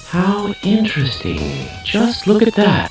How interesting. Just look at that.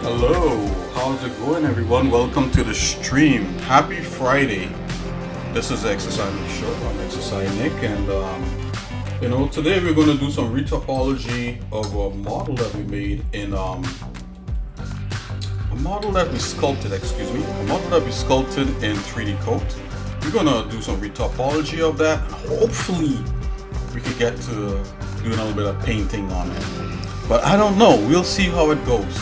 Hello, how's it going everyone? Welcome to the stream. Happy Friday. This is the Exercise Nick Show. I'm Exercise Nick, and today we're going to do some retopology of a model that we made in a model that we sculpted in 3DCoat. We're going to do some retopology of that. Hopefully we could get to doing a little bit of painting on it, but I don't know. We'll see how it goes.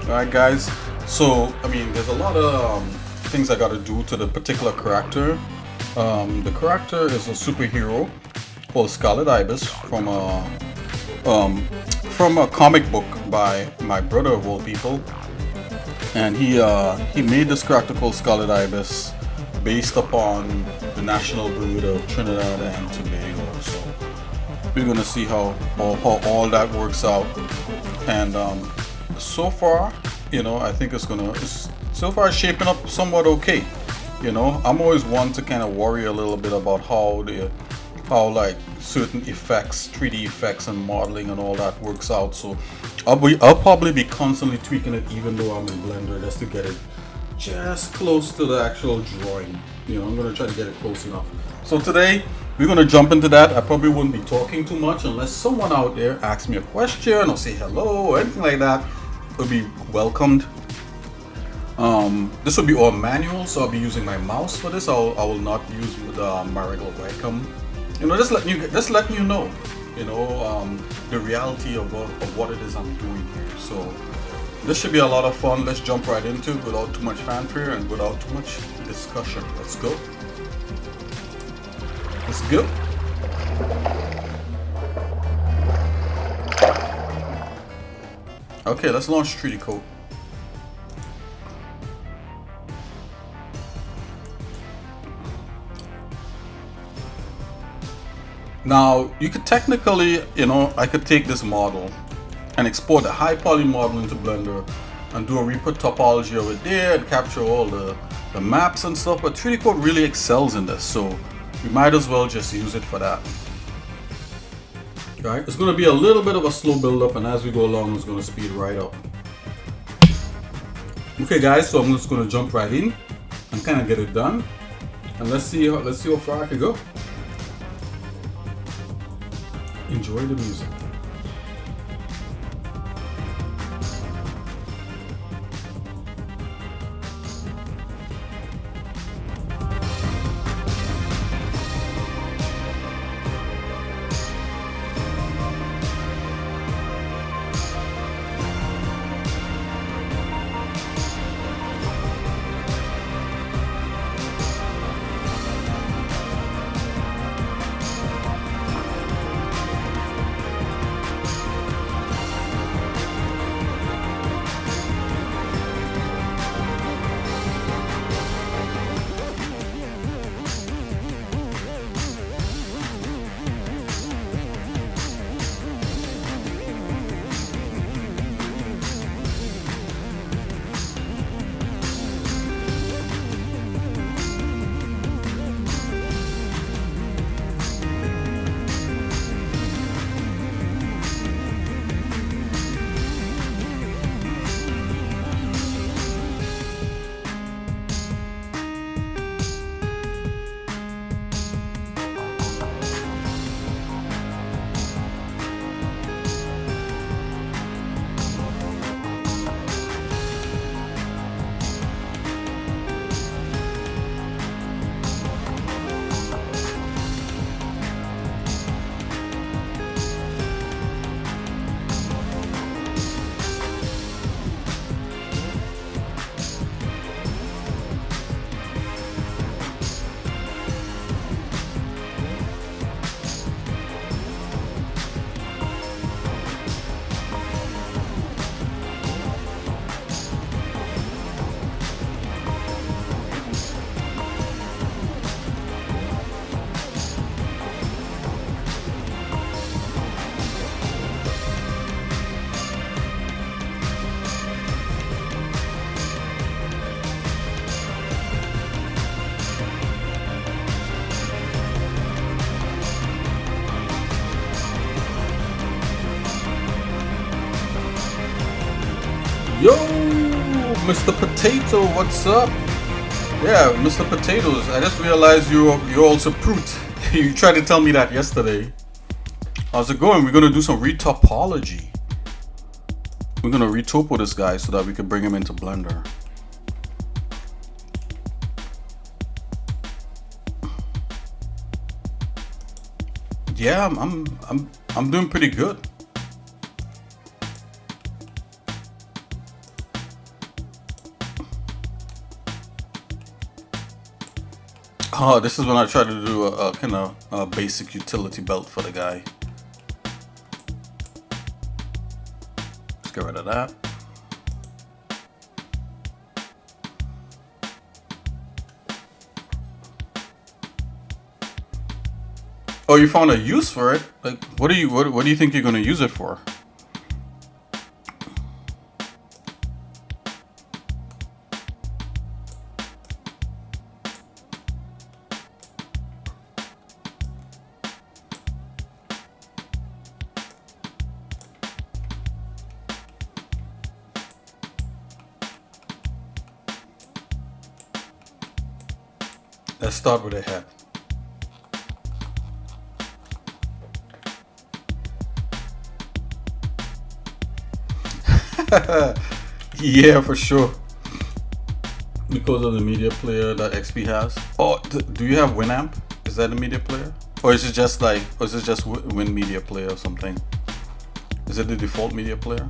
Alright guys, so there's a lot of things I gotta do to the particular character. The character is a superhero called Scarlet Ibis from a comic book by my brother of all people, and he made this character called Scarlet Ibis based upon the national breed of Trinidad and Tobago. So we're gonna see how all that works out, and so far, I think it's so far shaping up somewhat okay. I'm always one to kind of worry a little bit about how like certain effects, 3D effects and modeling and all that works out. So I'll probably be constantly tweaking it, even though I'm in Blender, just to get it just close to the actual drawing. I'm gonna try to get it close enough. So today we're gonna jump into that. I probably wouldn't be talking too much unless someone out there asks me a question or say hello or anything like that. Will be welcomed. This will be all manual, so I'll be using my mouse for this. I will not use my regular webcam. Just letting you know, the reality of what it is I'm doing here. So this should be a lot of fun. Let's jump right into it without too much fanfare and without too much discussion. Let's go. Let's go. Okay, let's launch 3DCoat. Now, you could technically, I could take this model and export a high poly model into Blender and do a re-put topology of it there and capture all the maps and stuff, but 3DCoat really excels in this, so we might as well just use it for that. Right, it's going to be a little bit of a slow build up, and as we go along it's going to speed right up. Okay guys, so I'm just going to jump right in and kind of get it done, and let's see how far I can go. Enjoy the music. Yo, Mr. Potato, what's up? Yeah, Mr. Potatoes, I just realized you're also Proot. You tried to tell me that yesterday. How's it going? We're gonna do some retopology. We're gonna retopo this guy so that we can bring him into Blender. Yeah, I'm doing pretty good. Oh, this is when I try to do a kind of basic utility belt for the guy. Let's get rid of that. Oh, you found a use for it? Like, what do you think you're gonna use it for? Let's start with a head. Yeah, for sure. Because of the media player that XP has. Oh, do you have Winamp? Is that a media player? Or is it just like, or is it just Win media player or something? Is it the default media player?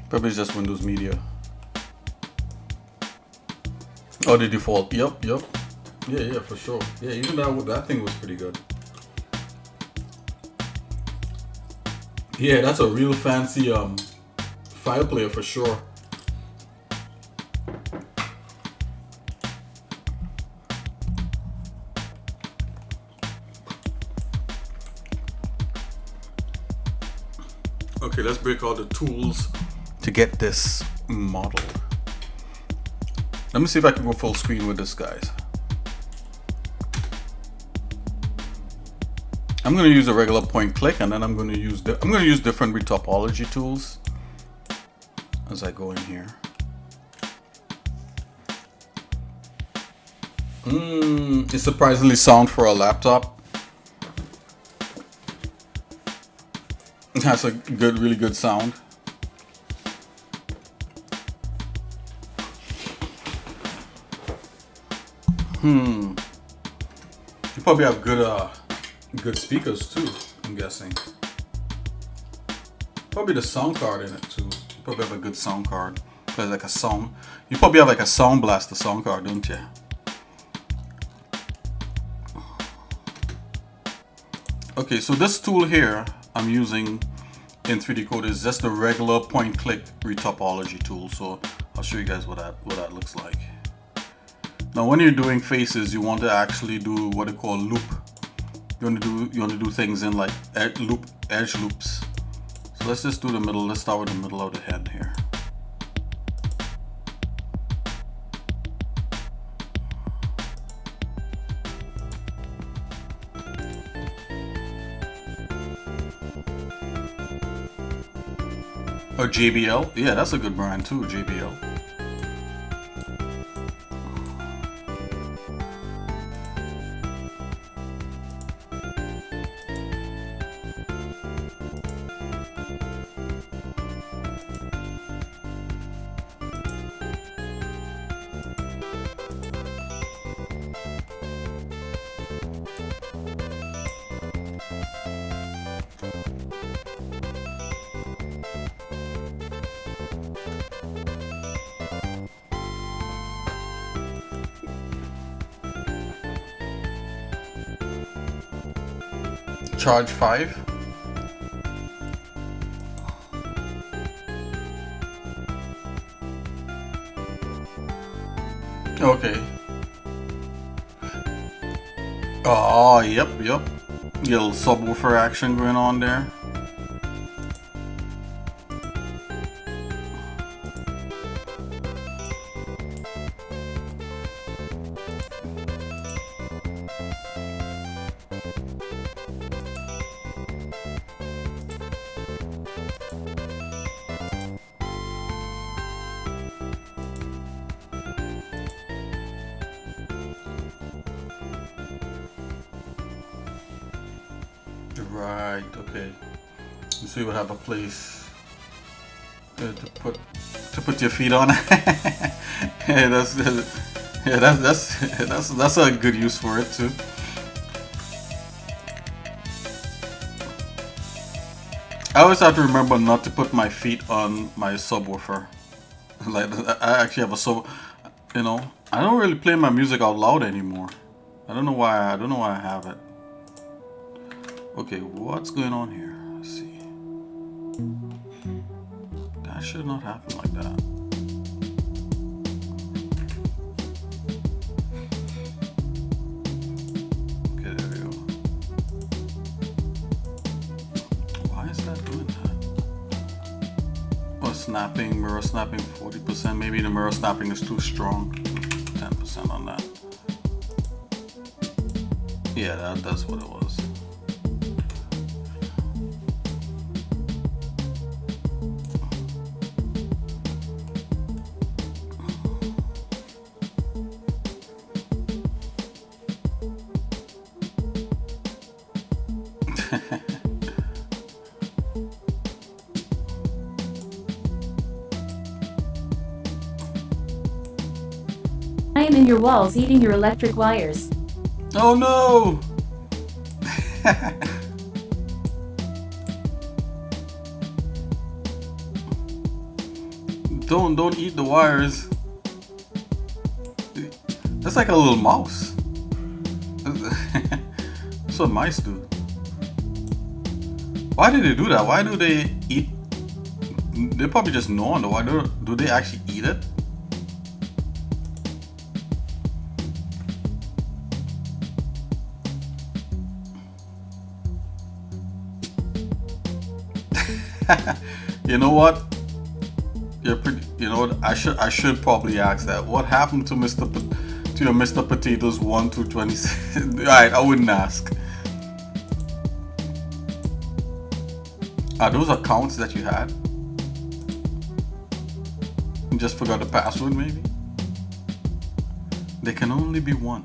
Probably just Windows Media. Oh, the default. Yep. Yeah, for sure. Yeah, even that thing was pretty good. Yeah, that's a real fancy file player for sure. Okay, let's break all the tools to get this model. Let me see if I can go full screen with this, guys. I'm going to use a regular point click, and then I'm going to use different retopology tools as I go in here. It's surprisingly sound for a laptop. It has a really good sound. You probably have good speakers too, I'm guessing. Probably the sound card in it too. You probably have a good sound card. There's like a sound. You probably have like a Sound Blaster sound card, don't you? Okay, so this tool here I'm using in 3DCoat is just a regular point click retopology tool. So I'll show you guys what that looks like. Now, when you're doing faces, you want to actually do what they call loop. You want to do things in like edge loops. So let's just do the middle. Let's start with the middle of the head here. Or JBL. Yeah, that's a good brand too, JBL. Charge 5. Okay. Oh, yep. Little subwoofer action going on there. Right. Okay. So you would have a place to put your feet on. Yeah, that's a good use for it too. I always have to remember not to put my feet on my subwoofer. Like I actually have a sub, you know. I don't really play my music out loud anymore. I don't know why. I don't know why I have it. Okay, what's going on here? Let's see. That should not happen like that. Okay, there we go. Why is that doing that? Oh, snapping, mirror snapping 40%. Maybe the mirror snapping is too strong. 10% on that. Yeah, that's what it was. I am in your walls eating your electric wires. Oh no! Don't eat the wires. That's like a little mouse. That's what mice do. Why do they do that? Why do they eat? They probably just gnaw on the wire. Do they actually eat it? You know what? You're pretty. You know what? I should probably ask that. What happened to to your Mr. Potatoes 1 to 26? Alright, I wouldn't ask. Are those accounts that you had? You just forgot the password, maybe? There can only be one.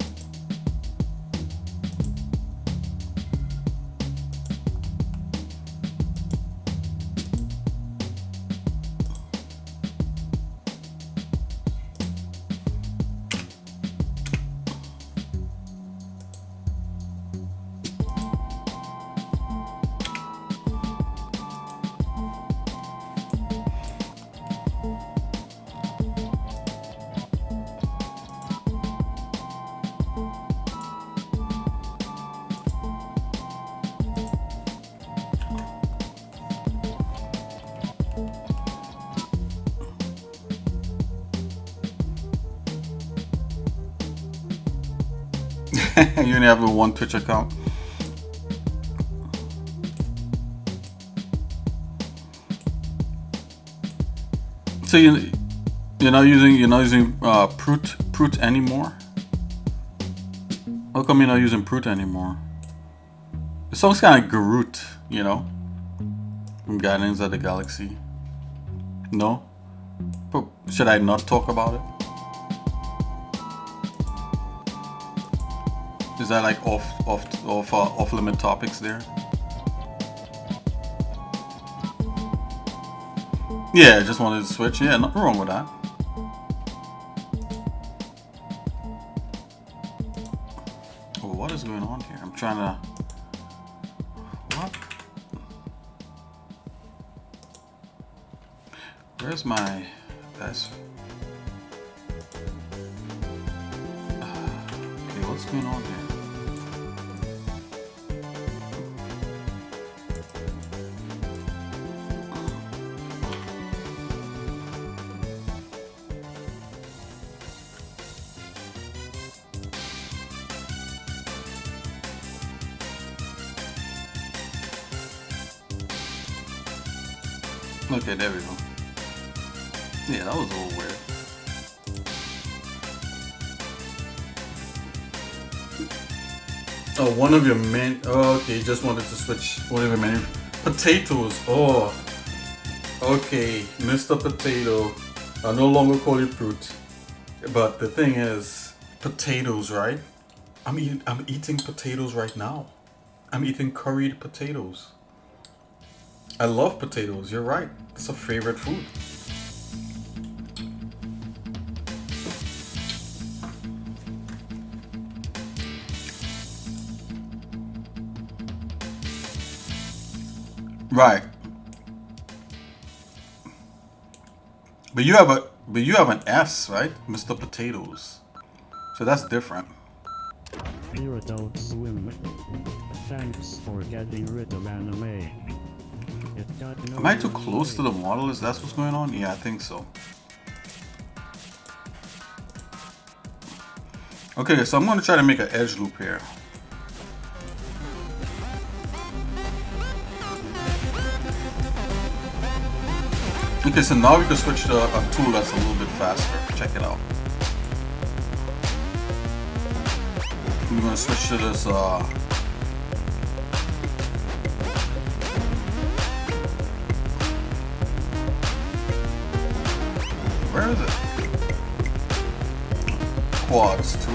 You only have one Twitch account. So you're not using Prut anymore? How come you're not using Prut anymore? It sounds kind of Garut, you know, from Guardians of the Galaxy. No? But should I not talk about it? Is that like off limit topics there? Yeah, just wanted to switch. Yeah, nothing wrong with that. Oh, what is going on here? I'm trying to. What? Where's my? That's. Okay, what's going on here? Okay, there we go. Yeah, that was a little weird. Oh, one of your men. Oh, okay, you just wanted to switch one of your menu. Potatoes. Oh, okay, Mr. Potato. I no longer call you Fruit. But the thing is, potatoes, right? I'm eating potatoes right now. I'm eating curried potatoes. I love potatoes, you're right. It's a favorite food. Right. But you have an S, right? Mr. Potatoes. So that's different. Adult Swim. Thanks for getting rid of anime. Am I too close to the model? Is that what's going on? Yeah, I think so. Okay, so I'm going to try to make an edge loop here. Okay, so now we can switch to a tool that's a little bit faster. Check it out. We're going to switch to this where is it? Quads 2.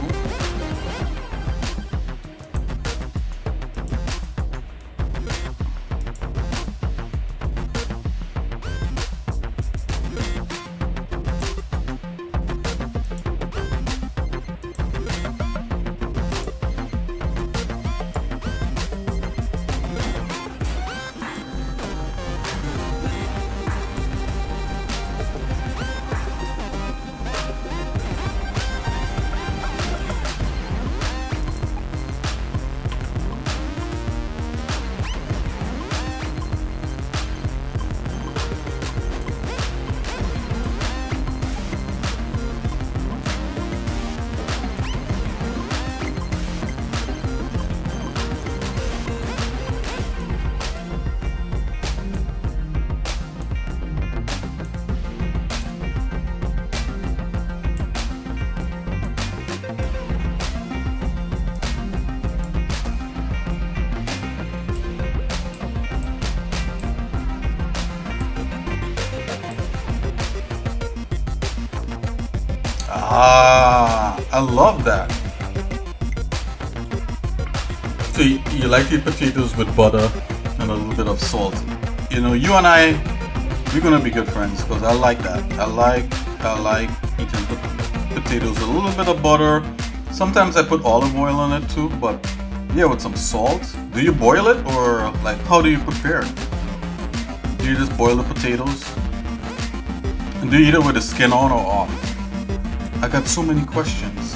Ah, I love that. So you like your potatoes with butter and a little bit of salt. You know, you and I, we're gonna be good friends because I like that. I like eating potatoes with a little bit of butter. Sometimes I put olive oil on it too, but yeah, with some salt. Do you boil it or like how do you prepare it? Do you just boil the potatoes? And do you eat it with the skin on or off? I got so many questions.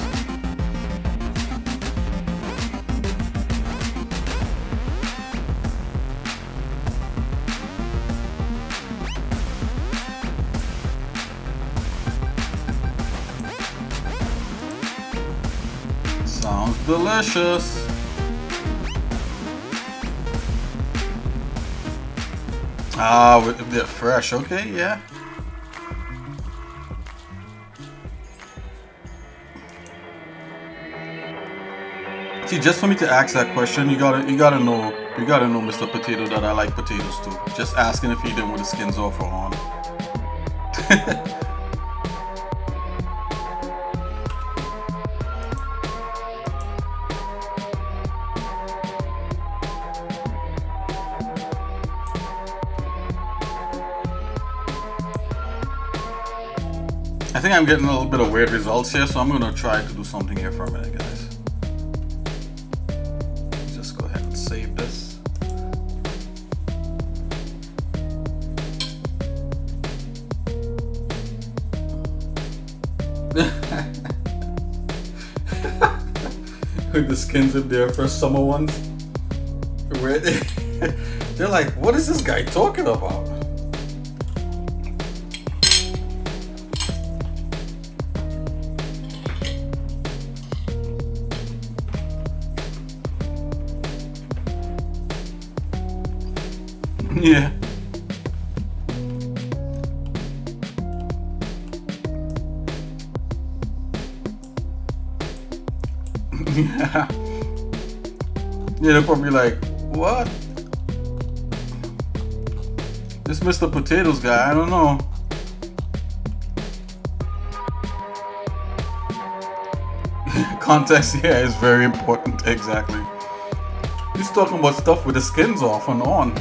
Sounds delicious. Ah, if they're fresh, okay, yeah. See, just for me to ask that question, you gotta know, Mr. Potato, that I like potatoes too. Just asking if you eat them with the skins off or on. I think I'm getting a little bit of weird results here, so I'm gonna try to do something here for a minute, guys. Just go ahead and save this. With the skins in there for summer ones. Where they're like, what is this guy talking about? Yeah. Yeah. Yeah, they're probably like, what? This Mr. Potatoes guy, I don't know. Context, yeah, is very important, exactly. He's talking about stuff with the skins off and on.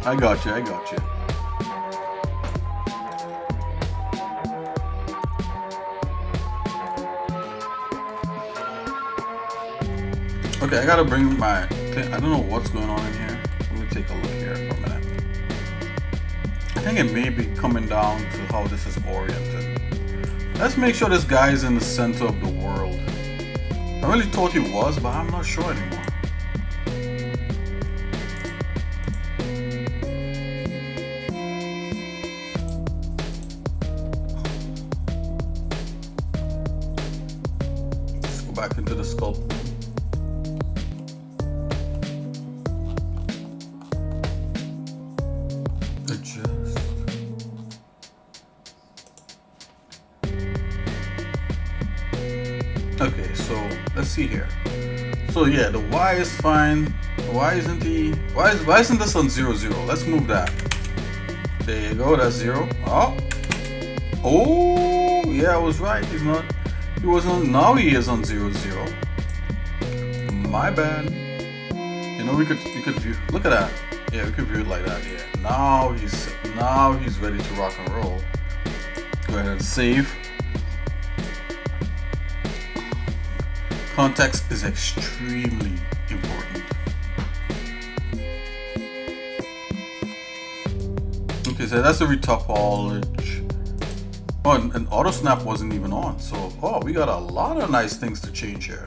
I got you. Okay, I gotta bring my... I don't know what's going on in here. Let me take a look here for a minute. I think it may be coming down to how this is oriented. Let's make sure this guy is in the center of the world. I really thought he was, but I'm not sure anymore. Let's go back into the sculpt. Adjust. Okay, so let's see here. So yeah, the Y is fine. Why isn't this on 0, 0? Let's move that. There you go, that's 0. Oh yeah, I was right. He wasn't. Now he is on 0, 0. My bad. You know, we could view, look at that. Yeah, we could view it like that. Yeah. Now he's ready to rock and roll. Go ahead and save. Context is extremely important. Okay, so that's the retopology. Oh, and auto snap wasn't even on. So, we got a lot of nice things to change here.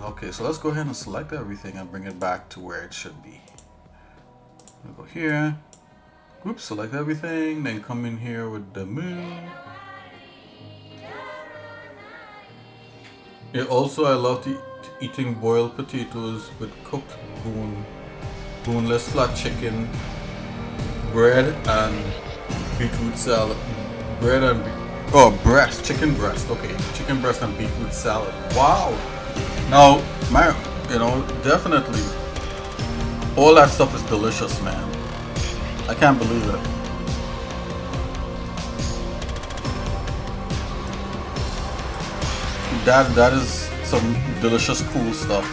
Okay, so let's go ahead and select everything and bring it back to where it should be. We'll go here. Oops, select everything. Then come in here with the moon. Yeah, also I love eating boiled potatoes with cooked boneless flat chicken, bread and beetroot salad. Chicken breast. Okay, chicken breast and beetroot salad. Wow. Now, definitely all that stuff is delicious, man. I can't believe it. That is some delicious, cool stuff.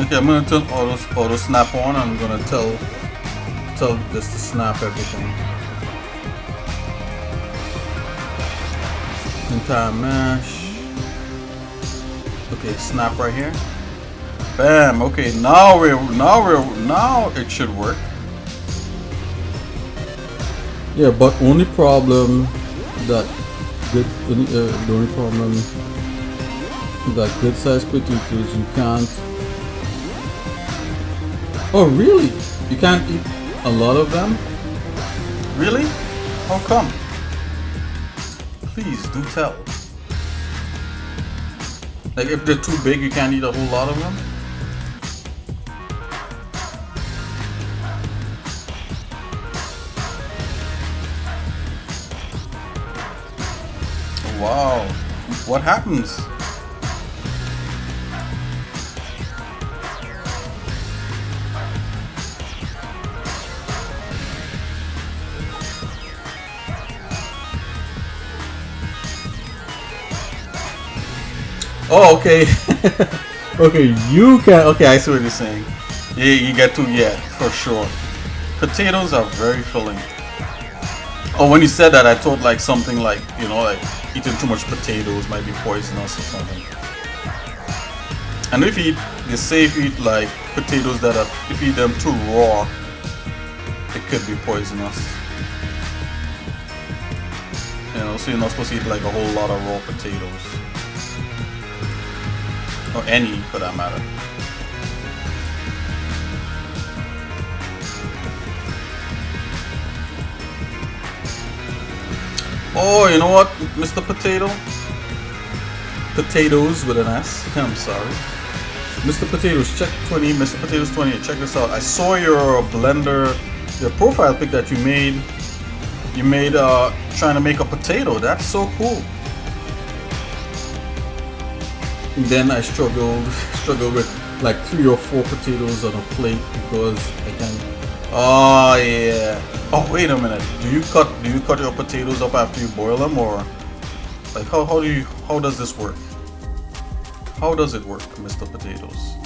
Okay, I'm gonna turn auto snap on. I'm gonna tell this to snap everything. Entire mesh. Okay, snap right here. Bam. Okay, now it should work. Yeah, but only problem that good sized potatoes you can't. Oh really? You can't eat a lot of them? Really? How come? Please do tell. Like if they're too big, you can't eat a whole lot of them? Wow. What happens? Oh, okay. Okay, you can. Okay, I see what you're saying. Yeah, you get to. Yeah, for sure. Potatoes are very filling. Oh, when you said that, I thought like something like, like eating too much potatoes might be poisonous or something. And if you eat like potatoes that are, if you eat them too raw, it could be poisonous. So you're not supposed to eat like a whole lot of raw potatoes. Or any, for that matter. Oh, you know what, Mr. Potato? Potatoes with an S. I'm sorry. Mr. Potatoes, check 20. Mr. Potatoes 20. Check this out. I saw your Blender, your profile pic that you made. You made trying to make a potato. That's so cool. And then I struggled with like 3 or 4 potatoes on a plate because I can. Oh yeah. Oh wait a minute. Do you cut your potatoes up after you boil them, or like how does this work? How does it work, Mr. Potatoes?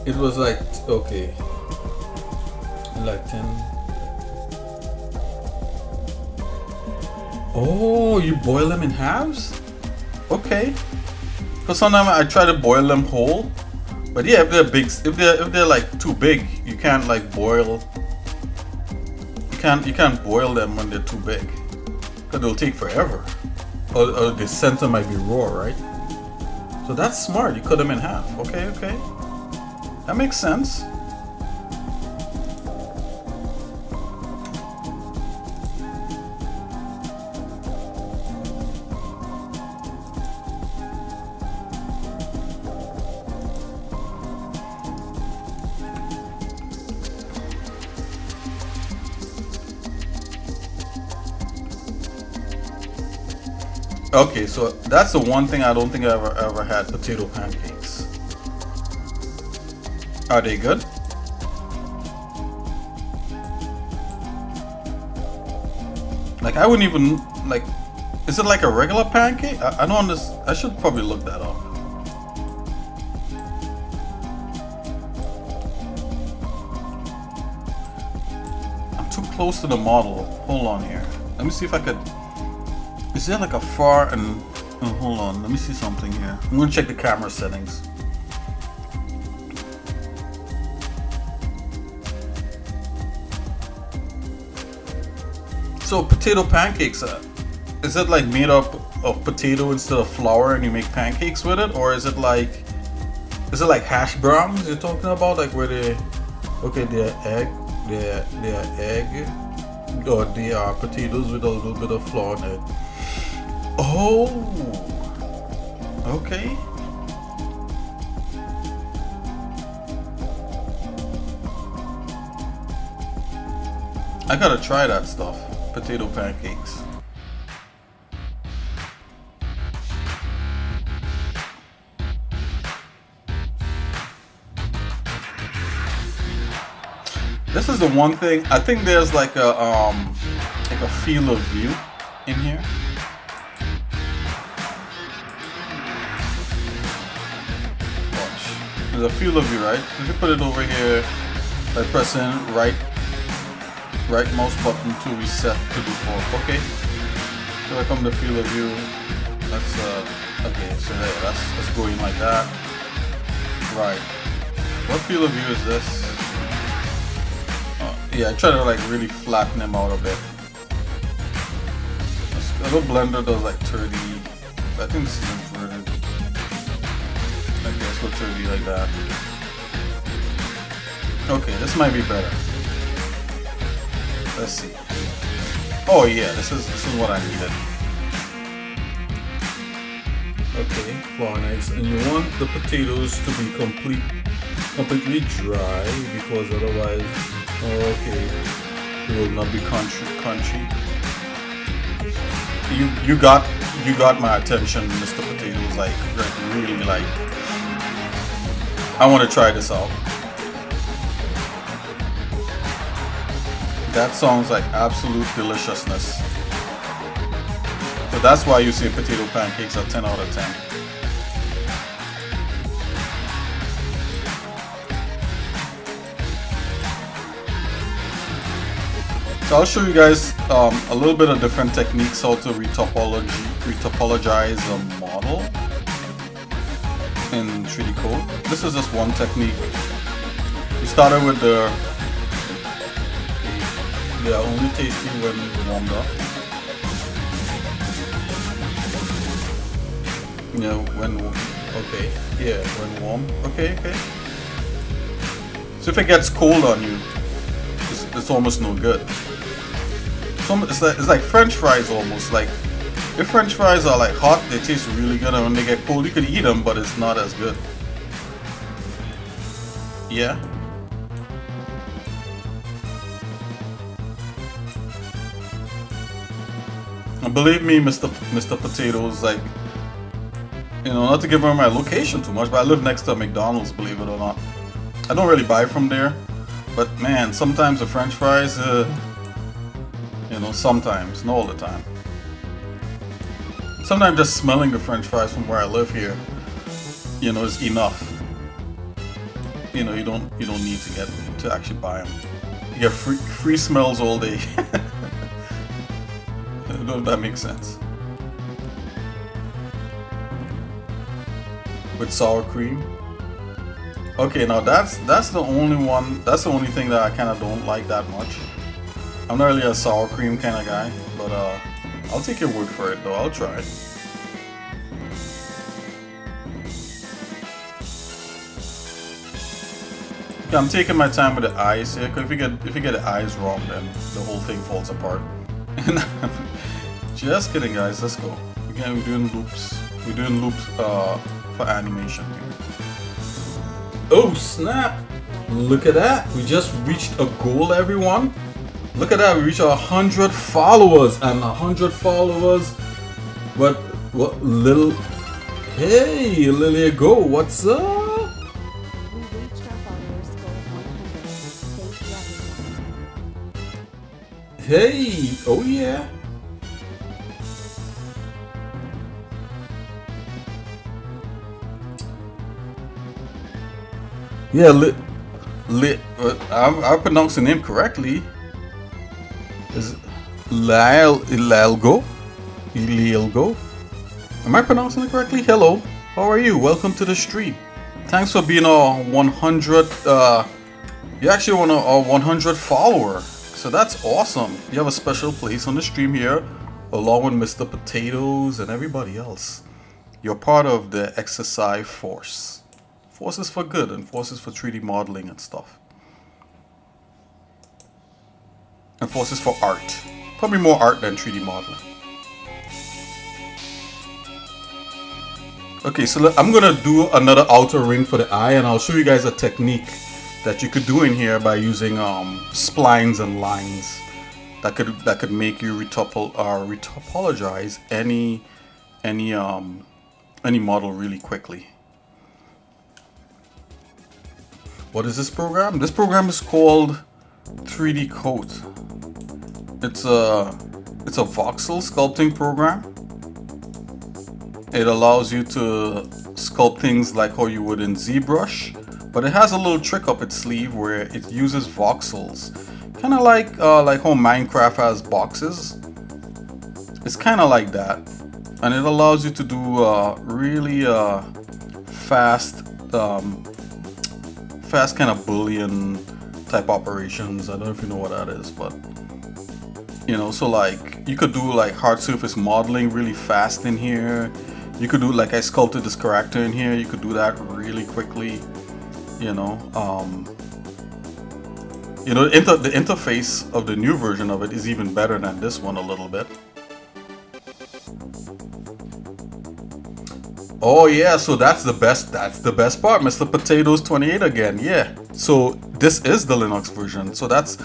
It was like, okay, like 10. Oh, you boil them in halves? Okay. Because sometimes I try to boil them whole, but yeah, if they're big, if they're like too big, you can't like boil. You can't boil them when they're too big, because they'll take forever, or the center might be raw, right? So that's smart. You cut them in half. Okay, okay. That makes sense. Okay, so that's the one thing I don't think I ever had, potato pancakes. Are they good? Like I wouldn't even like. Is it like a regular pancake? I don't understand. I should probably look that up. I'm too close to the model. Hold on here. Let me see if I could. Is there like a far and hold on? Let me see something here. I'm gonna check the camera settings. So potato pancakes, is it like made up of potato instead of flour and you make pancakes with it? Or is it like hash browns you're talking about? Like where they, okay, they're egg, or they are potatoes with a little bit of flour in it. Oh, okay. I gotta try that stuff. Potato pancakes. This is the one thing. I think there's like a field of view in here. Watch. There's a field of view, right? If you put it over here by pressing right mouse button to reset to default. Okay. So I come to field of view. That's okay. So there, that's going like that. Right. What field of view is this? Yeah, I try to like really flatten him out a bit. A little blender does like 30. I think this is inverted. Okay, let's go 30 like that. Okay, this might be better. Let's see. Oh yeah, this is what I needed. Okay, flour and eggs, and you want the potatoes to be completely dry because otherwise, okay, it will not be crunchy. You got my attention, Mr. Potatoes. Like really like. I want to try this out. That sounds like absolute deliciousness. So that's why you say potato pancakes are 10 out of 10. So I'll show you guys a little bit of different techniques how to retopologize a model in 3DCoat. This is just one technique. We started with they are only tasty when warmed up. You know, when warm. Okay. So if it gets cold on you, it's almost no good. It's like French fries almost. Like if French fries are like hot, they taste really good, and when they get cold, you could eat them, but it's not as good. Yeah. And believe me, Mr. Potatoes, like, you know, not to give away my location too much, but I live next to a McDonald's, believe it or not. I don't really buy from there, but man, sometimes the French fries, you know, sometimes, not all the time. Sometimes just smelling the French fries from where I live here, you know, is enough. You know, you don't need to actually buy them. You get free smells all day. I don't know if that makes sense. With sour cream. Okay, now that's the only one. That's the only thing that I kind of don't like that much. I'm not really a sour cream kind of guy, but I'll take your word for it though. I'll try it. Okay, I'm taking my time with the eyes here, because if you get the eyes wrong, then the whole thing falls apart. Just kidding, guys. Let's go. Again, we're doing loops. We're doing loops for animation here. Oh snap! Look at that. We just reached a goal, everyone. Look at that. We reached 100 followers, and 100 followers. What little? Hey, Lilia, go. What's up? We reached our followers goal of 100. Thank you, everyone. Hey, oh yeah. Yeah, I pronounced the name correctly. Is it Ilelgo? Am I pronouncing it correctly? Hello, how are you? Welcome to the stream. Thanks for being our 100. You're actually one of our 100 follower. So that's awesome. You have a special place on the stream here, along with Mr. Potatoes and everybody else. You're part of the exercise force. Forces for good and forces for 3D modeling and stuff. And forces for art. Probably more art than 3D modeling. Okay, so I'm gonna do another outer ring for the eye, and I'll show you guys a technique that you could do in here by using splines and lines that could make you retopologize any model really quickly. What is this program? This program is called 3DCoat. It's a voxel sculpting program. It allows you to sculpt things like how you would in ZBrush, but it has a little trick up its sleeve where it uses voxels, kind of like how Minecraft has boxes. It's kind of like that, and it allows you to do really fast kind of Boolean type operations. I don't know if you know what that is, but you know, so like you could do like hard surface modeling really fast in here. You could do like I sculpted this character in here. You could do that really quickly. You know, the interface of the new version of it is even better than this one a little bit. Oh yeah, so that's the best part, Mr. Potatoes 28 again. Yeah, so this is the Linux version. So that's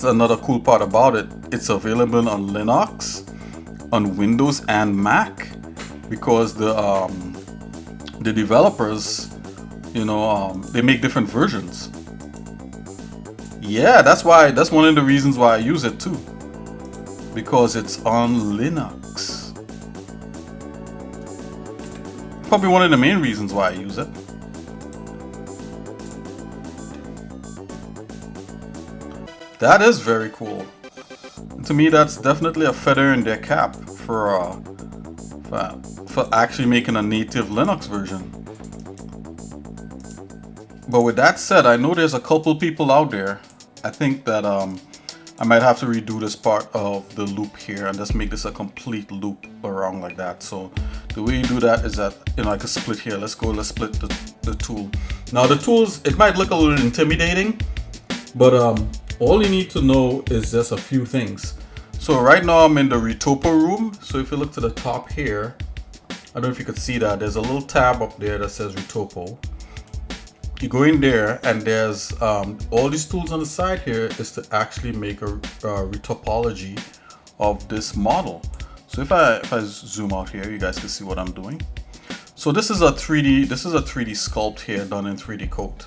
another cool part about it. It's available on Linux, on Windows and Mac, because the developers, you know, they make different versions. Yeah, that's one of the reasons why I use it too, because it's on Linux. Probably one of the main reasons why I use it. That is very cool. And to me, that's definitely a feather in their cap for actually making a native Linux version. But with that said, I know there's a couple people out there. I think that I might have to redo this part of the loop here and just make this a complete loop around like that. So the way you do that is that, you know, I can split here. Let's split the tool. Now the tools, it might look a little intimidating, but all you need to know is just a few things. So right now I'm in the Retopo room. So if you look to the top here, I don't know if you could see that. There's a little tab up there that says Retopo. You go in there and there's all these tools on the side here is to actually make a retopology of this model. So if I zoom out here, you guys can see what I'm doing. So this is a 3D sculpt here done in 3DCoat.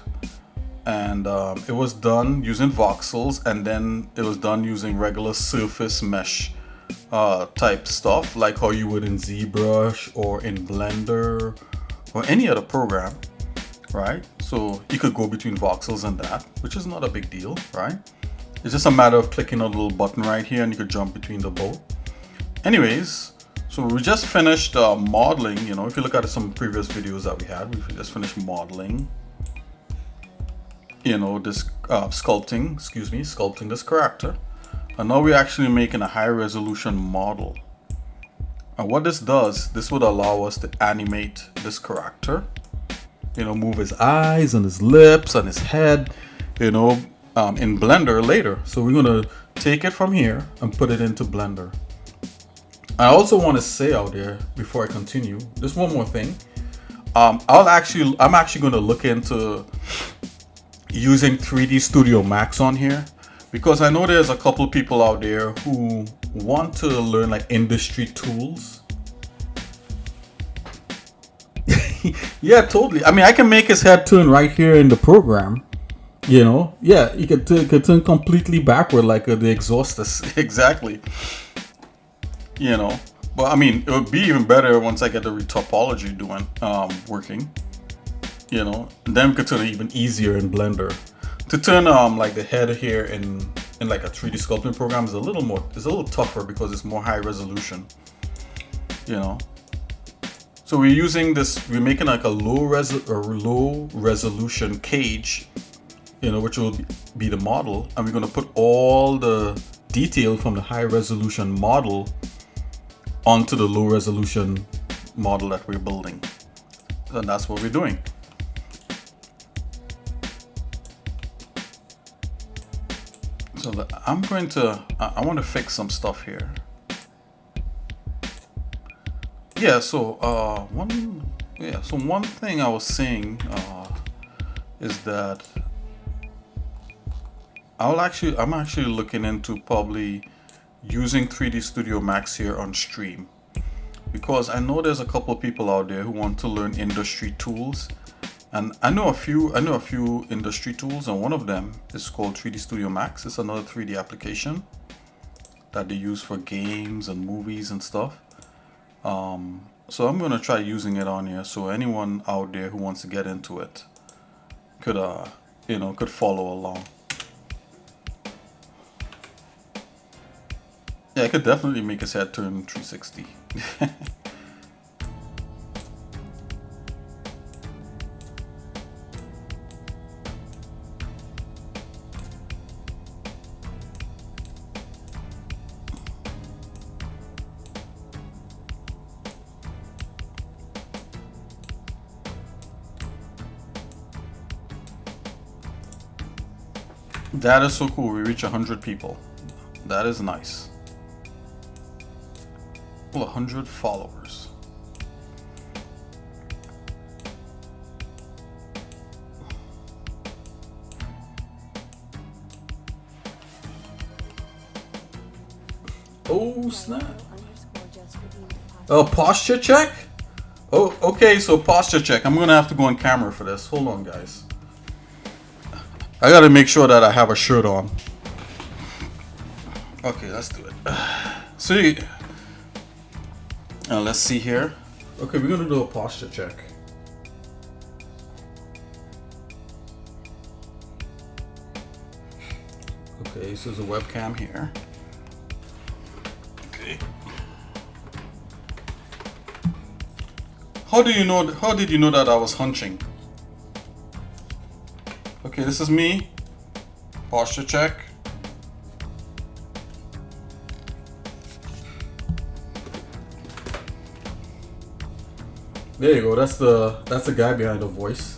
And it was done using voxels, and then it was done using regular surface mesh type stuff, like how you would in ZBrush or in Blender or any other program, right? So you could go between voxels and that, which is not a big deal, right? It's just a matter of clicking a little button right here and you could jump between the both. Anyways, so we just finished modeling. You know, if you look at some previous videos that we had, we just finished modeling, you know, this sculpting this character. And now we're actually making a high resolution model. And what this does, this would allow us to animate this character, you know, move his eyes and his lips and his head, you know, in Blender later. So we're gonna take it from here and put it into Blender. I also want to say out there before I continue, just one more thing. I'm actually going to look into using 3D Studio Max on here, because I know there's a couple people out there who want to learn like industry tools. Yeah, totally. I mean, I can make his head turn right here in the program. You know, yeah, you could turn completely backward like the exhaust is. Exactly. You know, but I mean, it would be even better once I get the retopology doing, working, you know, and then we could turn it even easier in Blender. To turn like the head here in like a 3D sculpting program is a little tougher because it's more high resolution, you know. So we're using this, we're making like a low resolution cage, you know, which will be the model, and we're going to put all the detail from the high resolution model onto the low resolution model that we're building. And that's what we're doing. So I'm going to, I want to fix some stuff here. Yeah, so one thing I was saying is that I'm actually looking into probably using 3D Studio Max here on stream, because I know there's a couple of people out there who want to learn industry tools, and I know a few industry tools, and one of them is called 3D Studio Max. It's another 3D application that they use for games and movies and stuff. So I'm gonna try using it on here, so anyone out there who wants to get into it could could follow along. Yeah, I could definitely make his head turn 360. That is so cool. We reach 100 people. That is nice. 100 followers. Oh snap. Oh, posture check? Oh, okay, so posture check. I'm gonna have to go on camera for this. Hold on, guys. I gotta make sure that I have a shirt on. Okay, let's do it. See. Let's see here. Okay, we're gonna do a posture check. Okay, so there's a webcam here. Okay. How did you know that I was hunching? Okay, this is me. Posture check. There you go. That's the guy behind the voice.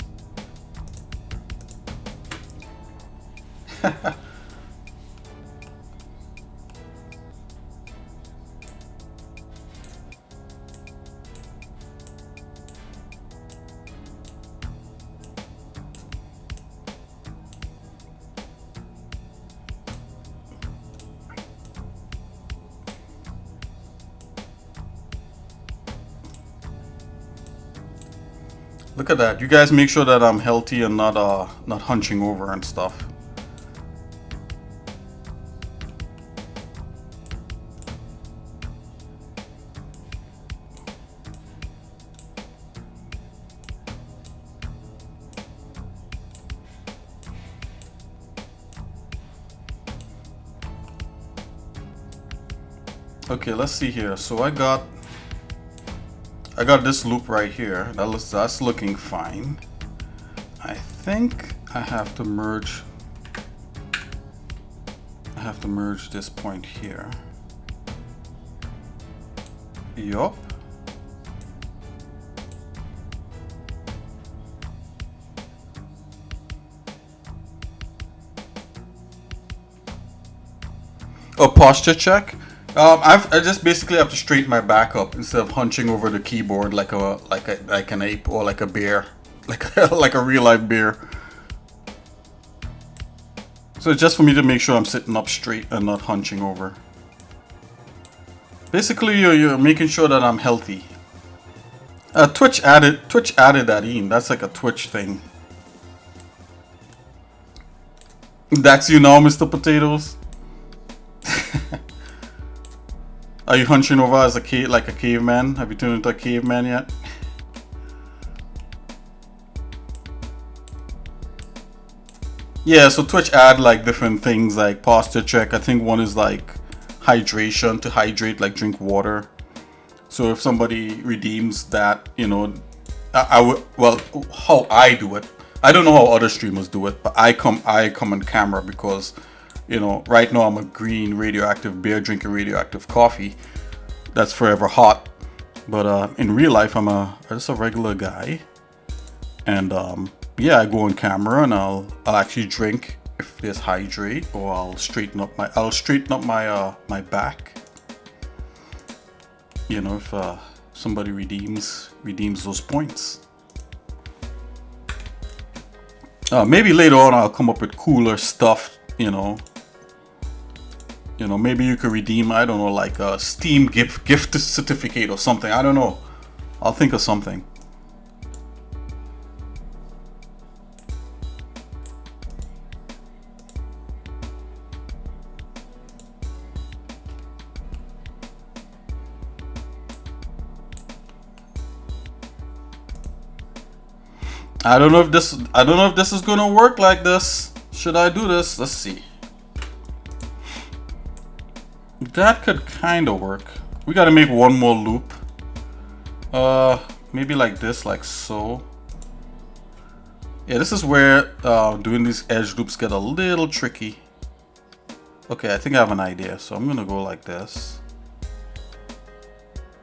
Look at that. You guys make sure that I'm healthy and not hunching over and stuff. Okay, let's see here. So I got this loop right here. That's looking fine. I think I have to merge. I have to merge this point here. Yup. A posture check. I just basically have to straighten my back up instead of hunching over the keyboard like an ape or like a bear, like a real life bear. So it's just for me to make sure I'm sitting up straight and not hunching over. Basically, you're making sure that I'm healthy. Twitch added that in. That's like a Twitch thing. That's you now, Mr. Potatoes. Are you hunching over as like a caveman? Have you turned into a caveman yet? Yeah, so Twitch add like different things like posture check. I think one is like hydration, to hydrate, like drink water. So if somebody redeems that, you know, I would, well, how I do it, I don't know how other streamers do it, but I come on camera because, you know, right now I'm a green radioactive bear drinking radioactive coffee that's forever hot. But in real life, I'm just a regular guy, and yeah, I go on camera and I'll actually drink if there's hydrate, or I'll straighten up my back. You know, if somebody redeems those points. Maybe later on I'll come up with cooler stuff, you know. You know, maybe you could redeem, I don't know, like a Steam gift certificate or something. I don't know. I'll think of something. I don't know if this is gonna work like this. Should I do this? Let's see. That could kind of work. We gotta make one more loop. Maybe like this, like so. Yeah, this is where doing these edge loops get a little tricky. Okay, I think I have an idea. So I'm gonna go like this.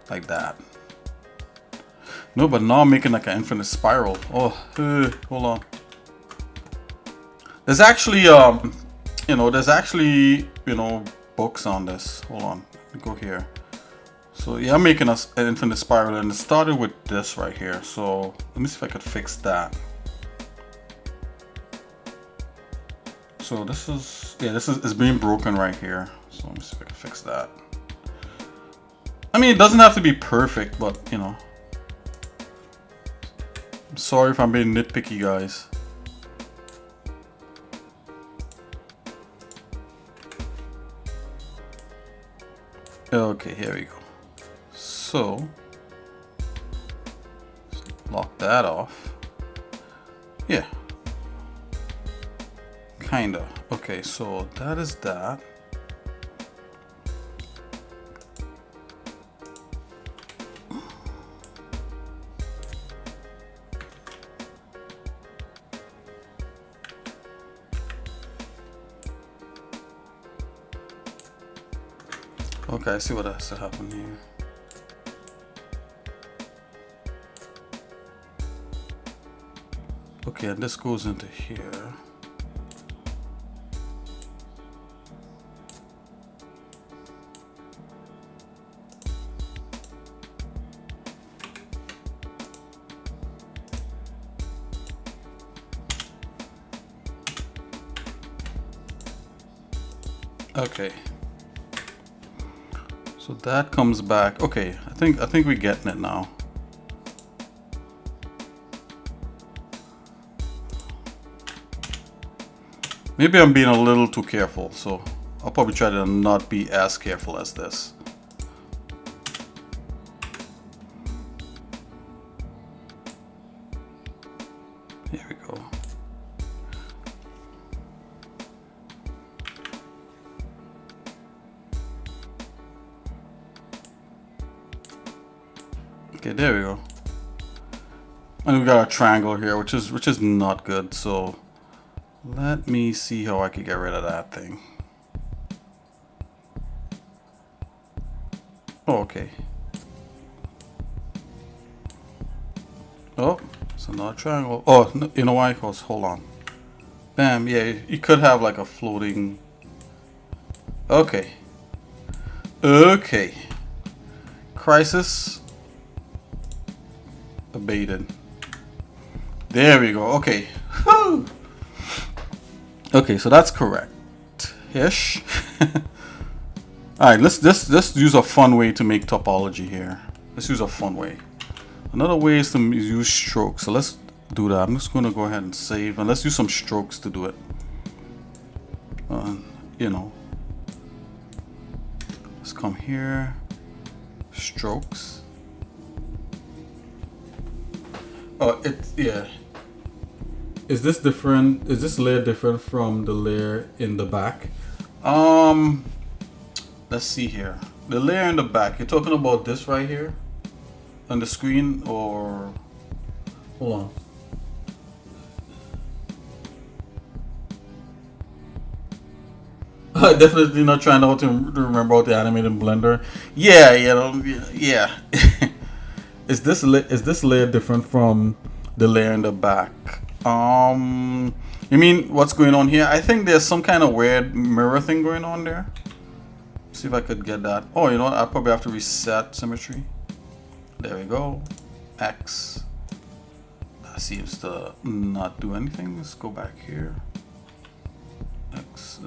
Like that. No, but now I'm making like an infinite spiral. Oh, hold on. There's actually, you know, books on this. Hold on, let me go here. So yeah, I'm making an infinite spiral, and it started with this right here. So let me see if I could fix that. So this is, yeah, it's being broken right here. So let me see if I can fix that. I mean, it doesn't have to be perfect, but you know. I'm sorry if I'm being nitpicky, guys. Okay, here we go. So, lock that off. Yeah. Kinda. Okay, so that is that. Okay, I see what has to happen here. Okay, and this goes into here. Okay. So that comes back. Okay, I think we're getting it now. Maybe I'm being a little too careful, so I'll probably try to not be as careful as this. Here we go. Okay, there we go. And we got a triangle here, which is not good. So let me see how I can get rid of that thing. Oh, okay. Oh, it's another triangle. Oh, no, you know why? Cause hold on. Bam. Yeah, you could have like a floating. Okay. Okay. Crisis abated. There we go. Okay. Whew. Okay, so that's correct-ish. All right, let's use a fun way to make topology here. Let's use a fun way. Another way is to use strokes. So let's do that. I'm just going to go ahead and save, and let's use some strokes to do it. You know, let's come here. Strokes. Oh, yeah. Is this different? Is this layer different from the layer in the back? Let's see here. The layer in the back. You're talking about this right here on the screen, or hold on. Definitely not trying to remember how to animate in Blender. Yeah, yeah. Is this layer different from the layer in the back? You mean what's going on here? I think there's some kind of weird mirror thing going on there. See if I could get that. Oh, you know what? I'll probably have to reset symmetry. There we go. X. That seems to not do anything. Let's go back here. X.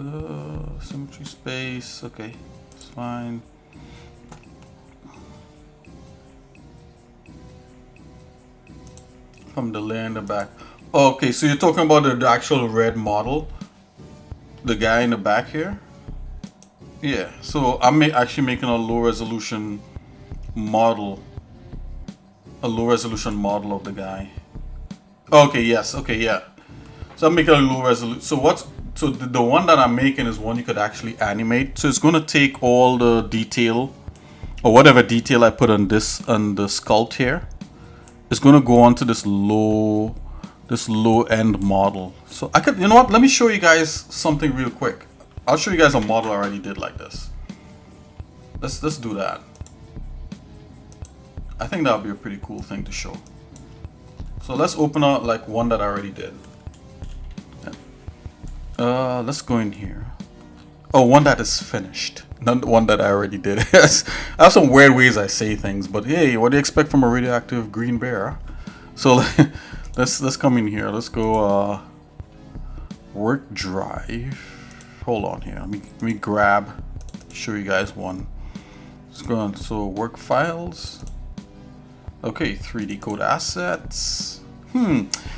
Symmetry space. Okay, it's fine. From the layer in the back. Okay, so you're talking about the actual red model, the guy in the back here. Yeah, so I'm actually making a low resolution model, of the guy. Okay, yes, okay, yeah. So I'm making a low resolution. So the one that I'm making is one you could actually animate. So it's going to take all the detail, or whatever detail I put on this, on the sculpt here. It's going to go onto this low end model. So I could, you know what, let me show you guys something real quick. I'll show you guys a model I already did like this. Let's do that. I think that would be a pretty cool thing to show. So let's open up like one that I already did. Let's go in here. Oh, one that is finished, not the one that I already did. I have some weird ways I say things, but hey, what do you expect from a radioactive green bear? So let's come in here. Let's go work drive. Hold on here. Let me grab, show you guys one. Let's go on. So work files. Okay, 3DCoat assets.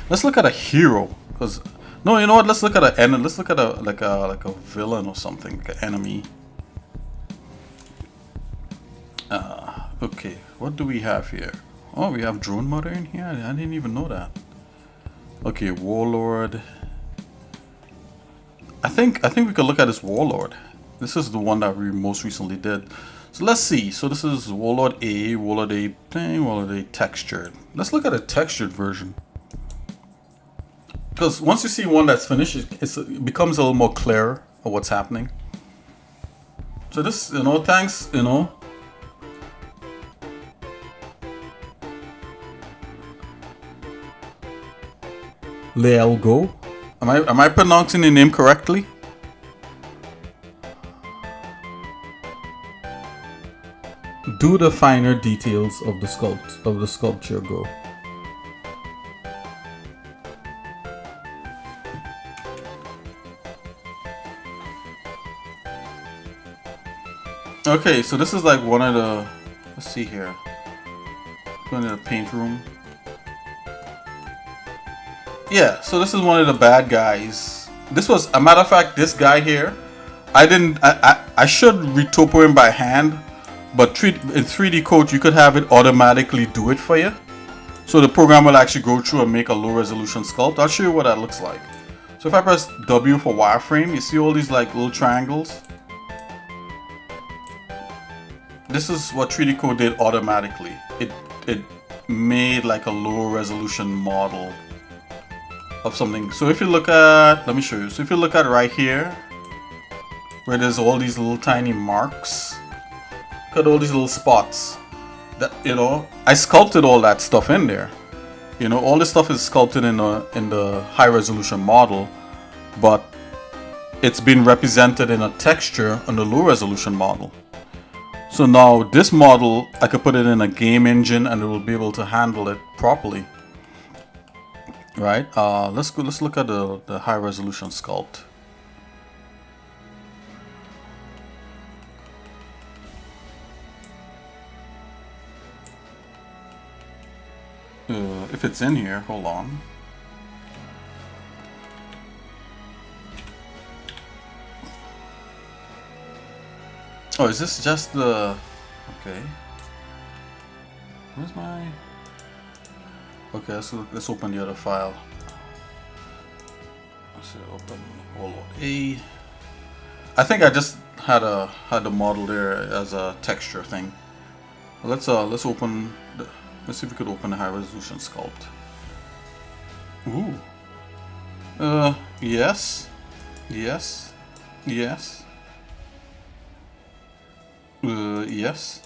Let's look at a hero, because no, you know what? Let's look at an enemy. Let's look at like a villain or something, like an enemy. Okay, what do we have here? Oh, we have drone mother in here. I didn't even know that. Okay, warlord. I think we could look at this warlord. This is the one that we most recently did. So let's see. So this is warlord A plain, warlord A textured. Let's look at a textured version. Because once you see one that's finished, it becomes a little more clear of what's happening. So this, you know, thanks, you know. Lealgo. Am I pronouncing the name correctly? Do the finer details of the sculpture go. Okay, so this is like one of the, let's see here. Going to the paint room. Yeah, so this is one of the bad guys This was a matter of fact. This guy here, I should retopo him by hand, but in 3DCoat you could have it automatically do it for you. So the program will actually go through and make a low resolution sculpt. I'll show you what that looks like. So if I press W for wireframe, you see all these like little triangles. This is what 3DCoat did automatically. It made like a low resolution model of something. So if you look at, let me show you. So if you look at right here, where there's all these little tiny marks, look at all these little spots. That, you know, I sculpted all that stuff in there. You know, all this stuff is sculpted in the high resolution model, but it's been represented in a texture on the low resolution model. So now this model, I could put it in a game engine and it will be able to handle it properly. Right? Let's look at the high resolution sculpt. If it's in here, hold on. Oh, is this just the... Okay. Where's my... Okay, let's open the other file. Let's see, open hold on. A. I think I just had the model there as a texture thing. Let's open the... Let's see if we could open the high resolution sculpt. Ooh. Yes. Yes. Yes. Yes.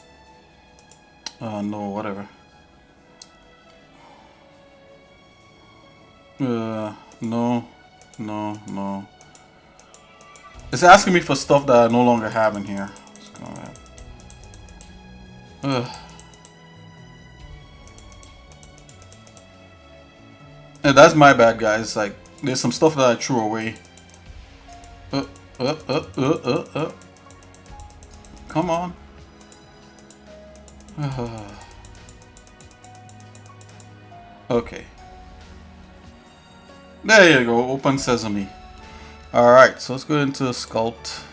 No, whatever. No. It's asking me for stuff that I no longer have in here. Let's go ahead. Yeah, that's my bad, guys. Like, there's some stuff that I threw away. Come on. Okay. There you go. Open Sesame. Alright, so let's go into Sculpt.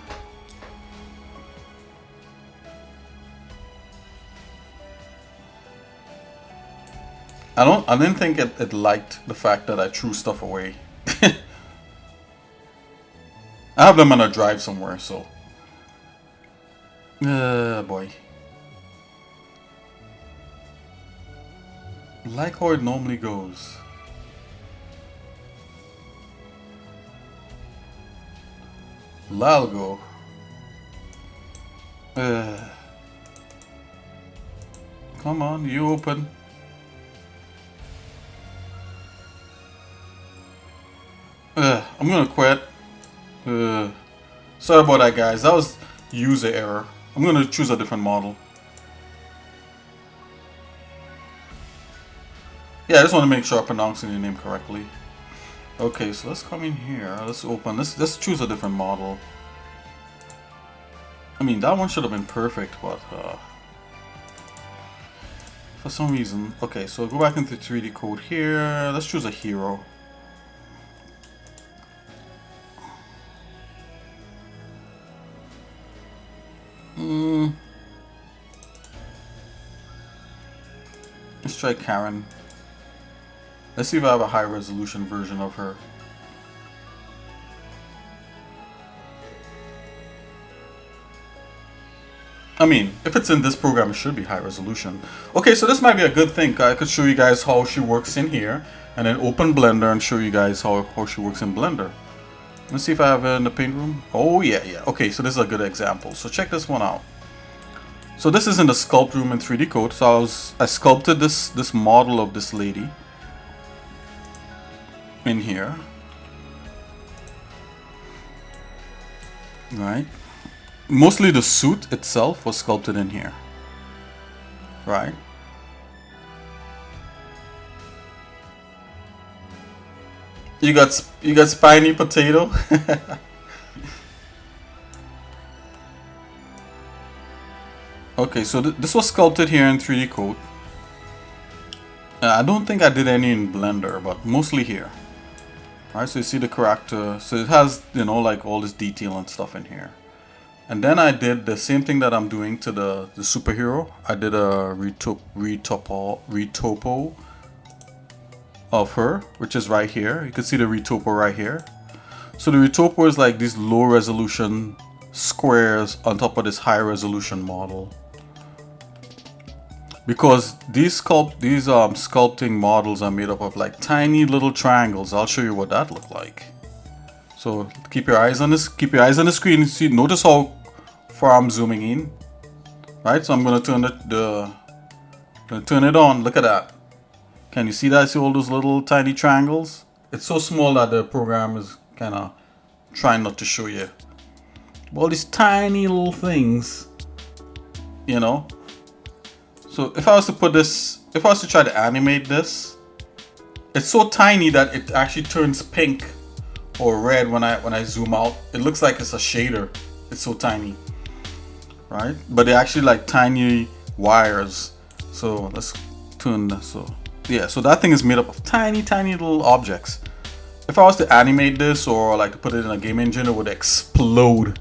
I didn't think it liked the fact that I threw stuff away. I have them on a drive somewhere, so. Boy. Like how it normally goes. Lalgo. Come on, you open. I'm gonna quit. Sorry about that, guys. That was user error. I'm gonna choose a different model. Yeah, I just want to make sure I'm pronouncing your name correctly. Okay, so let's come in here. Let's open. Let's choose a different model. I mean, that one should have been perfect, but for some reason. Okay, so go back into 3DCoat here. Let's choose a hero. Let's try Karen. Let's see if I have a high resolution version of her. I mean, if it's in this program, it should be high resolution. Okay, so this might be a good thing. I could show you guys how she works in here, and then open Blender and show you guys how she works in Blender. Let's see if I have it in the paint room. Oh yeah. Okay, so this is a good example. So check this one out. So this is in the sculpt room in 3DCoat. So I sculpted this model of this lady in here. Right. Mostly the suit itself was sculpted in here. Right. You got spiny potato. Okay, so this was sculpted here in 3DCoat. I don't think I did any in Blender, but mostly here. Alright, so you see the character. So it has, you know, like all this detail and stuff in here. And then I did the same thing that I'm doing to the superhero. I did a retopo of her, which is right here. You can see the retopo right here. So the retopo is like these low resolution squares on top of this high resolution model. Because these sculpting models are made up of like tiny little triangles. I'll show you what that look like. So keep your eyes on this. Keep your eyes on the screen. See, notice how far I'm zooming in. Right. So I'm gonna turn turn it on. Look at that. Can you see that? See all those little tiny triangles? It's so small that the program is kind of trying not to show you. All these tiny little things, you know. So if I was to put this, if I was to try to animate this, it's so tiny that it actually turns pink or red when I zoom out. It looks like it's a shader. It's so tiny, right? But they're actually like tiny wires. So let's turn this. So yeah, so that thing is made up of tiny little objects. If I was to animate this or like to put it in a game engine, it would explode.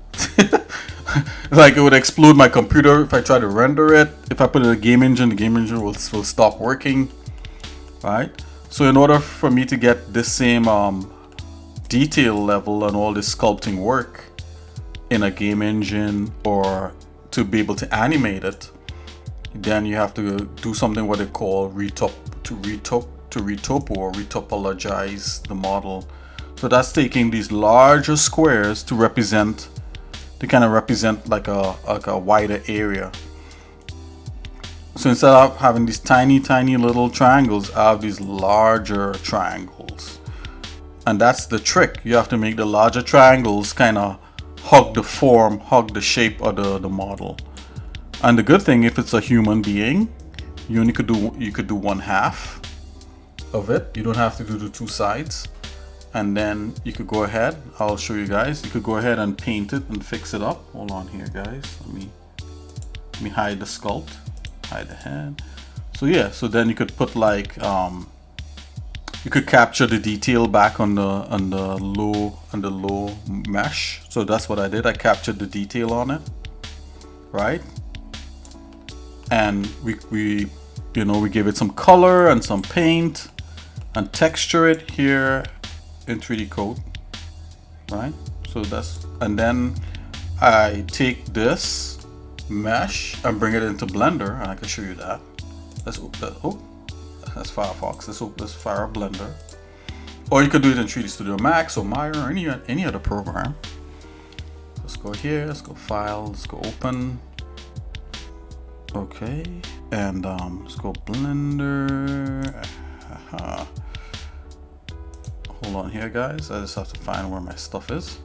Like it would explode my computer if I try to render it. If I put it in a game engine, the game engine will stop working. Right? So in order for me to get this same detail level and all this sculpting work in a game engine or to be able to animate it, then you have to do something what they call retopo or retopologize the model. So that's taking these larger squares to kind of represent like a wider area. So instead of having these tiny little triangles, I have these larger triangles. And that's the trick. You have to make the larger triangles kind of hug the form, hug the shape of the model. And the good thing, if it's a human being, you could do one half of it. You don't have to do the two sides. And then you could go ahead, I'll show you guys, you could go ahead and paint it and fix it up. Hold on here, guys. Let me hide the sculpt, hide the head. So yeah, so then you could put like you could capture the detail back on the low mesh. So that's what I did. I captured the detail on it, right? And we give it some color and some paint and texture it here in 3DCoat, right? So and then I take this mesh and bring it into Blender, and I can show you that. That's Firefox. Let's fire Blender, or you could do it in 3D Studio Max or Maya or any other program. Let's go here. Let's go File. Let's go Open. Okay, and let's go Blender. Hold on here, guys. I just have to find where my stuff is.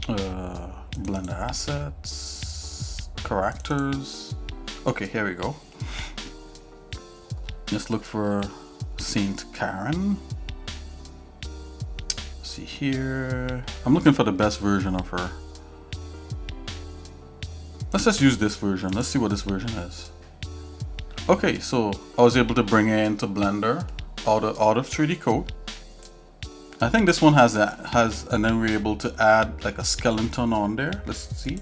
Blender assets, characters. Okay, here we go. Let's look for Saint Karen. See here. I'm looking for the best version of her. Let's just use this version. Let's see what this version is. Okay, so I was able to bring it into Blender out of 3DCoat. I think this one has and then we're able to add like a skeleton on there. Let's see.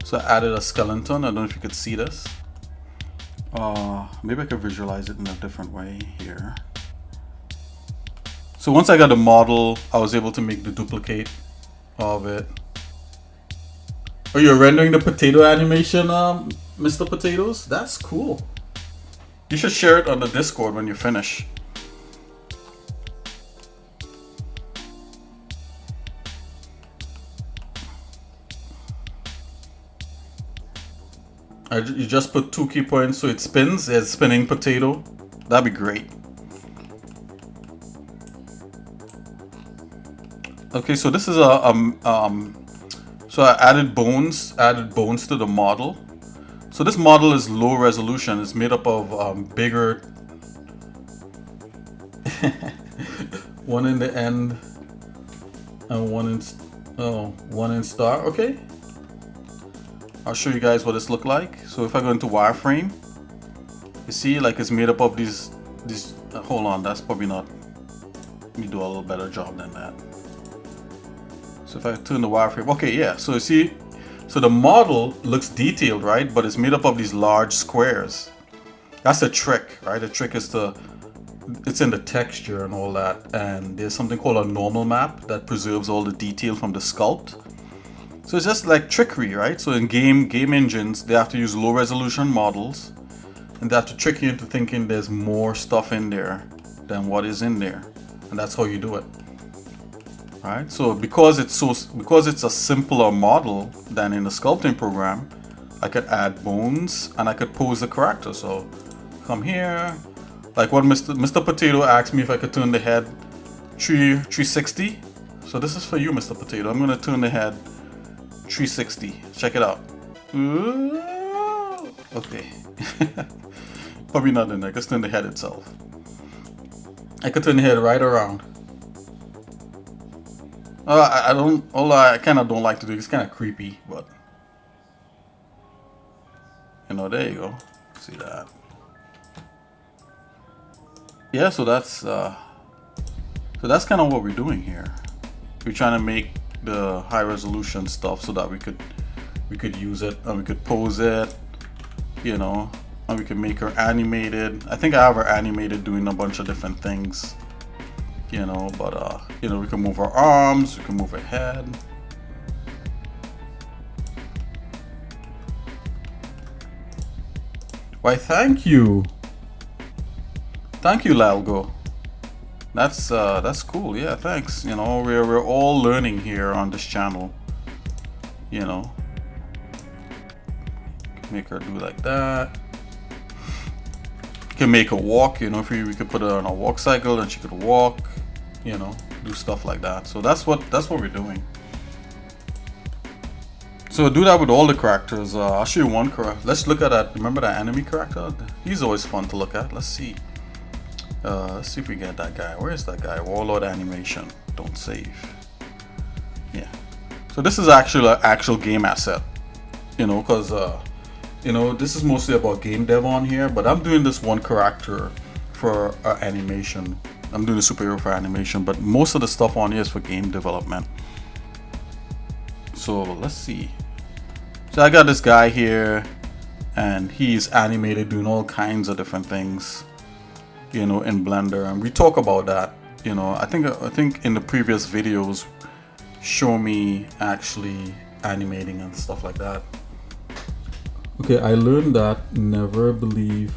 So I added a skeleton. I don't know if you could see this. Maybe I could visualize it in a different way here. So once I got the model, I was able to make the duplicate of it. Oh, you're rendering the potato animation, Mr. Potatoes? That's cool. You should share it on the Discord when you finish. You just put 2 key points so it spins. It's spinning potato. That'd be great. Okay, so this is so I added bones to the model. So this model is low resolution. It's made up of bigger one in the end and one in star. Okay, I'll show you guys what this look like. So if I go into wireframe, you see like it's made up of these hold on, that's probably not. me do a little better job than that. So if I turn the wireframe, okay, yeah. So you see, so the model looks detailed, right? But it's made up of these large squares. That's the trick, right? The trick is it's in the texture and all that. And there's something called a normal map that preserves all the detail from the sculpt. So it's just like trickery, right? So in game engines, they have to use low resolution models, and they have to trick you into thinking there's more stuff in there than what is in there, and that's how you do it. All right. So because it's a simpler model than in the sculpting program, I could add bones and I could pose the character. So come here, like what Mr. Potato asked me if I could turn the head 360. So this is for you, Mr. Potato. I'm gonna turn the head 360. Check it out. Ooh, okay. Probably not in there. I could turn the head itself. I could turn the head right around. I kind of don't like to do it. It's kind of creepy, but you know, there you go. See that? Yeah. So that's kind of what we're doing here. We're trying to make the high resolution stuff so that we could use it and we could pose it, you know, and we can make her animated. I think I have her animated doing a bunch of different things, you know, but you know, we can move her arms, we can move her head. Why, thank you, Lalgo. That's cool. Yeah, thanks. You know, we're all learning here on this channel. You know, make her do like that. Can make her walk. You know, if we could put her on a walk cycle and she could walk. You know, do stuff like that. So that's what we're doing. So do that with all the characters. I'll show you one character. Let's look at that. Remember that enemy character? He's always fun to look at. Let's see. Let's see if we get that guy. Where is that guy? Warlord animation. Don't save. Yeah. So this is actually an actual game asset. You know, because you know, this is mostly about game dev on here. But I'm doing this one character for animation. I'm doing a superhero for animation. But most of the stuff on here is for game development. So let's see. So I got this guy here, and he's animated doing all kinds of different things, you know, in Blender, and we talk about that. You know, I think in the previous videos show me actually animating and stuff like that. Okay, I learned that never believe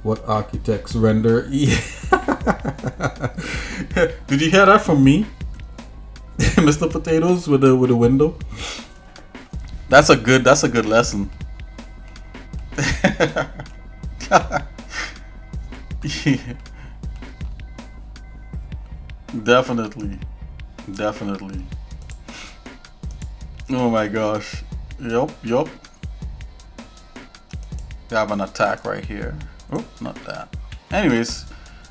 what architects render. Did you hear that from me? Mr. Potatoes with the window. That's a good lesson. Definitely. Oh my gosh. Yup. We have an attack right here. Oh, not that. Anyways,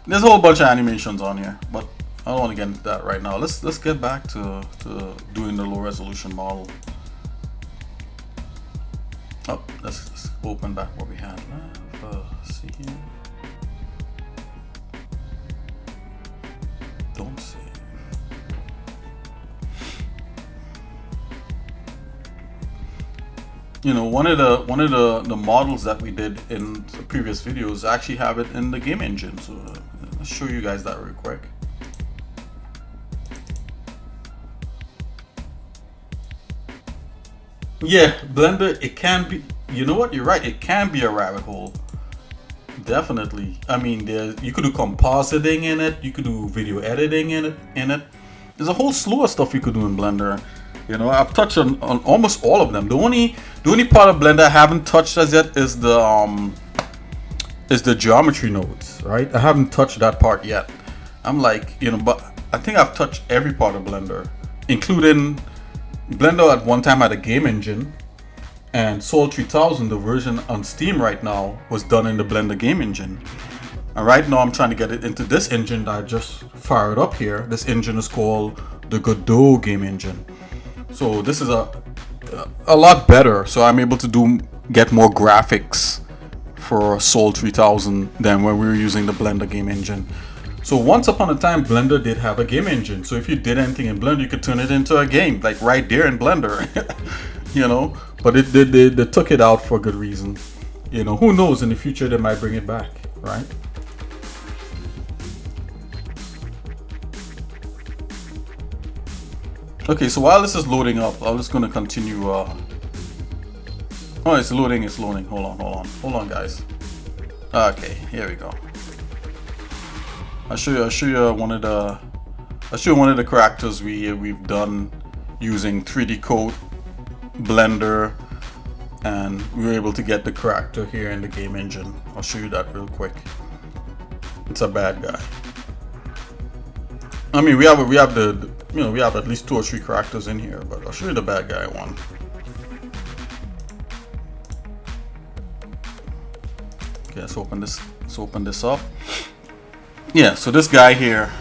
there's a whole bunch of animations on here, but I don't want to get into that right now. Let's get back to doing the low resolution model. Oh, let's open back what we had. Let's see here. Don't save. You know, one of the models that we did in the previous videos actually have it in the game engine. So let's show you guys that real quick. Yeah, Blender, it can be, you know what, you're right, it can be a rabbit hole. Definitely. I mean, you could do compositing in it, you could do video editing in it. There's a whole slew of stuff you could do in Blender. You know, I've touched on almost all of them. The only part of Blender I haven't touched as yet is the geometry nodes, right? I haven't touched that part yet. I'm like, you know, but I think I've touched every part of Blender, including Blender at one time had a game engine, and Soul 3000, the version on Steam right now, was done in the Blender game engine. And right now I'm trying to get it into this engine that I just fired up here. This engine is called the Godot game engine. So this is a lot better. So I'm able to get more graphics for Soul 3000 than when we were using the Blender game engine. So once upon a time, Blender did have a game engine. So if you did anything in Blender, you could turn it into a game, like right there in Blender. You know, but they took it out for good reason. You know, who knows, in the future they might bring it back, right? Okay, so while this is loading up, I'm just gonna continue. Oh, it's loading. Hold on, guys. Okay, here we go. I'll show you one of the characters we've done using 3DCoat, Blender, and we were able to get the character here in the game engine. I'll show you that real quick. It's a bad guy. I mean, we have at least 2 or 3 characters in here, but I'll show you the bad guy one. Okay, let's open this up. Yeah, so this guy here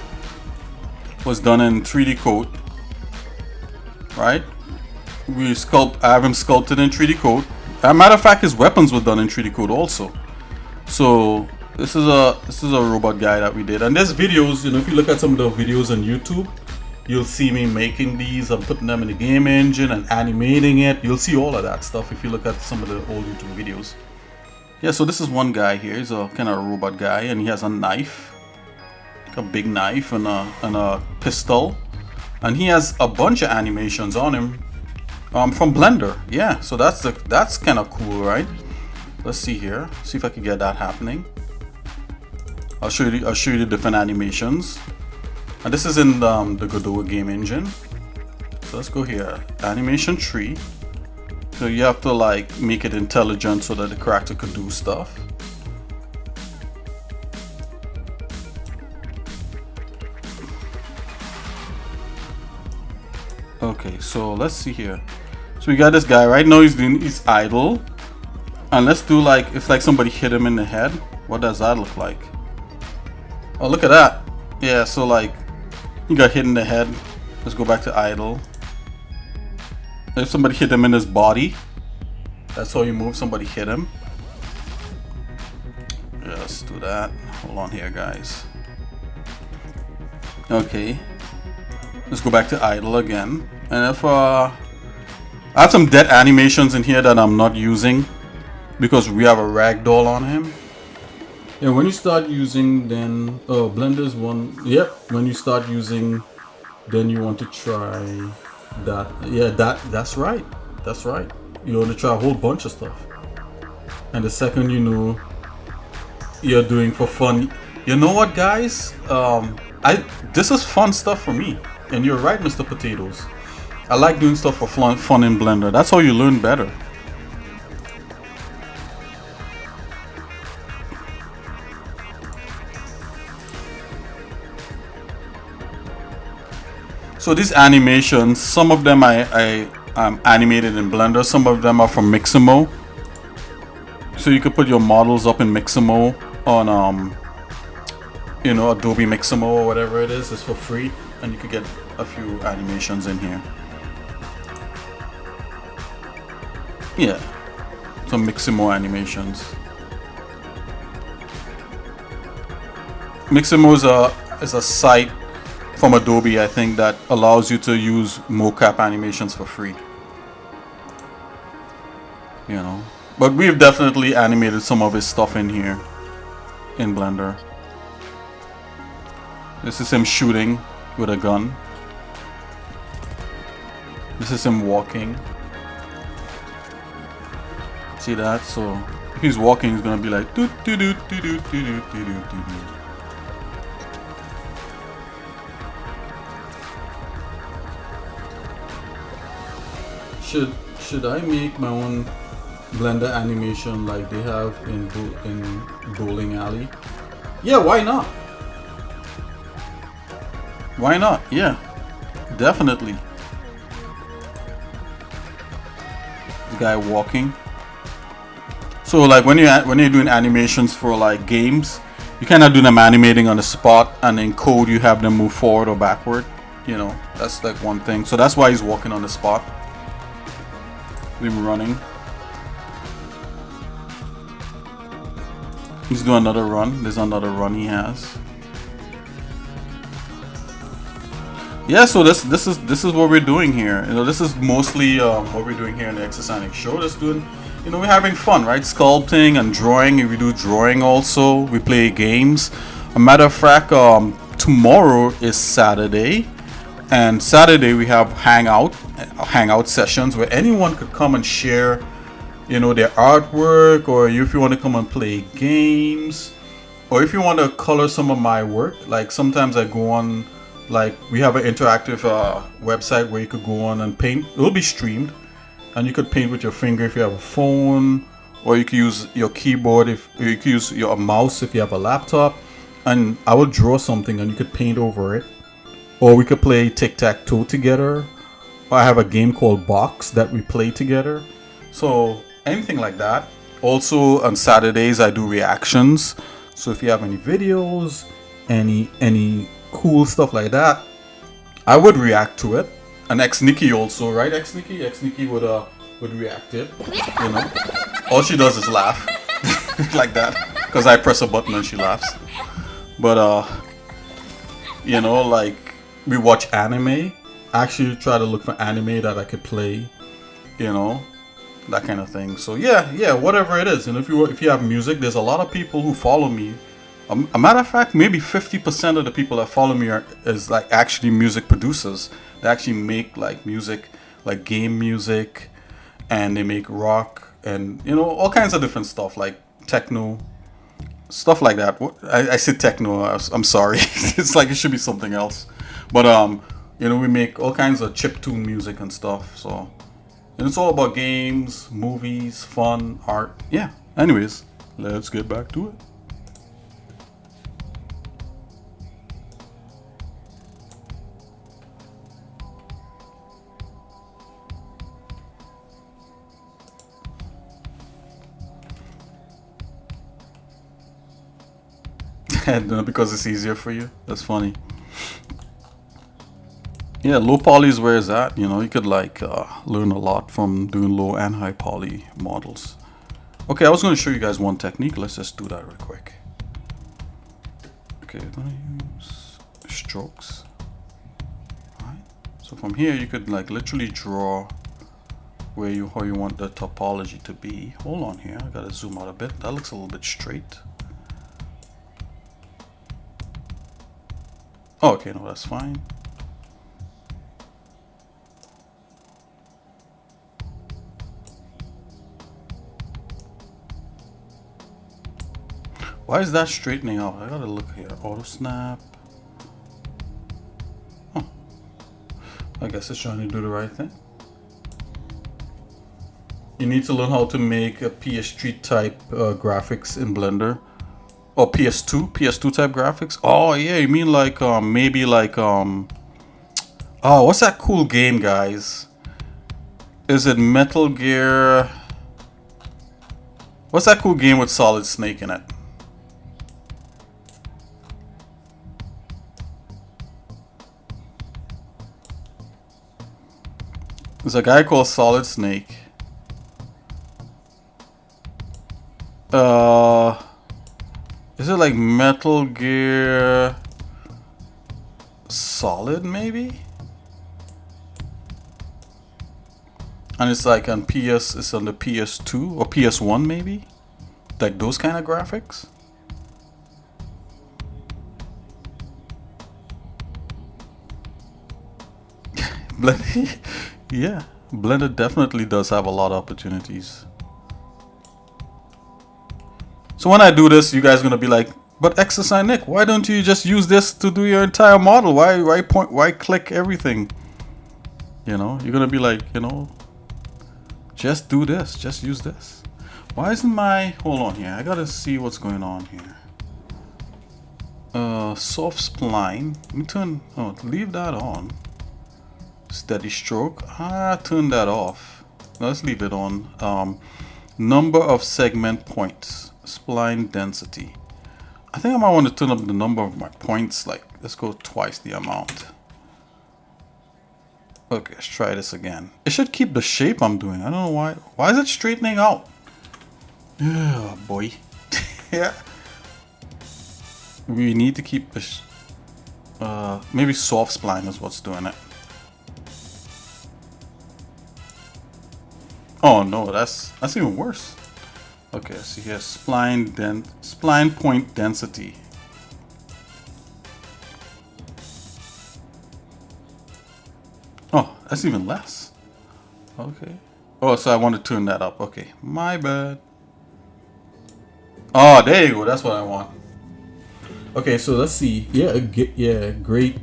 was done in 3DCoat, right? I have him sculpted in 3DCoat. As a matter of fact, his weapons were done in 3DCoat also. So this is a robot guy that we did. And there's videos, you know, if you look at some of the videos on YouTube, you'll see me making these. I'm putting them in the game engine and animating it. You'll see all of that stuff if you look at some of the old YouTube videos. Yeah, so this is one guy here. He's a kind of robot guy, and he has a knife, a big knife, and a pistol, and he has a bunch of animations on him from Blender. Yeah, so that's kind of cool, right? Let's see here. See if I can get that happening. I'll show you the different animations, and this is in the Godot game engine. So let's go here, animation tree. So you have to like make it intelligent so that the character could do stuff. Okay, so let's see here. So we got this guy right now. He's idle, and let's do like if like somebody hit him in the head. What does that look like? Oh, look at that. Yeah, so like he got hit in the head. Let's go back to idle. If somebody hit him in his body, that's how you move. Somebody hit him. Yeah, let's do that. Hold on here, guys. Okay, let's go back to idle again. And if I have some dead animations in here that I'm not using because we have a ragdoll on him. Yeah, when you start using, then Blender's one. Yep, when you start using, then you want to try that. Yeah, that's right. That's right. You want to try a whole bunch of stuff. And the second you know you're doing for fun, you know what, guys? This is fun stuff for me. And you're right, Mr. Potatoes. I like doing stuff for fun in Blender. That's how you learn better. So these animations, some of them I animated in Blender, some of them are from Mixamo. So you could put your models up in Mixamo on you know, Adobe Mixamo or whatever it is. It's for free, and you could get a few animations in here. Yeah, some Mixamo animations. Mixamo is a site from Adobe, I think, that allows you to use mocap animations for free. You know, but we've definitely animated some of his stuff in here in Blender. This is him shooting with a gun. This is him walking. See that? So if he's walking, he's gonna be like doo doo doo doo doo doo doo doo doo doo. Should I make my own Blender animation like they have in Bowling Alley? Yeah, why not? Why not? Yeah, definitely. The guy walking. So like when you're doing animations for like games, you cannot do them animating on the spot, and in code you have them move forward or backward. You know, that's like one thing. So that's why he's walking on the spot. Him running. He's doing another run. There's another run he has. yeah, so this is what we're doing here. You know, this is mostly what we're doing here in the Exercising Show. Just doing, you know, we're having fun, right? Sculpting and drawing. We do drawing also. We play games. A matter of fact, tomorrow is Saturday, and Saturday we have hangout sessions where anyone could come and share, you know, their artwork, or if you want to come and play games, or if you want to color some of my work. Like sometimes I go on. Like we have an interactive website where you could go on and paint. It will be streamed, and you could paint with your finger if you have a phone, or you could use your keyboard if you could use your mouse if you have a laptop. And I will draw something, and you could paint over it, or we could play tic-tac-toe together. Or I have a game called Box that we play together. So anything like that. Also on Saturdays I do reactions. So if you have any videos, any cool stuff like that, I would react to it. And Nikki also, right? Nikki would react it. You know, all she does is laugh like that because I press a button and she laughs. But you know, like we watch anime. I actually try to look for anime that I could play. You know, that kind of thing. So yeah, whatever it is. And if you have music, there's a lot of people who follow me. A matter of fact, maybe 50% of the people that follow me is like actually music producers. They actually make like music, like game music, and they make rock and, you know, all kinds of different stuff like techno, stuff like that. I said techno. I'm sorry. It's like it should be something else. But you know, we make all kinds of chiptune music and stuff. So, and it's all about games, movies, fun, art. Yeah. Anyways, let's get back to it. And because it's easier for you. That's funny. Yeah, low poly is where it's at. You know, you could like learn a lot from doing low and high poly models. Okay, I was going to show you guys one technique. Let's just do that real quick. Okay, I'm going to use strokes. Alright. So from here, you could like literally draw how you want the topology to be. Hold on here. I got to zoom out a bit. That looks a little bit straight. Oh, okay, no, that's fine. Why is that straightening out? I gotta look here. Auto snap. Oh, I guess it's trying to do the right thing. You need to learn how to make a PS3 type graphics in Blender. Or PS2 type graphics. Oh yeah, you mean like maybe like oh, what's that cool game, guys? Is it Metal Gear? What's that cool game with Solid Snake in it? There's a guy called Solid Snake. Is it like Metal Gear Solid maybe? And it's like on it's on the PS2 or PS1 maybe? Like those kind of graphics? Blender, yeah, Blender definitely does have a lot of opportunities. So when I do this, you guys are gonna be like, but Exercise Nick, why don't you just use this to do your entire model? Why click everything? You know, you're gonna be like, you know, just do this, just use this. Why isn't my, hold on here, I gotta see what's going on here. Soft spline, let me turn, oh, leave that on. Steady stroke, turn that off. Let's leave it on. Number of segment points. Spline density. I think I might want to turn up the number of my points. Like, let's go twice the amount. Okay, let's try this again. It should keep the shape I'm doing. I don't know why. Why is it straightening out? Yeah, boy. Yeah. We need to keep the. Maybe soft spline is what's doing it. Oh no, that's even worse. Okay, so here spline point density. Oh, that's even less. Okay. Oh, so I want to tune that up. Okay, my bad. Oh, there you go. That's what I want. Okay, so let's see. Yeah, great.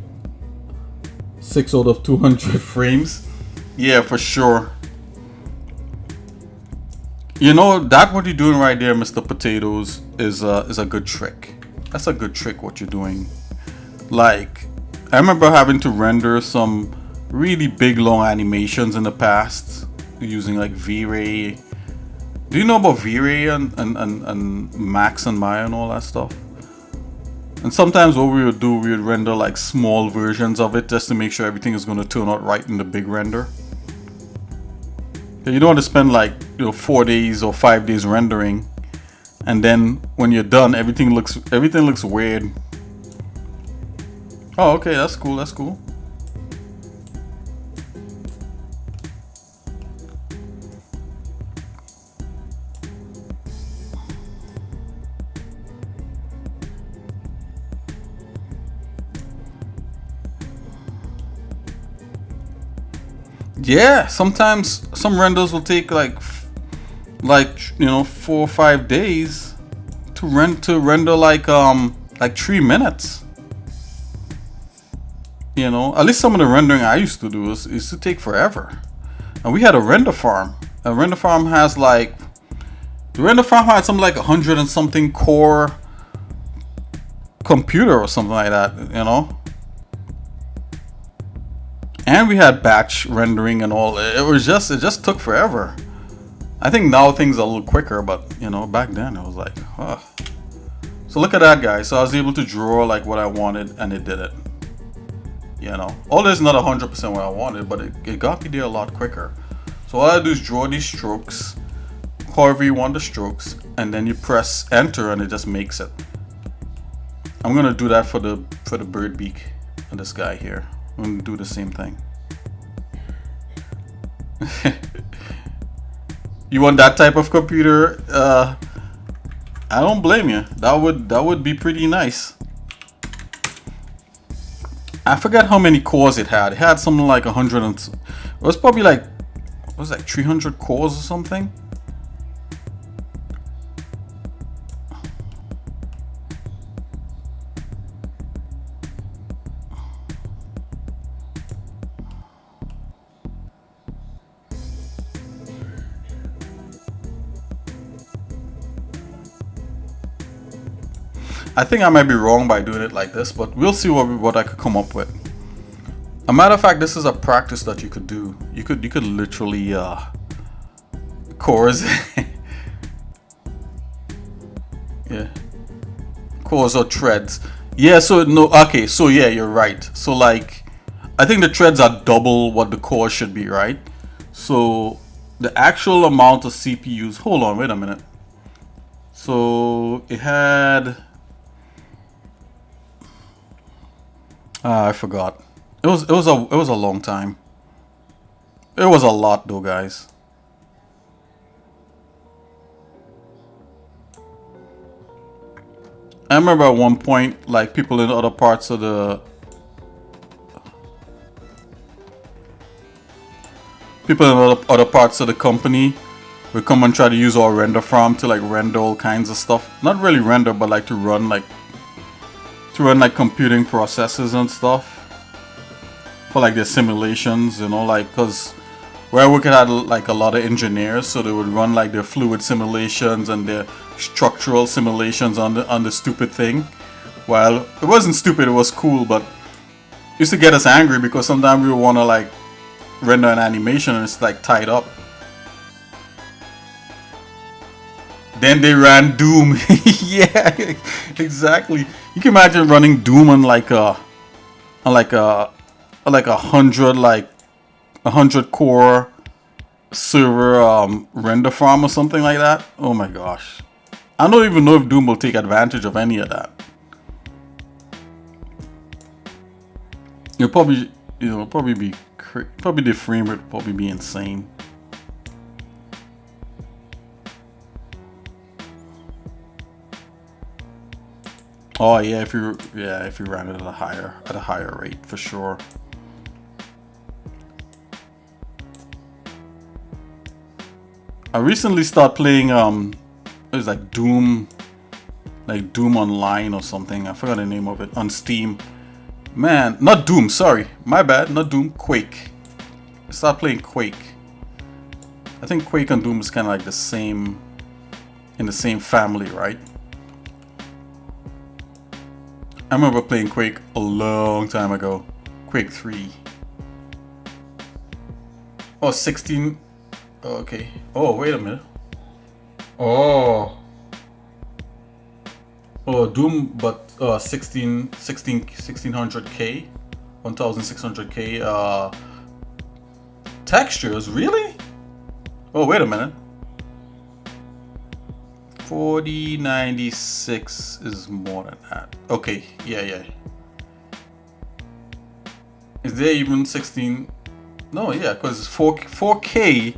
6 out of 200 frames. Yeah, for sure. You know that what you're doing right there, Mr. Potatoes, is a good trick. That's a good trick. What you're doing. Like, I remember having to render some really big long animations in the past using like V-Ray. Do you know about V-Ray and Max and Maya and all that stuff? And sometimes what we would do, we would render like small versions of it just to make sure everything is going to turn out right in the big render. You don't want to spend like 4 days or 5 days rendering, and then when you're done, everything looks weird. Oh, okay, that's cool. That's cool. Yeah, sometimes some renders will take like 4 or 5 days to render like 3 minutes. At least some of the rendering I used to do used to take forever. And we had a render farm. A render farm has the render farm had something like 100 and something core computer or something like that, And we had batch rendering and all. It just took forever. I think now things are a little quicker, but back then it was like, ugh. So look at that, guys. So I was able to draw like what I wanted, and it did it. All this is not 100% what I wanted, but it got me there a lot quicker. So all I do is draw these strokes, however you want the strokes, and then you press enter, and it just makes it. I'm gonna do that for the bird beak and this guy here. I'm gonna do the same thing. You want that type of computer? I don't blame you. That would be pretty nice. I forgot how many cores it had. It had something like 100 and it was probably like 300 cores or something. I think I might be wrong by doing it like this, but we'll see what I could come up with. A matter of fact, this is a practice that you could do. You could literally cores. Yeah, cores or threads. Yeah. So no. Okay. So yeah, you're right. So like, I think the threads are double what the cores should be, right? So the actual amount of CPUs. Hold on. Wait a minute. So it had. I forgot. It was a long time. It was a lot though, guys. I remember at one point, like people in other parts of the company would come and try to use our render farm to like render all kinds of stuff. Not really render, but like to run like computing processes and stuff for like their simulations, like because where I work at had like a lot of engineers, so they would run like their fluid simulations and their structural simulations on the stupid thing. Well, it wasn't stupid, it was cool, but it used to get us angry because sometimes we would want to like render an animation and it's like tied up. Then they ran Doom. Yeah, exactly. You can imagine running Doom on like a 100 core server render farm or something like that. Oh my gosh. I don't even know if Doom will take advantage of any of that. It'll probably, probably be probably the frame rate will probably be insane. Oh yeah, if you ran it at a higher rate for sure. I recently started playing it was like Doom Online or something. I forgot the name of it on Steam. Man, not Doom, sorry. My bad, not Doom, Quake. I started playing Quake. I think Quake and Doom is kind of like the same, in the same family, right? I remember playing Quake a long time ago. Quake 3. Oh, 16. Oh, okay. Oh, wait a minute. Oh, Doom, but 1600K, 1600K textures, really? Oh, wait a minute. 4096 is more than that. Okay, yeah. Is there even 16? No, yeah, because 4K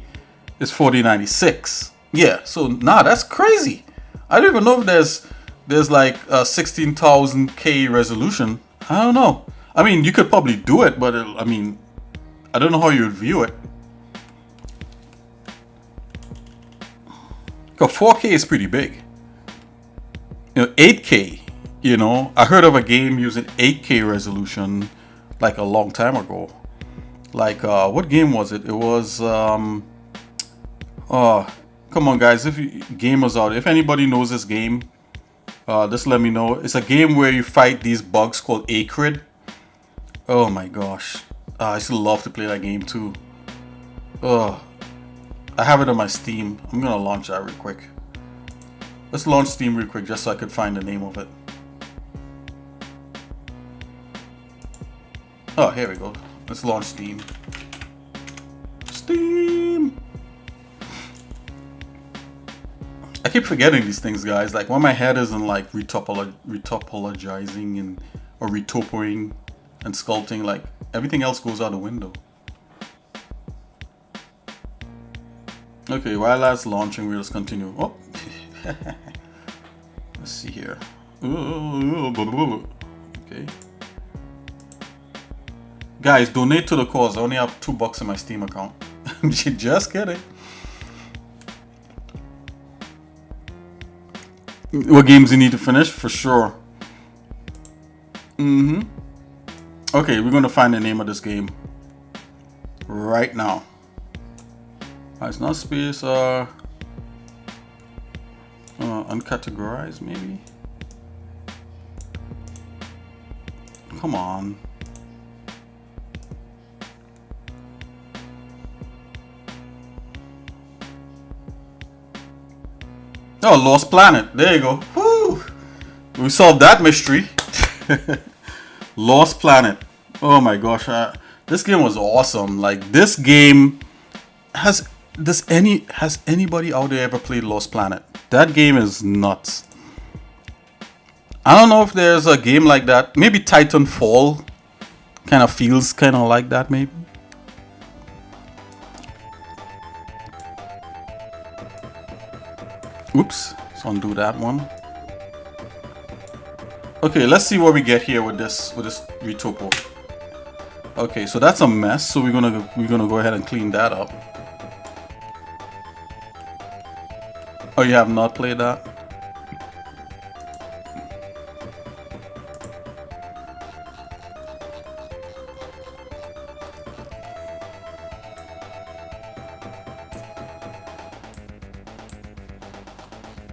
is 4096. Yeah, so nah, that's crazy. I don't even know if there's like a 16,000K resolution. I don't know. I mean, you could probably do it, but I mean, I don't know how you would view it. Because 4K is pretty big. 8K, I heard of a game using 8K resolution like a long time ago. Like, what game was it? It was, come on guys, if you gamers out, if anybody knows this game, just let me know. It's a game where you fight these bugs called Acrid. Oh my gosh. I used to love to play that game too. I have it on my Steam. I'm gonna launch that real quick. Let's launch Steam real quick just so I could find the name of it. Oh, here we go. Let's launch Steam. Steam! I keep forgetting these things, guys. Like when my head isn't like retopologizing or retopoing and sculpting, like everything else goes out the window. Okay, while that's launching, we'll just continue. Oh, let's see here. Okay, guys, donate to the cause. I only have $2 in my Steam account. Just kidding. What games you need to finish? For sure. Okay, we're gonna find the name of this game right now. It's not space uncategorized, maybe. Come on. Oh, Lost Planet. There you go. Woo! We solved that mystery. Lost Planet. Oh my gosh. This game was awesome. Like, this game has anybody out there ever played Lost Planet? That game is nuts. I don't know if there's a game like that. Maybe Titanfall kind of feels kind of like that, maybe. Oops, let's undo that one. Okay, let's see what we get here with this Retopo. Okay, so that's a mess. So we're gonna go ahead and clean that up. Oh, you have not played that?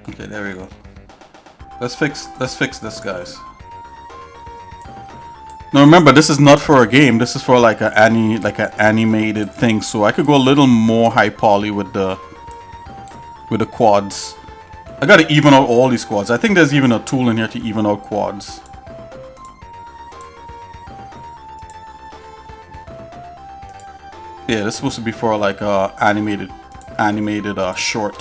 Okay, there we go. Let's fix this, guys. Now remember, this is not for a game. This is for like an animated thing. So I could go a little more high poly with the quads. I gotta even out all these quads. I think there's even a tool in here to even out quads. Yeah, this is supposed to be for like a animated short.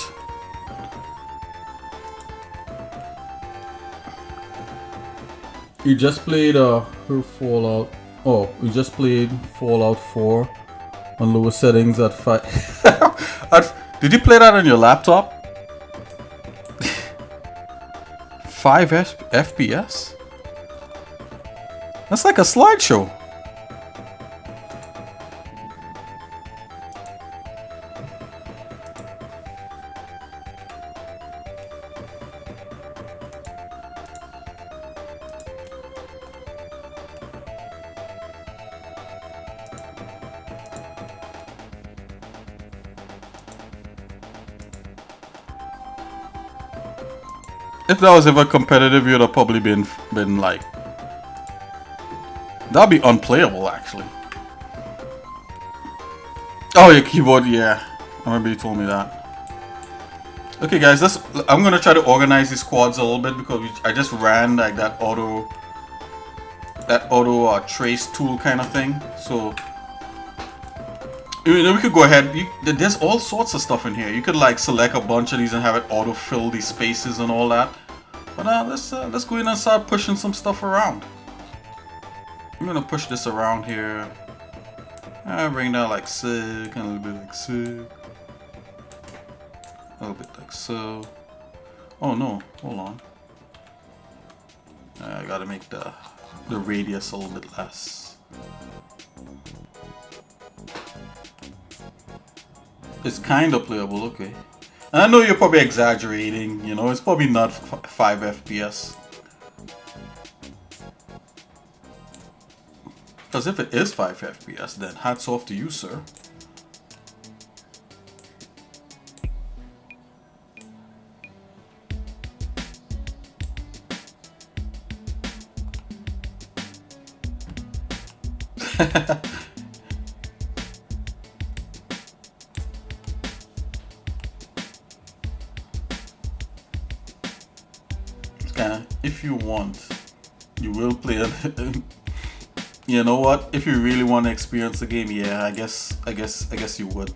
You just played her Fallout Oh, we just played Fallout 4 on lower settings at 5. Did you play that on your laptop? 5 FPS? That's like a slideshow. If that was ever competitive, you'd have probably been like, that'd be unplayable actually. Oh, your keyboard, yeah. I remember you told me that. Okay, guys, I'm gonna try to organize these quads a little bit because I just ran like that auto trace tool kind of thing. So you know, we could go ahead. There's all sorts of stuff in here. You could like select a bunch of these and have it auto fill these spaces and all that. But let's go in and start pushing some stuff around. I'm gonna push this around here. Bring that like so, kind of a little bit like so, a little bit like so. Oh no, hold on. I gotta make the radius a little bit less. It's kind of playable, okay. And I know you're probably exaggerating, you know, it's probably not 5 FPS. Because if it is 5 FPS, then hats off to you, sir. If you want, you will play it. You know what? If you really want to experience the game, yeah, I guess you would.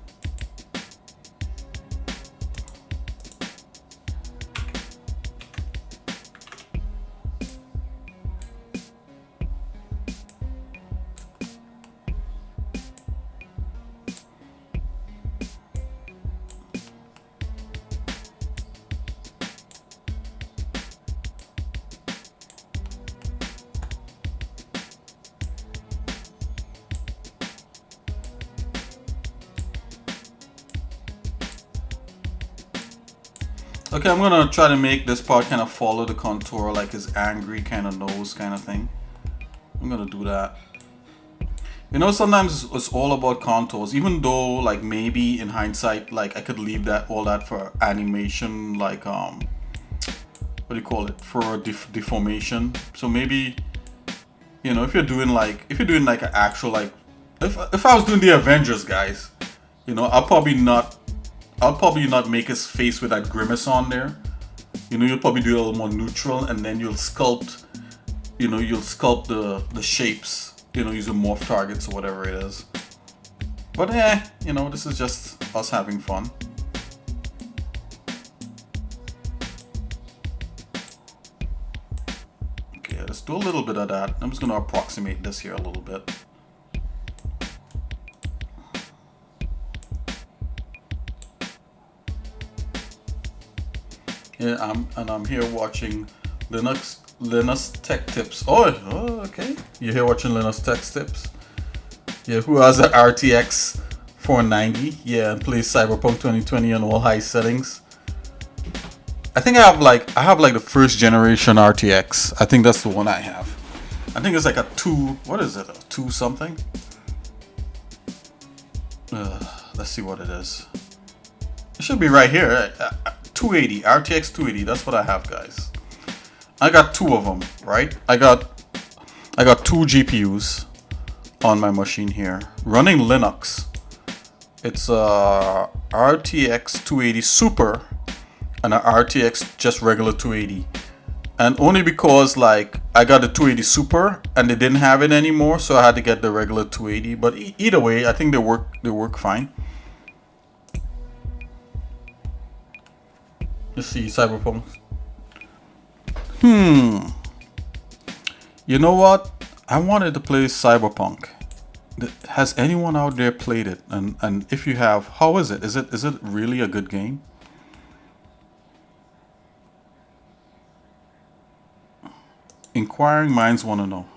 Okay, I'm gonna try to make this part kind of follow the contour, like his angry kind of nose kind of thing. I'm gonna do that. You know, sometimes it's all about contours, even though like maybe in hindsight, like I could leave all that for animation, like what do you call it, for deformation. So maybe, you know, if you're doing like an actual, like if I was doing the Avengers, guys, you know, I'll probably not make his face with that grimace on there. You know, you'll probably do it a little more neutral, and then you'll sculpt, you know, the shapes, you know, using morph targets or whatever it is. But you know, this is just us having fun. Okay, let's do a little bit of that. I'm just gonna approximate this here a little bit. Yeah, I'm here watching Linus Tech Tips. Oh, okay. You're here watching Linus Tech Tips. Yeah, who has an RTX 490? Yeah, and plays Cyberpunk 2020 on all high settings. I think I have like the first generation RTX. I think that's the one I have. I think it's like a 2. What is it? A 2 something? Let's see what it is. It should be right here. 280, RTX 280, that's what I have, guys. I got 2 of them, right? I got 2 GPUs on my machine here, running Linux. It's a RTX 280 Super and a RTX just regular 280. And only because like I got the 280 Super and they didn't have it anymore, so I had to get the regular 280. But either way, I think they work fine. Let's see, Cyberpunk. You know what? I wanted to play Cyberpunk. Has anyone out there played it? And if you have, how is it? Is it really a good game? Inquiring minds want to know.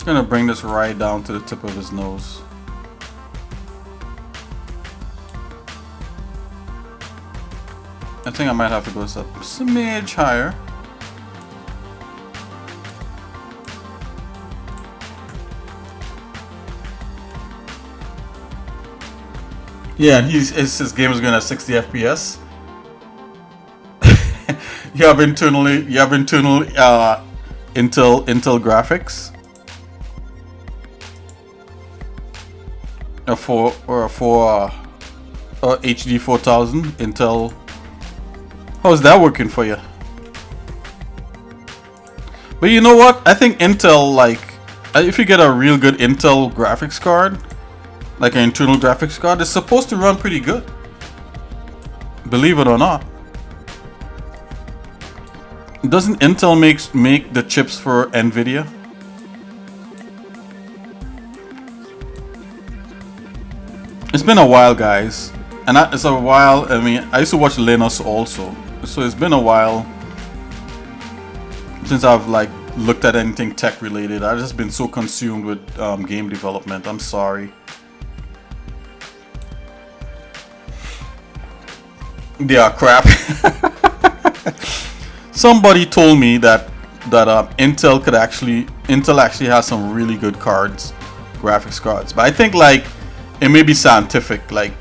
Gonna bring this right down to the tip of his nose. I think I might have to go a smidge higher. Yeah, and his game is going at 60 FPS. you have internal Intel graphics. For HD 4000 Intel. How's that working for you? But you know what? I think Intel, like, if you get a real good Intel graphics card, like an internal graphics card, it's supposed to run pretty good. Believe it or not. Doesn't Intel make the chips for Nvidia? It's been a while, guys, and it's a while. I mean, I used to watch Linus also, so it's been a while since I've like looked at anything tech related. I've just been so consumed with game development. I'm sorry. They are crap. Somebody told me that Intel actually has some really good cards, graphics cards, but I think like. It may be scientific, like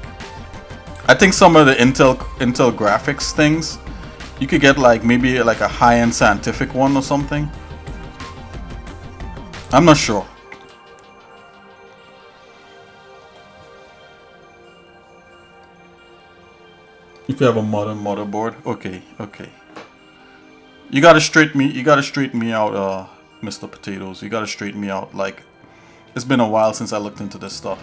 I think some of the Intel graphics things you could get like maybe like a high-end scientific one or something. I'm not sure. If you have a modern motherboard, okay. You gotta straighten me out, Mr. Potatoes. You gotta straighten me out. Like it's been a while since I looked into this stuff.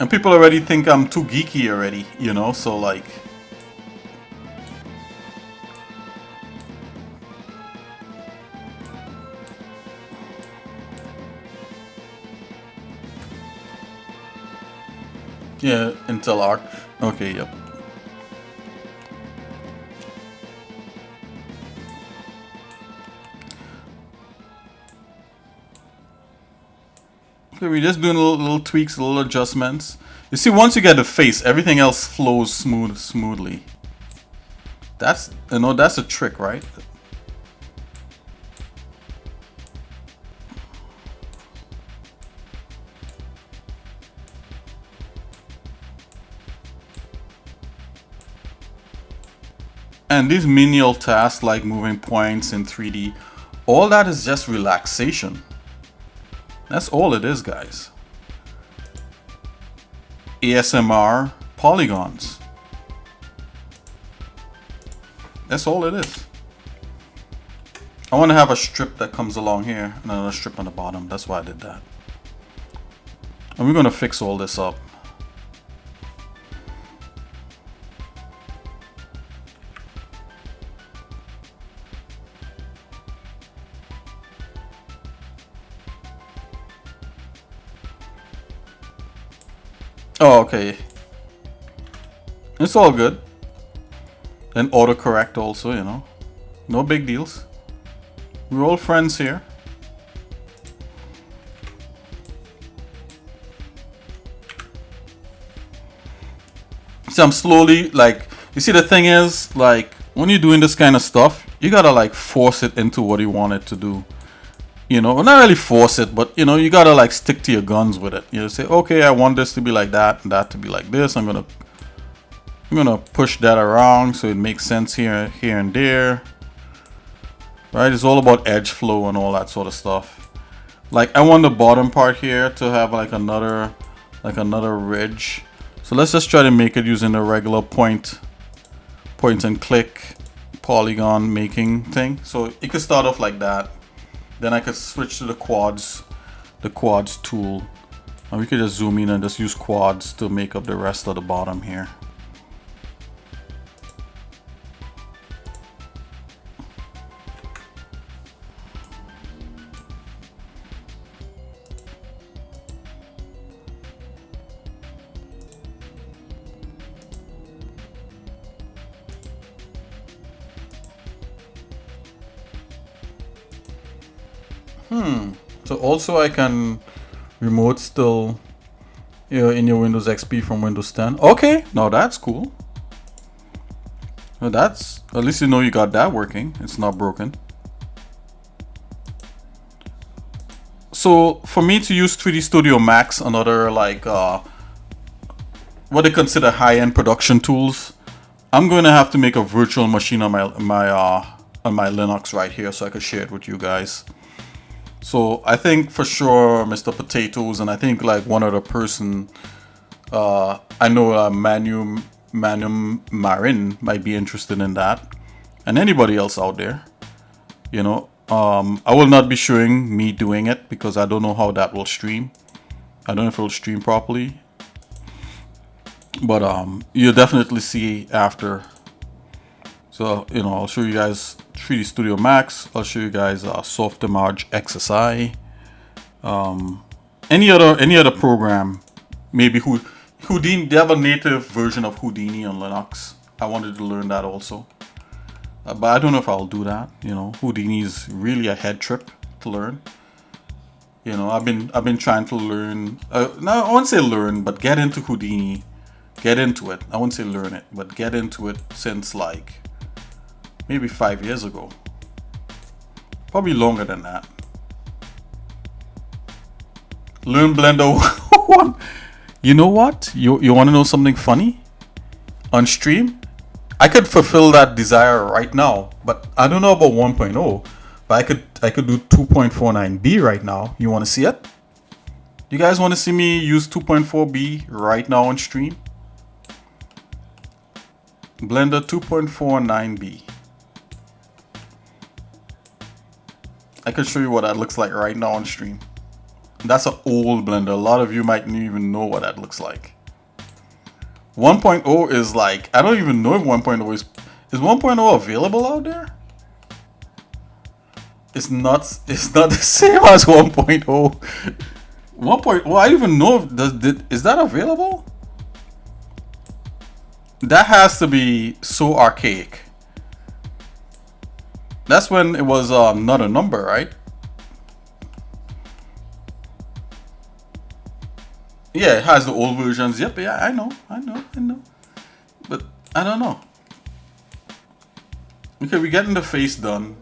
And people already think I'm too geeky already, you know, so like... Yeah, Intel Arc. Okay, yep. Okay, we're just doing little tweaks, little adjustments. You see, once you get the face, everything else flows smoothly. That's, you know, that's a trick, right? And these menial tasks like moving points in 3D, all that is just relaxation. That's all it is, guys. ASMR polygons. That's all it is. I want to have a strip that comes along here and another strip on the bottom. That's why I did that. And we're going to fix all this up. Oh, okay. It's all good. And autocorrect also, you know. No big deals. We're all friends here. So I'm slowly, like, you see the thing is, like, when you're doing this kind of stuff, you gotta like force it into what you want it to do. You know, not really force it, but you know, you gotta like stick to your guns with it. You know, say, okay, I want this to be like that and that to be like this. I'm gonna push that around so it makes sense here and there. Right? It's all about edge flow and all that sort of stuff. Like I want the bottom part here to have like another ridge. So let's just try to make it using the regular point and click polygon making thing. So it could start off like that. Then I could switch to the quads tool. And we could just zoom in and just use quads to make up the rest of the bottom here. So also I can remote still, you know, in your Windows XP from Windows 10. Okay, now that's cool. Well, that's, at least you know you got that working. It's not broken. So for me to use 3D Studio Max and other like what they consider high-end production tools, I'm going to have to make a virtual machine on my Linux right here so I can share it with you guys. So I think for sure Mr. Potatoes and I think like one other person, I know Manu Marin might be interested in that, and anybody else out there, you know. I will not be showing me doing it because I don't know how that will stream. I don't know if it will stream properly, but you'll definitely see after. So you know, I'll show you guys 3D Studio Max. I'll show you guys Softimage XSI. Any other program, maybe Houdini. They have a native version of Houdini on Linux. I wanted to learn that also, but I don't know if I'll do that. You know, Houdini is really a head trip to learn. You know, I've been trying to learn. No, I won't say learn, but get into Houdini. Get into it. I won't say learn it, but get into it since like maybe 5 years ago. Probably longer than that. Learn Blender. You know what? You want to know something funny? On stream, I could fulfill that desire right now, but I don't know about 1.0. But I could do 2.49B right now. You want to see it? You guys want to see me use 2.4B right now on stream? Blender 2.49B. I can show you what that looks like right now on stream. That's an old Blender. A lot of you might not even know what that looks like. 1.0 is like, I don't even know if 1.0 is 1.0 available out there? It's not the same as 1.0. 1.0, I don't even know if is that available? That has to be so archaic. That's when it was not a number, right? Yeah, it has the old versions. Yep, yeah, I know. But I don't know. Okay, we're getting the face done.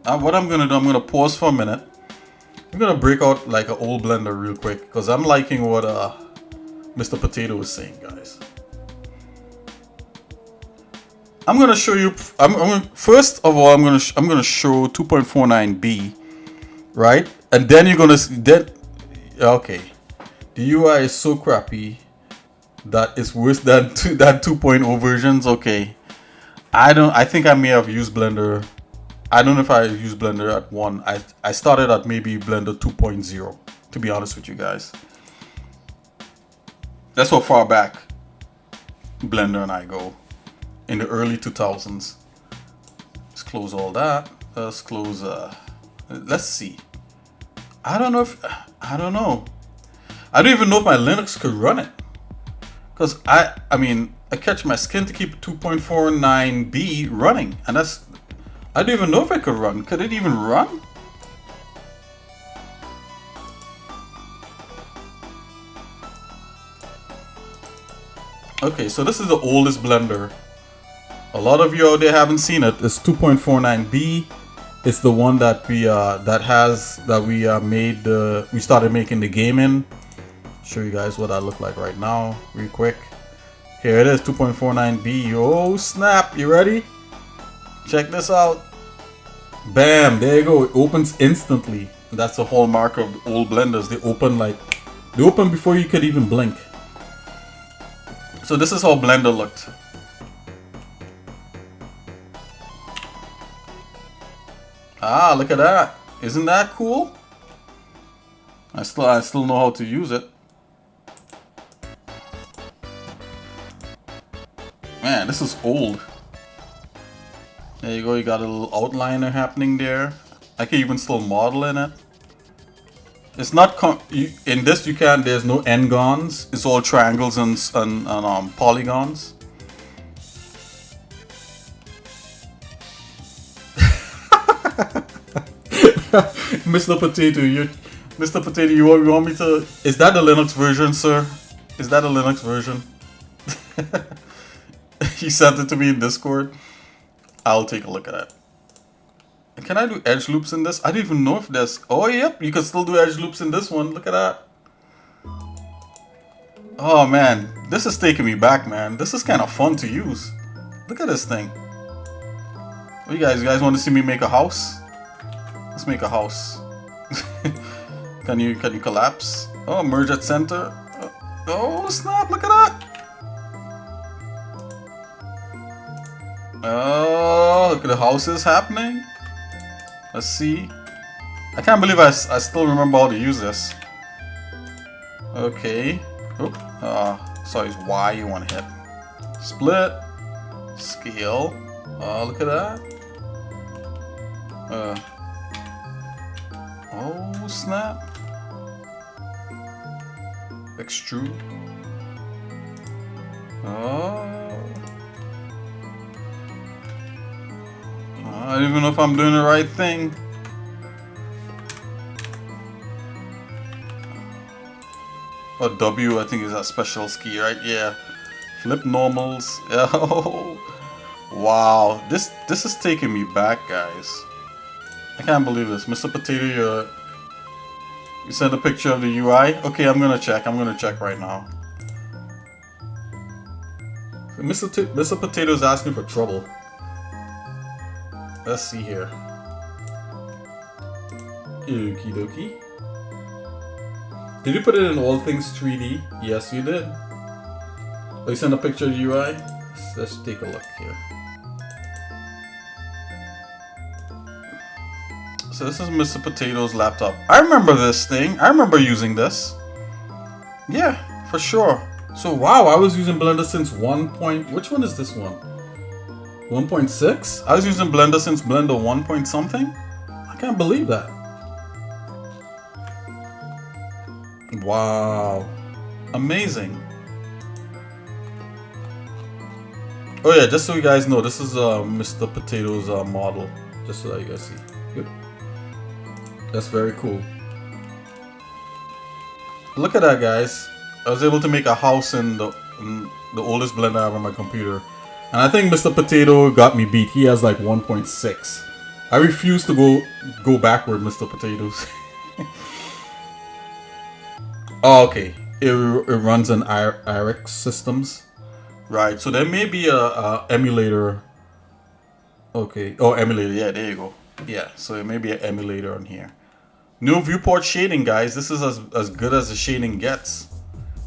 What I'm gonna do, I'm gonna pause for a minute. I'm gonna break out like an old Blender real quick because I'm liking what Mr. Potato was saying, guys. I'm gonna show you. First of all, I'm gonna show 2.49B, right? And then you're gonna okay. The UI is so crappy that it's worse than 2.0 versions. Okay, I think I may have used Blender. I don't know if I used Blender at 1. I started at maybe Blender 2.0. To be honest with you guys, that's how far back Blender and I go. In the early 2000s. Let's close all that. Let's close. Let's see. I don't know. I don't even know if my Linux could run it. Because I mean, I catch my skin to keep 2.49B running, and that's. I don't even know if it could run. Could it even run? Okay, so this is the oldest Blender. A lot of you out there haven't seen it. It's 2.49B. It's the one that we made we started making the game in. Show you guys what that look like right now, real quick. Here it is, 2.49B. Oh snap! You ready? Check this out. Bam! There you go. It opens instantly. That's the hallmark of old blenders. They open before you could even blink. So this is how Blender looked. Ah, look at that. Isn't that cool? I still know how to use it. Man, this is old. There you go, you got a little outliner happening there. I can even still model in it. It's not in this you can't. There's no n-gons. It's all triangles and polygons. Mr. Potato, Mr. Potato, you want me to? Is that the Linux version, sir? Is that a Linux version? He sent it to me in Discord. I'll take a look at it. Can I do edge loops in this? I don't even know if there's... Oh, yep. You can still do edge loops in this one. Look at that. Oh, man. This is taking me back, man. This is kind of fun to use. Look at this thing. What you guys want to see me make a house? Let's make a house. Can you collapse? Oh, merge at center. Oh, snap. Look at that. Oh, look at the houses happening. Let's see. I can't believe I still remember how to use this. Okay. Oop. Sorry, it's Y you want to hit. Split. Scale. Oh, look at that. Oh, snap. Extrude. Oh. I don't even know if I'm doing the right thing. Or W, I think is a special ski, right? Yeah. Flip normals. Oh, wow. This is taking me back, guys. I can't believe this. Mr. Potato, you sent a picture of the UI? Okay, I'm gonna check. I'm gonna check right now. Mr. Potato is asking for trouble. Let's see here. Okie dokie. Did you put it in all things 3D? Yes, you did. Oh, you sent a picture of the UI? Let's take a look here. So this is Mr. Potato's laptop. I remember this thing. I remember using this. Yeah, for sure. So wow, I was using Blender since which one is this one? 1.6? I was using Blender since Blender 1 point something? I can't believe that. Wow. Amazing. Oh yeah, just so you guys know, this is Mr. Potato's model. Just so that you guys see. Good. That's very cool. Look at that, guys. I was able to make a house in the oldest Blender I have on my computer. And I think Mr. Potato got me beat. He has like 1.6. I refuse to go backward, Mr. Potatoes. Oh, okay. It runs on IRX systems. Right, so there may be a emulator. Okay. Oh, emulator. Yeah, there you go. Yeah, so it may be an emulator on here. No viewport shading, guys. This is as good as the shading gets.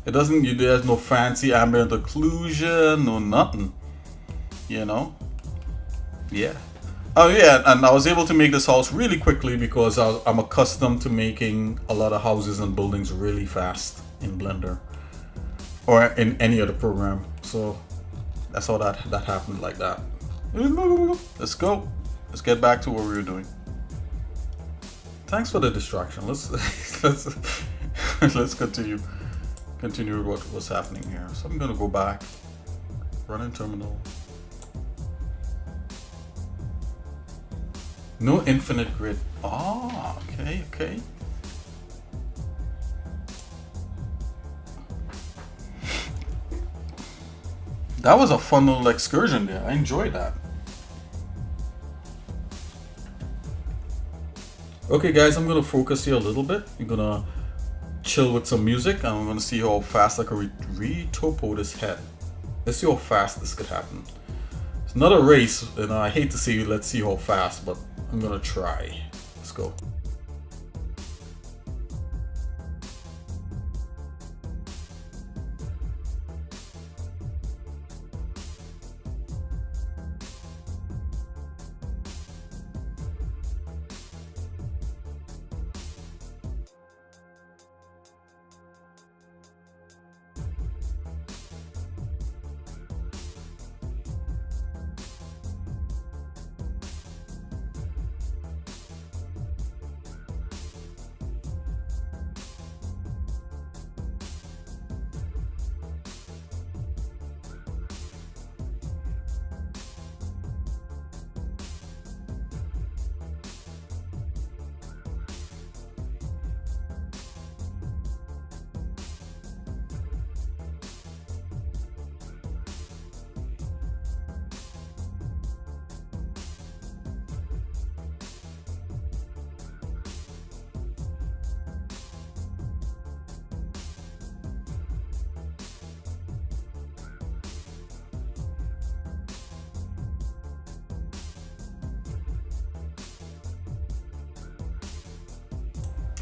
It doesn't. There's no fancy ambient occlusion, no nothing. You know? Yeah. Oh yeah, and I was able to make this house really quickly because I'm accustomed to making a lot of houses and buildings really fast in Blender or in any other program. So that's how that happened like that. Let's go. Let's get back to what we were doing. Thanks for the distraction. Let's continue with what's happening here. So I'm gonna go back, run in terminal. No infinite grid. Oh, okay. That was a fun little excursion there. I enjoyed that. Okay guys, I'm gonna focus here a little bit. I'm gonna chill with some music and I'm gonna see how fast I can retopo this head. Let's see how fast this could happen. It's not a race, and I hate to say let's see how fast, but I'm gonna try. Let's go.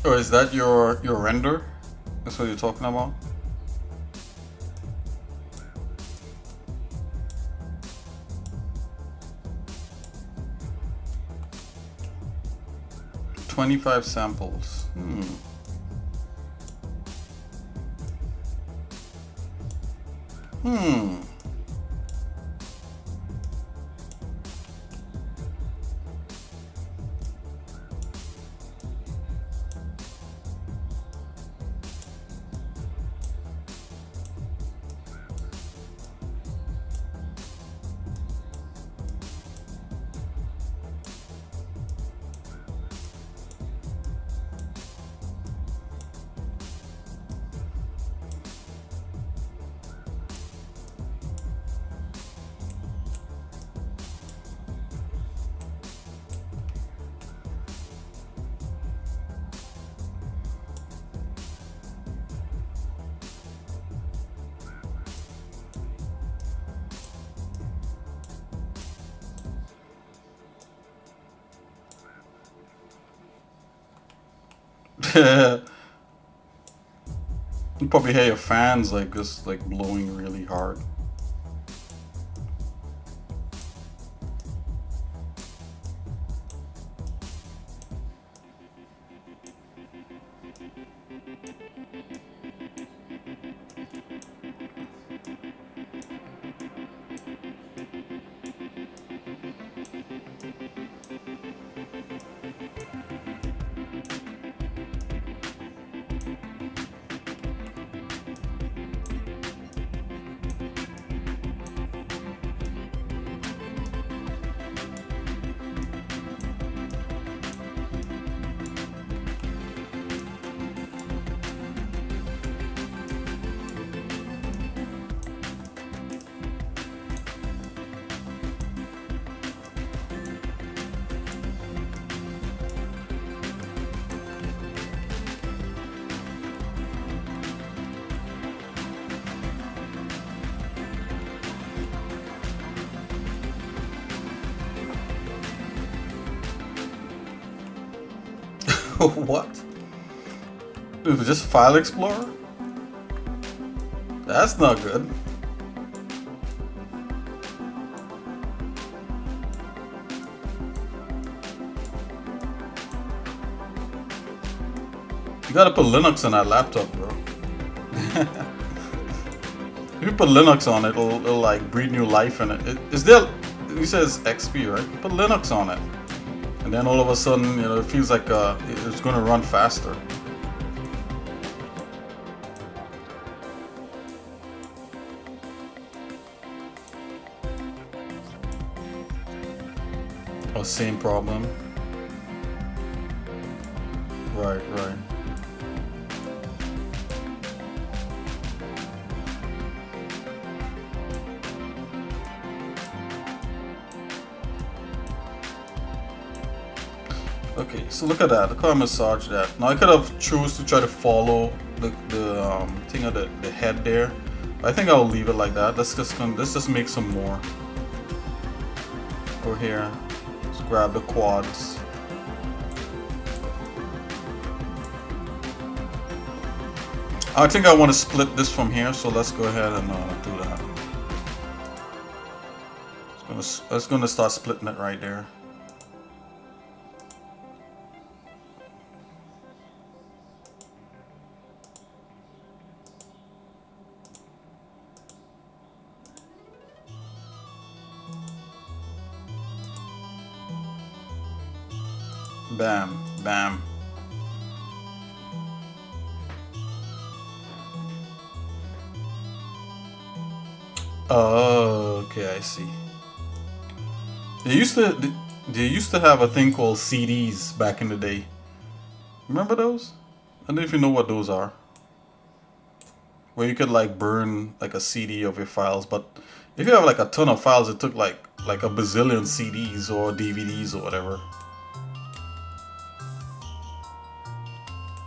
Oh, is that your render? That's what you're talking about? "25 samples. You probably hear your fans like just like blowing really hard. What? It was just File Explorer? That's not good. You gotta put Linux on that laptop, bro. If you put Linux on it, it'll like breathe new life in it. Is there? He says XP, right? Put Linux on it, and then all of a sudden, you know, it feels like it's gonna run faster. Oh, same problem. Right, right. Okay, so look at that. Look how I massage that. Now I could have chose to try to follow the thing of the head there. But I think I'll leave it like that. Let's just make some more. Go here. Let's grab the quads. I think I want to split this from here, so let's go ahead and do that. It's gonna start splitting it right there. Bam, bam. Oh, okay, I see. They used to have a thing called CDs back in the day. Remember those? I don't know if you know what those are. Where you could like burn like a CD of your files, but if you have like a ton of files, it took like a bazillion CDs or DVDs or whatever.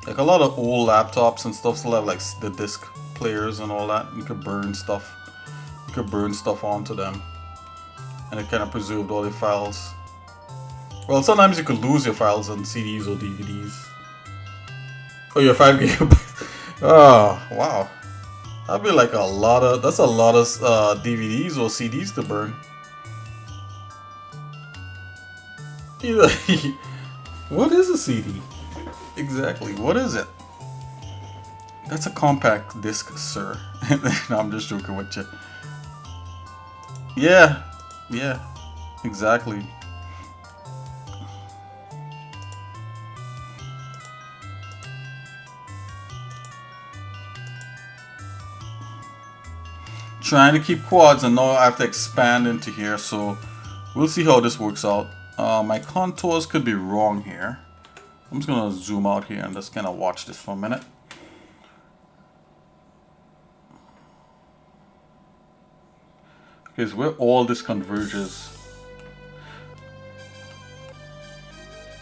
Like a lot of old laptops and stuff still have like the disc players and all that. You could burn stuff. You could burn stuff onto them, and it kind of preserved all your files. Well, sometimes you could lose your files on CDs or DVDs. Oh, your 5 gigabytes. Oh, wow. That'd be like that's a lot of DVDs or CDs to burn. What is a CD? Exactly, what is it? That's a compact disc, sir. No, I'm just joking with you. Yeah, exactly. Trying to keep quads, and now I have to expand into here, so we'll see how this works out. My contours could be wrong here. I'm just gonna zoom out here and just kind of watch this for a minute. Here's where all this converges.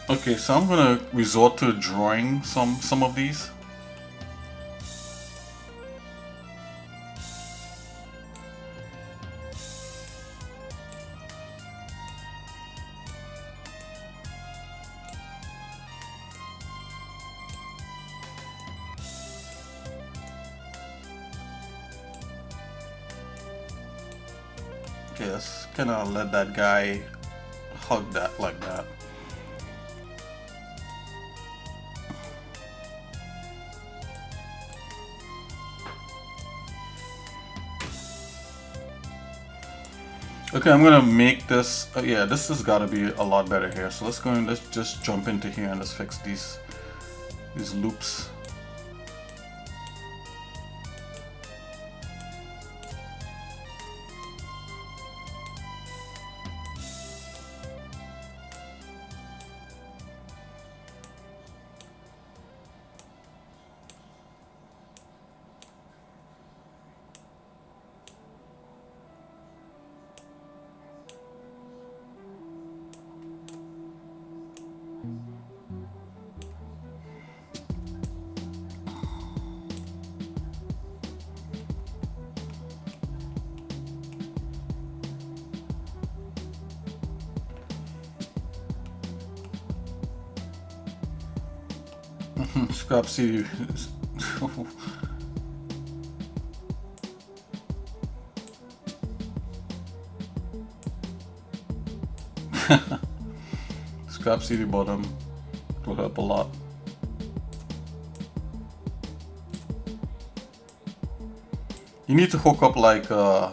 Okay, so I'm gonna resort to drawing some of these. Okay, let's kind of let that guy hug that like that. Okay, I'm gonna make this. Yeah, this has got to be a lot better here. So let's go and let's just jump into here and let's fix these loops. Sculpti. Sculpti bottom will help a lot. You need to hook up like an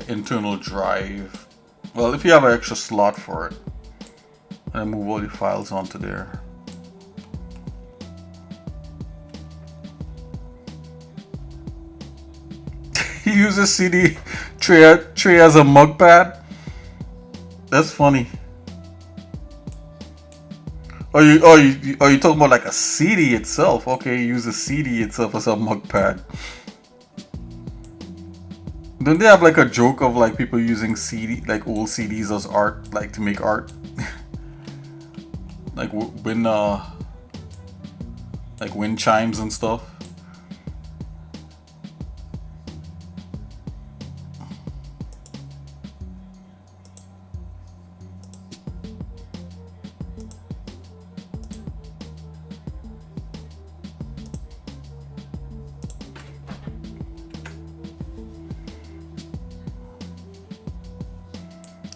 internal drive. Well, if you have an extra slot for it, and move all your files onto there. He uses CD tray as a mug pad. That's funny. Are you talking about like a CD itself? Okay, you use a CD itself as a mug pad. Don't they have like a joke of like people using old CDs as art, like to make art? like wind chimes and stuff.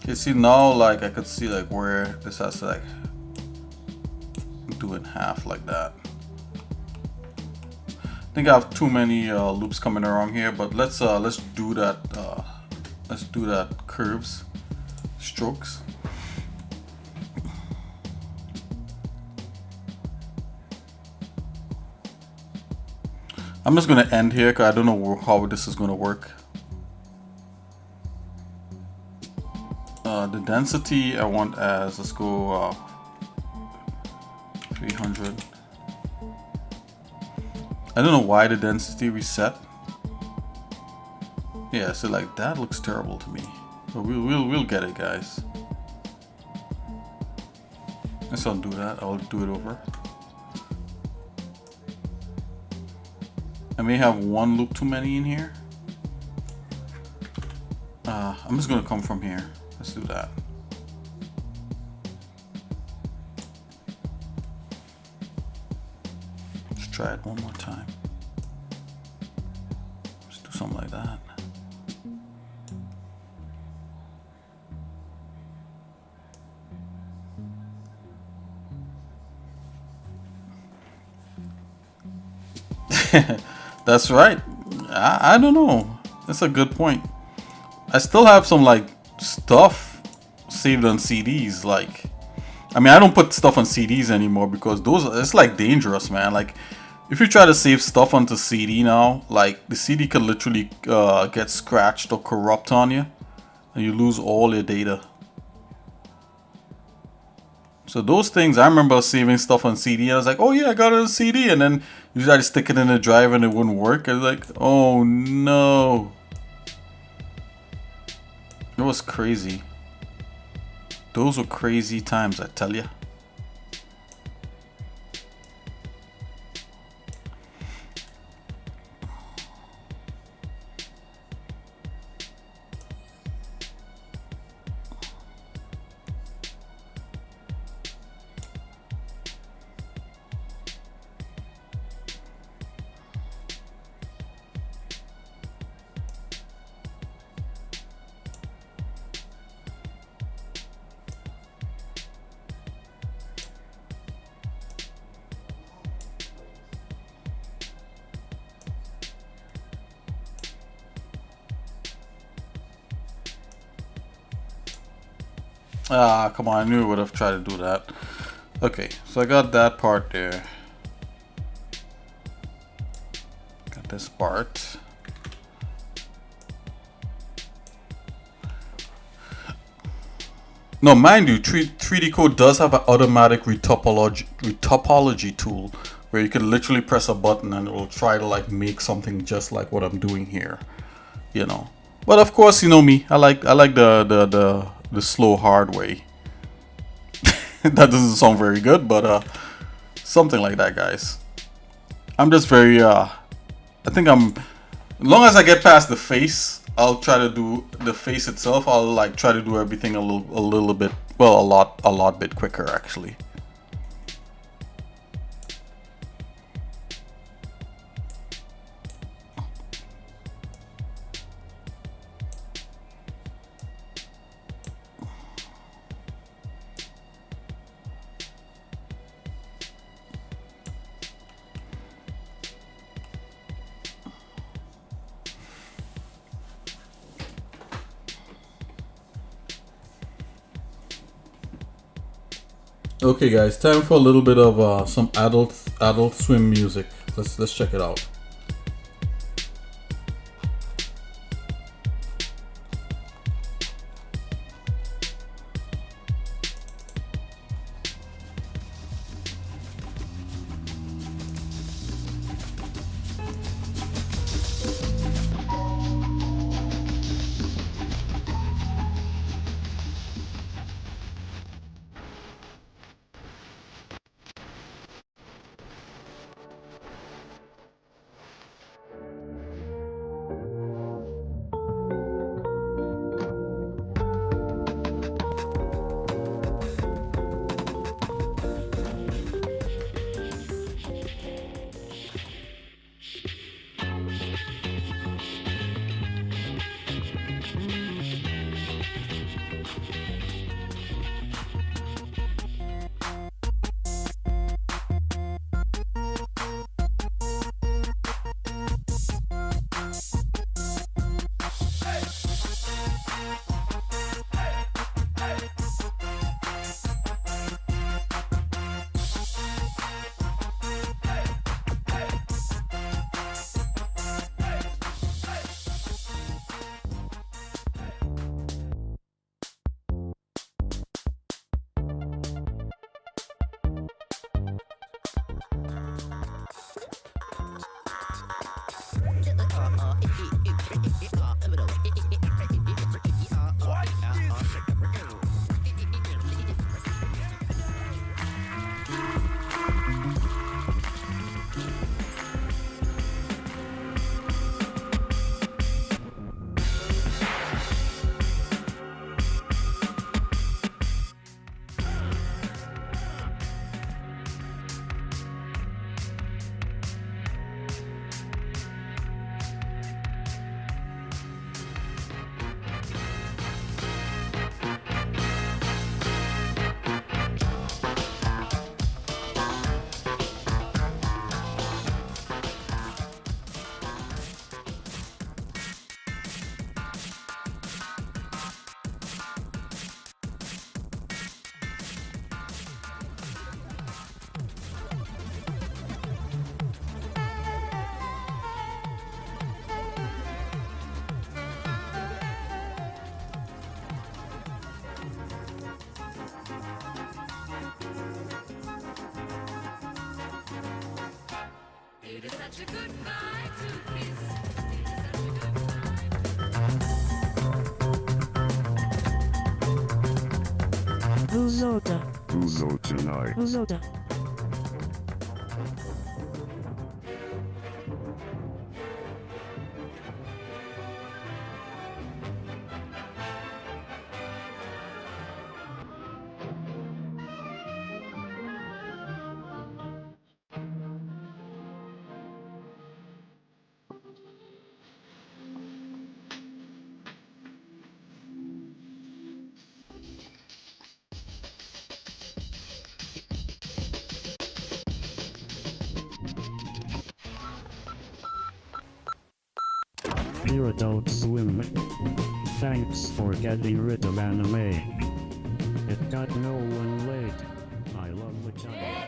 You see now, like I could see like where this has to like do in half like that. I think I have too many loops coming around here, but let's do that. Let's do that curves, strokes. I'm just gonna end here because I don't know how this is gonna work. The density I want as, let's go 300. I don't know why the density reset. Yeah, so like that looks terrible to me, but we'll get it, guys. Let's undo that. I'll do it over. I may have one loop too many in here. I'm just gonna come from here. Let's do that. Let's try it one more time. Let's do something like that. That's right. I don't know. That's a good point. I still have some like stuff saved on CDs. Like, I mean, I don't put stuff on CDs anymore because those, it's like dangerous, man. Like, if you try to save stuff onto CD now, like the CD could literally get scratched or corrupt on you, and you lose all your data. So those things, I remember saving stuff on CD, and I was like, oh yeah, I got it on CD, and then you try to stick it in the drive and it wouldn't work. I was like, oh no. It was crazy. Those were crazy times, I tell ya. Ah, come on, I knew I would have tried to do that. Okay, so I got that part there. Got this part. No, mind you, 3DCoat does have an automatic retopology tool where you can literally press a button and it will try to like make something just like what I'm doing here, you know. But of course, you know me, I like the slow hard way. That doesn't sound very good, but something like that, guys. I'm just very I think as long as I get past the face, I'll try to do the face itself. I'll like try to do everything a little bit, well, a lot bit quicker actually. Okay, guys, time for a little bit of some adult swim music. Let's check it out. Uzo tonight. Here don't swim. Thanks for getting rid of anime. It got no one laid. I love vagina.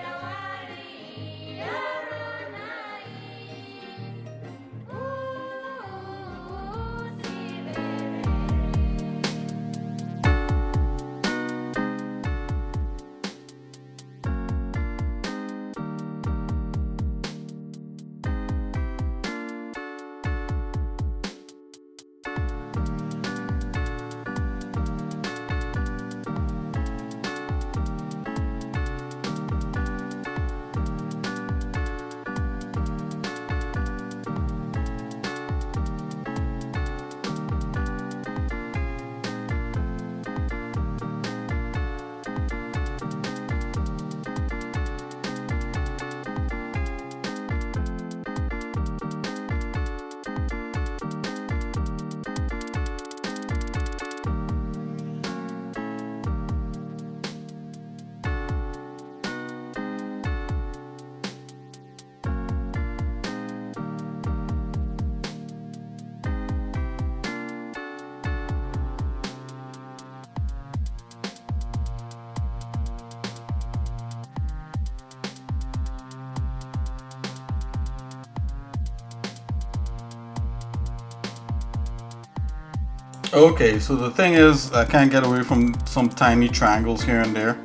Okay, so the thing is, I can't get away from some tiny triangles here and there.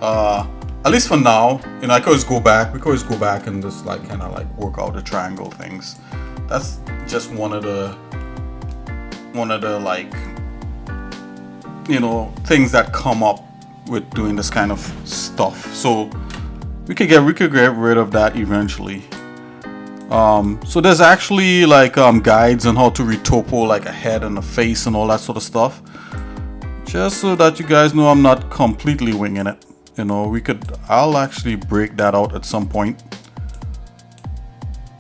At least for now, you know, I could always go back. We could always go back and just like kind of like work out the triangle things. That's just one of the like, you know, things that come up with doing this kind of stuff. So we could get rid of that eventually. So there's actually like guides on how to retopo like a head and a face and all that sort of stuff, just so that you guys know I'm not completely winging it. You know, I'll actually break that out at some point.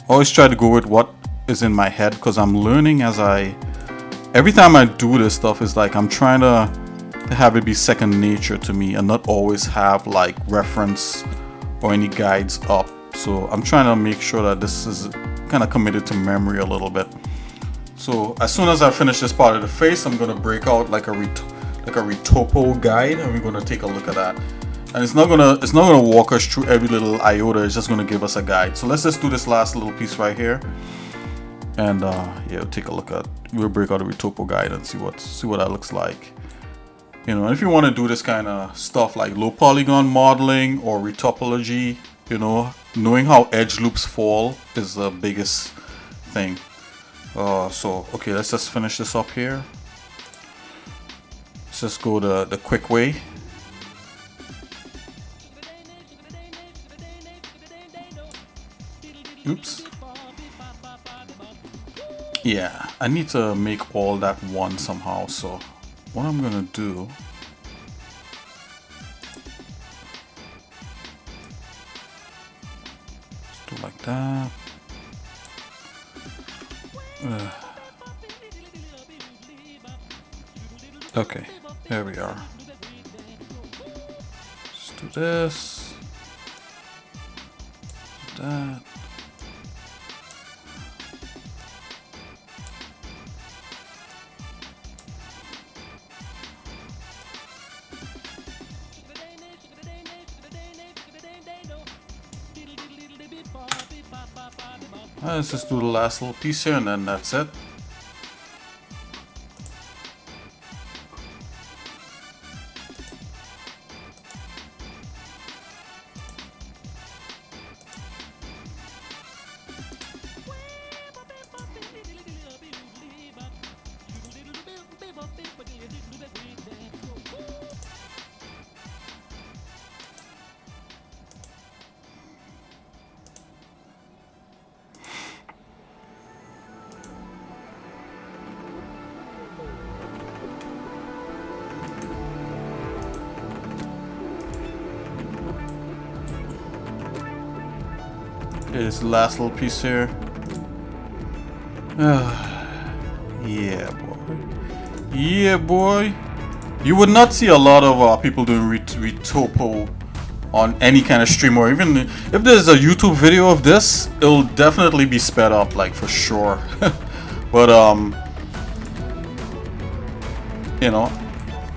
Always try to go with what is in my head, because I'm learning every time I do this stuff, is like I'm trying to have it be second nature to me and not always have like reference or any guides up. So I'm trying to make sure that this is kind of committed to memory a little bit. So as soon as I finish this part of the face, I'm going to break out like a retopo guide, and we're going to take a look at that. And it's not gonna walk us through every little iota. It's just going to give us a guide. So let's just do this last little piece right here, and yeah, we'll break out a retopo guide and see what that looks like. You know, and if you want to do this kind of stuff like low polygon modeling or retopology, you know, knowing how edge loops fall is the biggest thing. So okay, let's just finish this up here. Let's just go the quick way. Oops. Yeah, I need to make all that one somehow. So what I'm gonna do, just do like that. Okay, there we are. Let's do this. Do that. Let's just do the last little piece here, and then that's it. Here's the last little piece here. Yeah, boy. Yeah, boy. You would not see a lot of people doing Retopo on any kind of stream, or even if there's a YouTube video of this, it'll definitely be sped up, like for sure. But you know,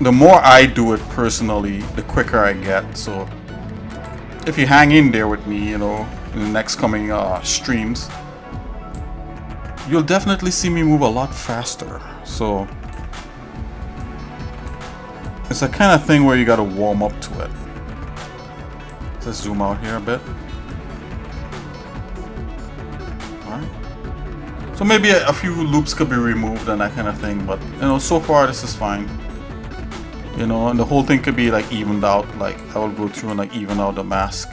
the more I do it personally, the quicker I get. So if you hang in there with me, you know, in the next coming streams, you'll definitely see me move a lot faster. So it's a kind of thing where you gotta warm up to it. Let's zoom out here a bit. Alright. So maybe a few loops could be removed and that kind of thing, but you know, so far this is fine. You know, and the whole thing could be like evened out, like I will go through and like even out the mask.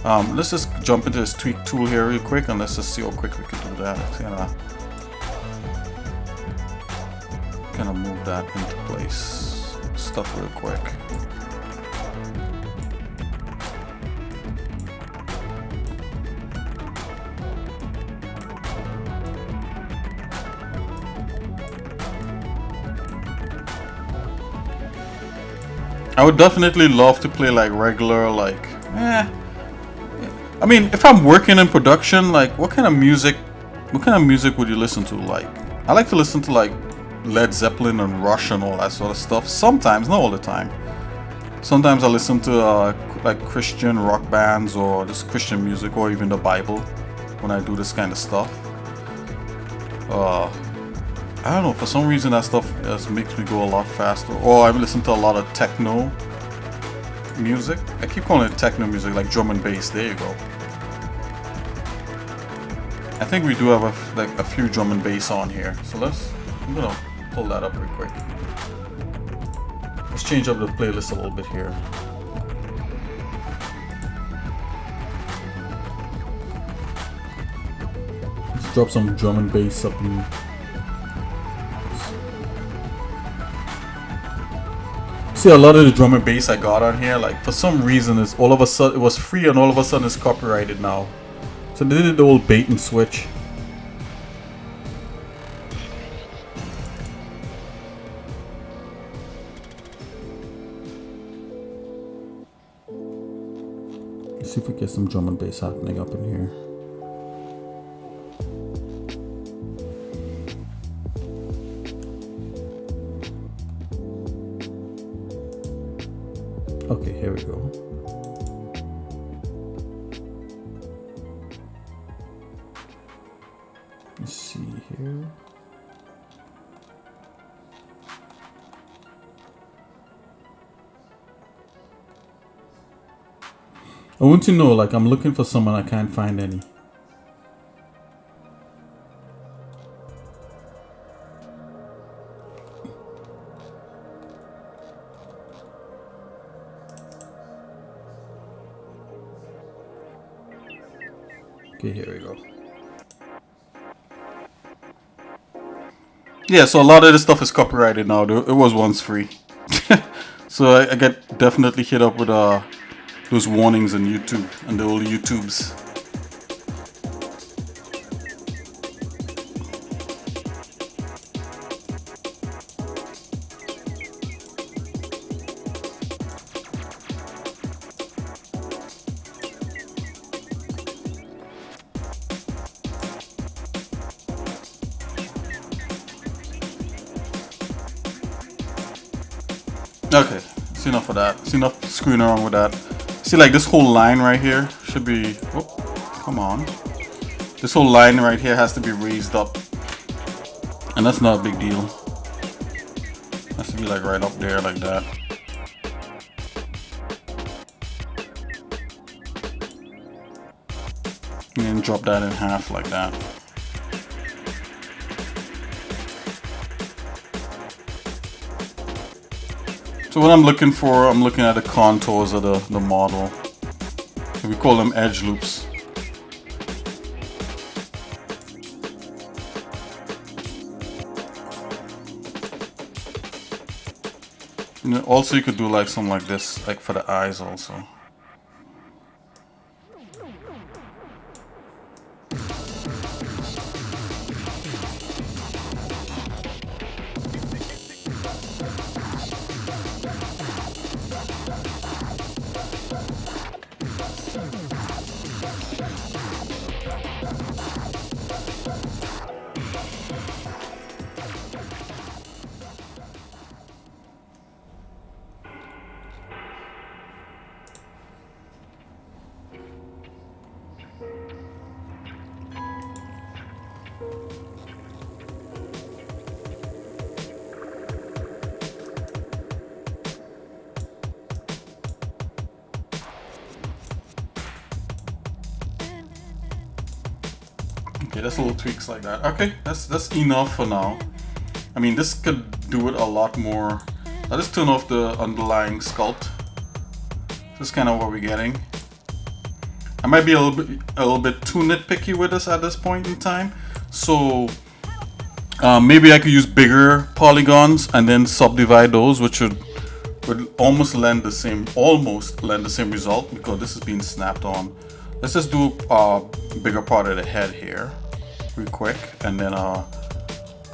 Let's just jump into this tweak tool here real quick and let's just see how quick we can do that. Kind of move that into place. Stuff real quick. I would definitely love to play like regular, like, I mean, if I'm working in production, like, what kind of music would you listen to? Like, I like to listen to like Led Zeppelin and Rush and all that sort of stuff. Sometimes, not all the time. Sometimes I listen to like Christian rock bands or just Christian music or even the Bible when I do this kind of stuff. I don't know, for some reason that stuff just makes me go a lot faster. Or I listen to a lot of techno music. I keep calling it techno music, like drum and bass. There you go. I think we do have a few drum and bass on here. So I'm gonna pull that up real quick. Let's change up the playlist a little bit here. Let's drop some drum and bass up in. See, a lot of the drum and bass I got on here, like for some reason, it's all of a sudden it was free and all of a sudden it's copyrighted now. So they did the old bait and switch. Let's see if we get some drum and bass happening up in here. Okay, here we go. Let's see here. I want to know, like, I'm looking for someone, I can't find any. Okay, here we go. Yeah, so a lot of this stuff is copyrighted now. It was once free. So I get definitely hit up with those warnings on YouTube and the old YouTubes. Okay, it's enough of that. It's enough screwing around with that. See, like this whole line right here should be, oh, come on. This whole line right here has to be raised up. And that's not a big deal. It has to be like right up there like that. And then drop that in half like that. So what I'm looking for, I'm looking at the contours of the model. We call them edge loops. And then also you could do like something like this, like for the eyes also. Okay, that's little tweaks like that. Okay, that's enough for now. I mean, this could do it a lot more. I'll just turn off the underlying sculpt. This is kind of what we're getting. I might be a little bit too nitpicky with this at this point in time. So maybe I could use bigger polygons and then subdivide those, which would almost lend the same result because this is being snapped on. Let's just do a bigger part of the head here, real quick, and then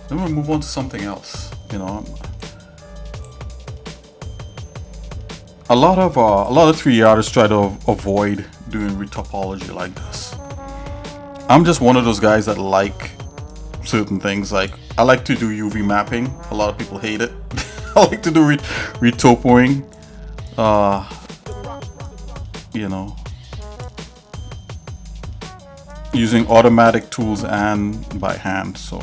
we'll move on to something else. You know, a lot of 3D artists try to avoid doing retopology like this. I'm just one of those guys that like certain things. Like, I like to do UV mapping. A lot of people hate it. I like to do retopoing. You know, using automatic tools and by hand. So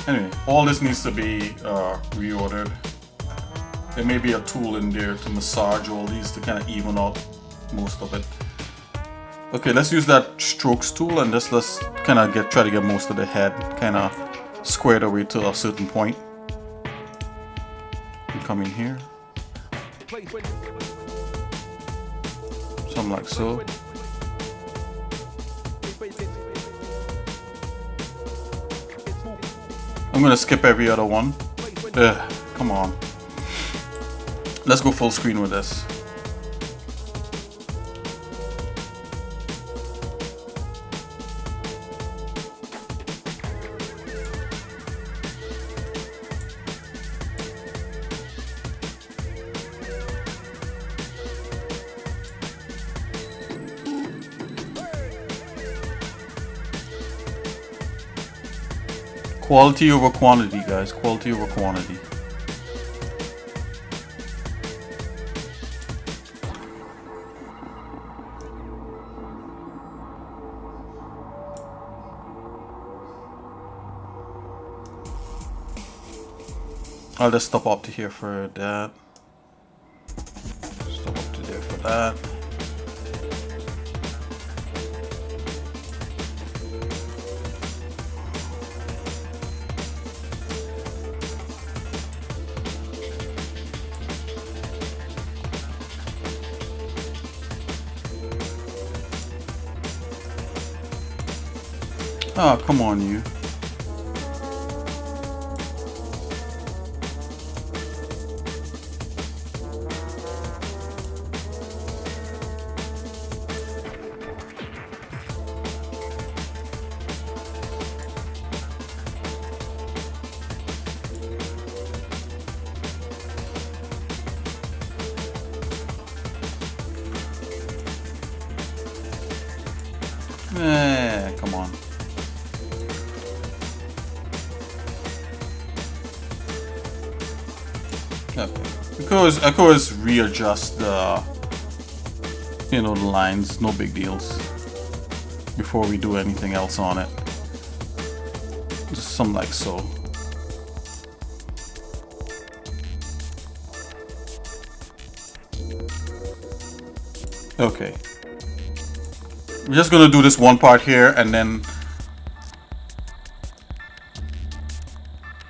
anyway, all this needs to be reordered. There may be a tool in there to massage all these to kind of even out most of it. Okay, let's use that strokes tool and let's kind of try to get most of the head kind of squared away to a certain point. And come in here. Something like so. I'm gonna skip every other one. Ugh, come on. Let's go full screen with this. Quality over quantity, guys. Quality over quantity. I'll just stop up to here for that. Stop up to there for that. Oh, come on, you. Come on. Okay. Because I could always readjust the, the lines, no big deals. Before we do anything else on it. Just something like so. Okay. We're just gonna do this one part here and then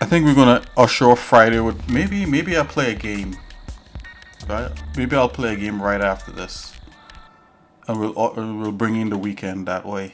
I think we're gonna usher off Friday with maybe I'll play a game. Right? Maybe I'll play a game right after this. And we'll bring in the weekend that way.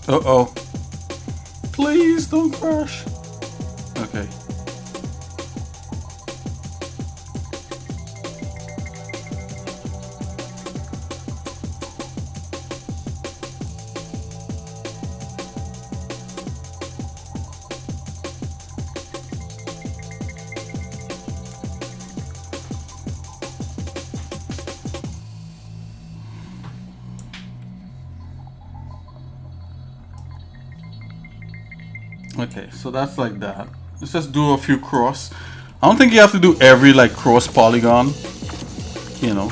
Uh-oh. Please don't crash. Okay. Okay, so that's like that. Let's just do a few cross. I don't think you have to do every like cross polygon, you know.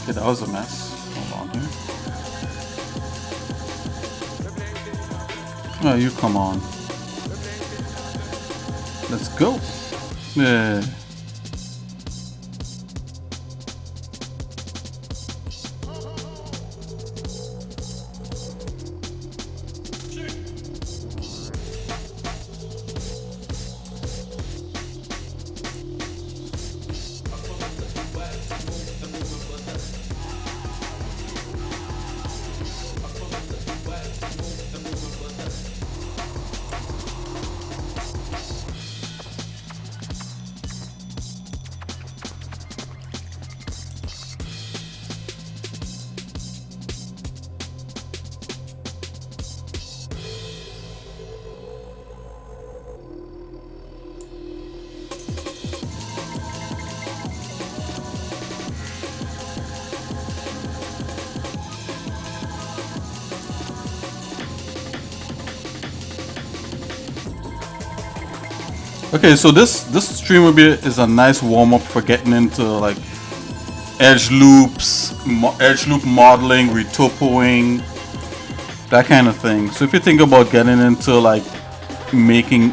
Okay, that was a mess. Hold on here. Oh, you come on. Let's go. Yeah. Okay, so this stream will be is a nice warm up for getting into like edge loops, edge loop modeling, retopoing, that kind of thing. So if you think about getting into like making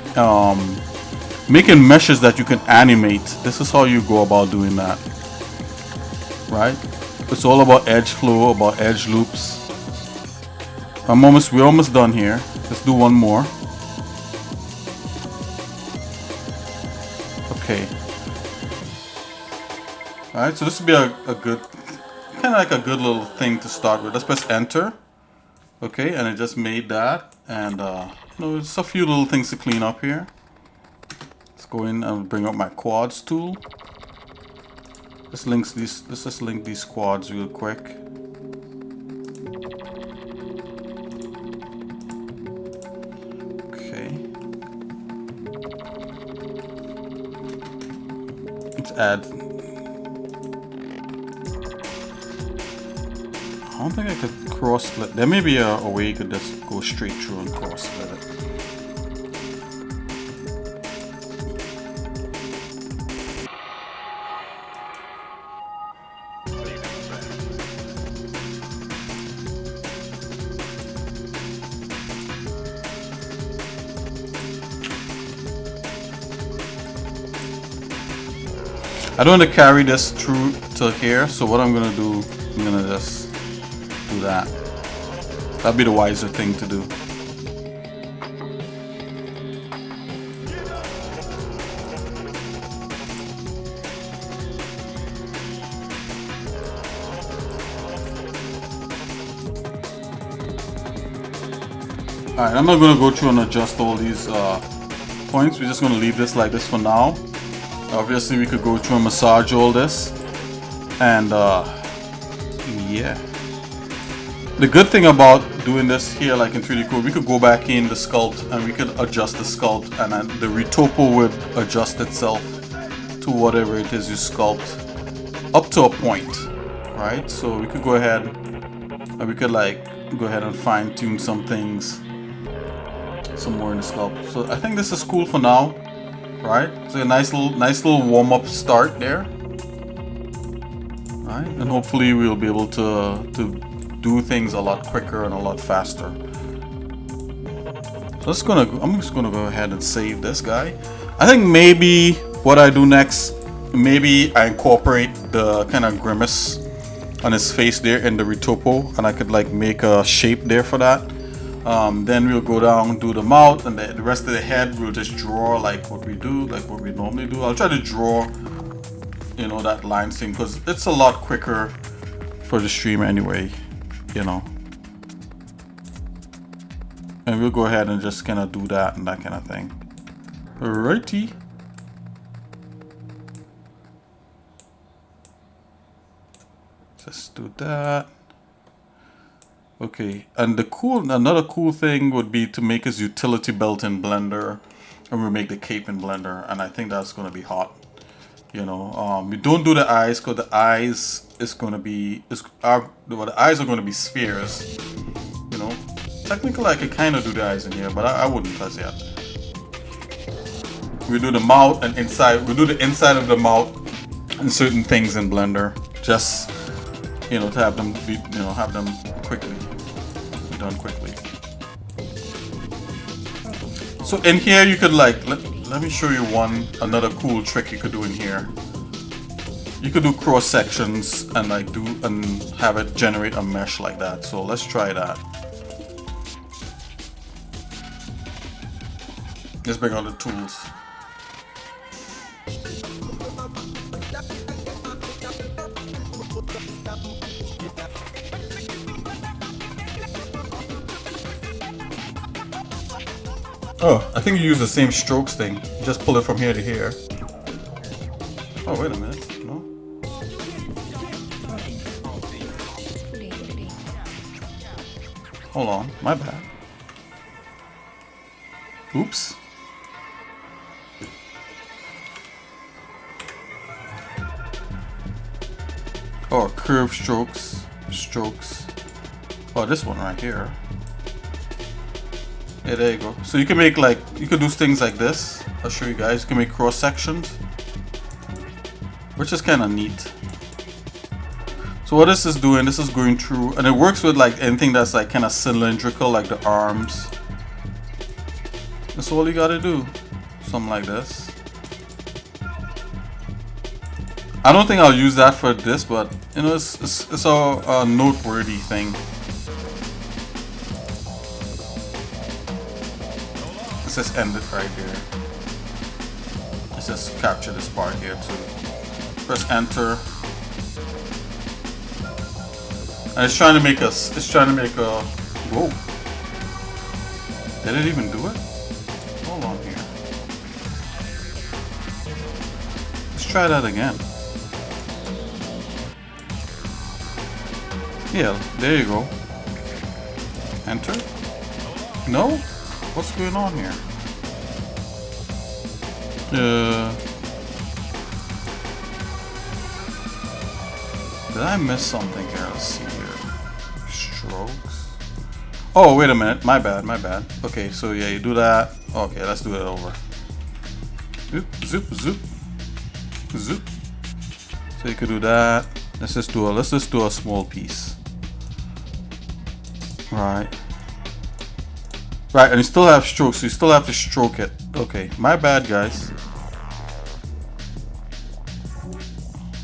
making meshes that you can animate, this is how you go about doing that, right? It's all about edge flow, about edge loops. We're almost done here. Let's do one more. Okay. Alright, so this would be a good, kind of like a good little thing to start with. Let's press enter. Okay, and it just made that. And, you know, it's a few little things to clean up here. Let's go in and bring up my quads tool. Let's just link these quads real quick. Add. I don't think I could cross split. There may be a way you could just go straight through and cross split it. I don't want to carry this through to here, so what I'm gonna do, I'm gonna just do that. That'd be the wiser thing to do. Alright, I'm not gonna go through and adjust all these points. We're just gonna leave this like this for now. Obviously we could go through and massage all this, and yeah. The good thing about doing this here like in 3DCoat, we could go back in the sculpt and we could adjust the sculpt, and then the retopo would adjust itself to whatever it is you sculpt up to a point, right? So we could go ahead and we could like go ahead and fine tune some things some more in the sculpt. So I think this is cool for now. Right, so a nice little warm-up start there. Right, and hopefully we'll be able to do things a lot quicker and a lot faster. So I'm just gonna go ahead and save this guy. I think maybe what I do next, maybe I incorporate the kind of grimace on his face there in the retopo, and I could like make a shape there for that. Then we'll go down, do the mouth, and the rest of the head we'll just draw like what we do, like what we normally do. I'll try to draw, you know, that line thing because it's a lot quicker for the stream anyway, you know. And we'll go ahead and just kind of do that and that kind of thing. Alrighty. Just do that. Okay, and another cool thing would be to make his utility belt in Blender, and we'll make the cape in Blender, and I think that's gonna be hot. You know, we don't do the eyes because the eyes is gonna be the eyes are gonna be spheres. You know, technically I could kind of do the eyes in here, but I wouldn't as yet. We do the mouth and inside. We do the inside of the mouth and certain things in Blender, just to have them be, have them quickly done quickly. So in here you could let me show you another cool trick you could do in here. You could do cross sections and have it generate a mesh like that. So let's try that. Let's bring out the tools. Oh, I think you use the same strokes thing. You just pull it from here to here. Oh, wait a minute. No? Hold on. My bad. Oops. Oh, curved strokes. Oh, this one right here. Yeah, there you go. So you can make you could do things like this. I'll show you guys. You can make cross sections, which is kind of neat. So what this is doing, this is going through, and it works with anything that's kind of cylindrical, like the arms. That's all you gotta do. Something like this. I don't think I'll use that for this, but it's a noteworthy thing. Let's just end it right here. Let's just capture this part here too. Press enter. And it's trying to make whoa. Did it even do it? Hold on here. Let's try that again. Yeah, there you go. Enter. No? What's going on here? Did I miss something here? Let's see here. Strokes. Oh, wait a minute. My bad. Okay, so yeah, you do that. Okay, let's do it over. Zoop. So you could do that. Let's just do a small piece. Right, and you still have strokes, so you still have to stroke it. Okay, my bad, guys.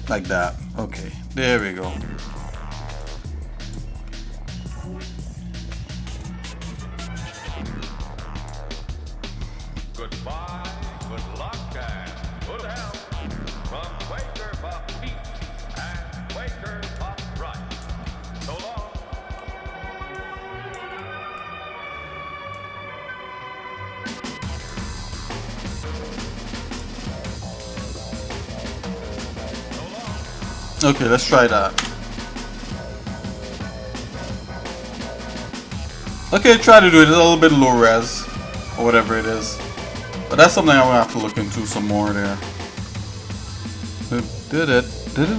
Like that. Okay, there we go. Goodbye, good luck, and good health from Quaker Puff Eat and Quaker Puff Right. So long. Okay, let's try that. Okay, try to do it a little bit low res, or whatever it is. But that's something I'm gonna have to look into some more there. Did it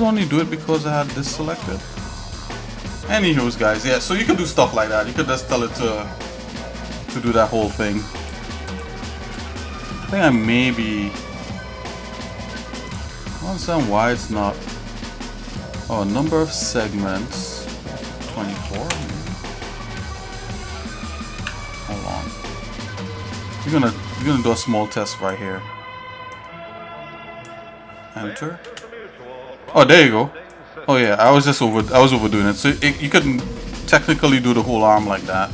only do it because I had this selected? Anywho's, guys, yeah, so you can do stuff like that. You could just tell it to do that whole thing. I think I maybe... I don't understand why it's not... Oh, number of segments, 24. Hold on. You're gonna do a small test right here. Enter. Oh, there you go. Oh yeah, I was overdoing it. So you couldn't technically do the whole arm like that.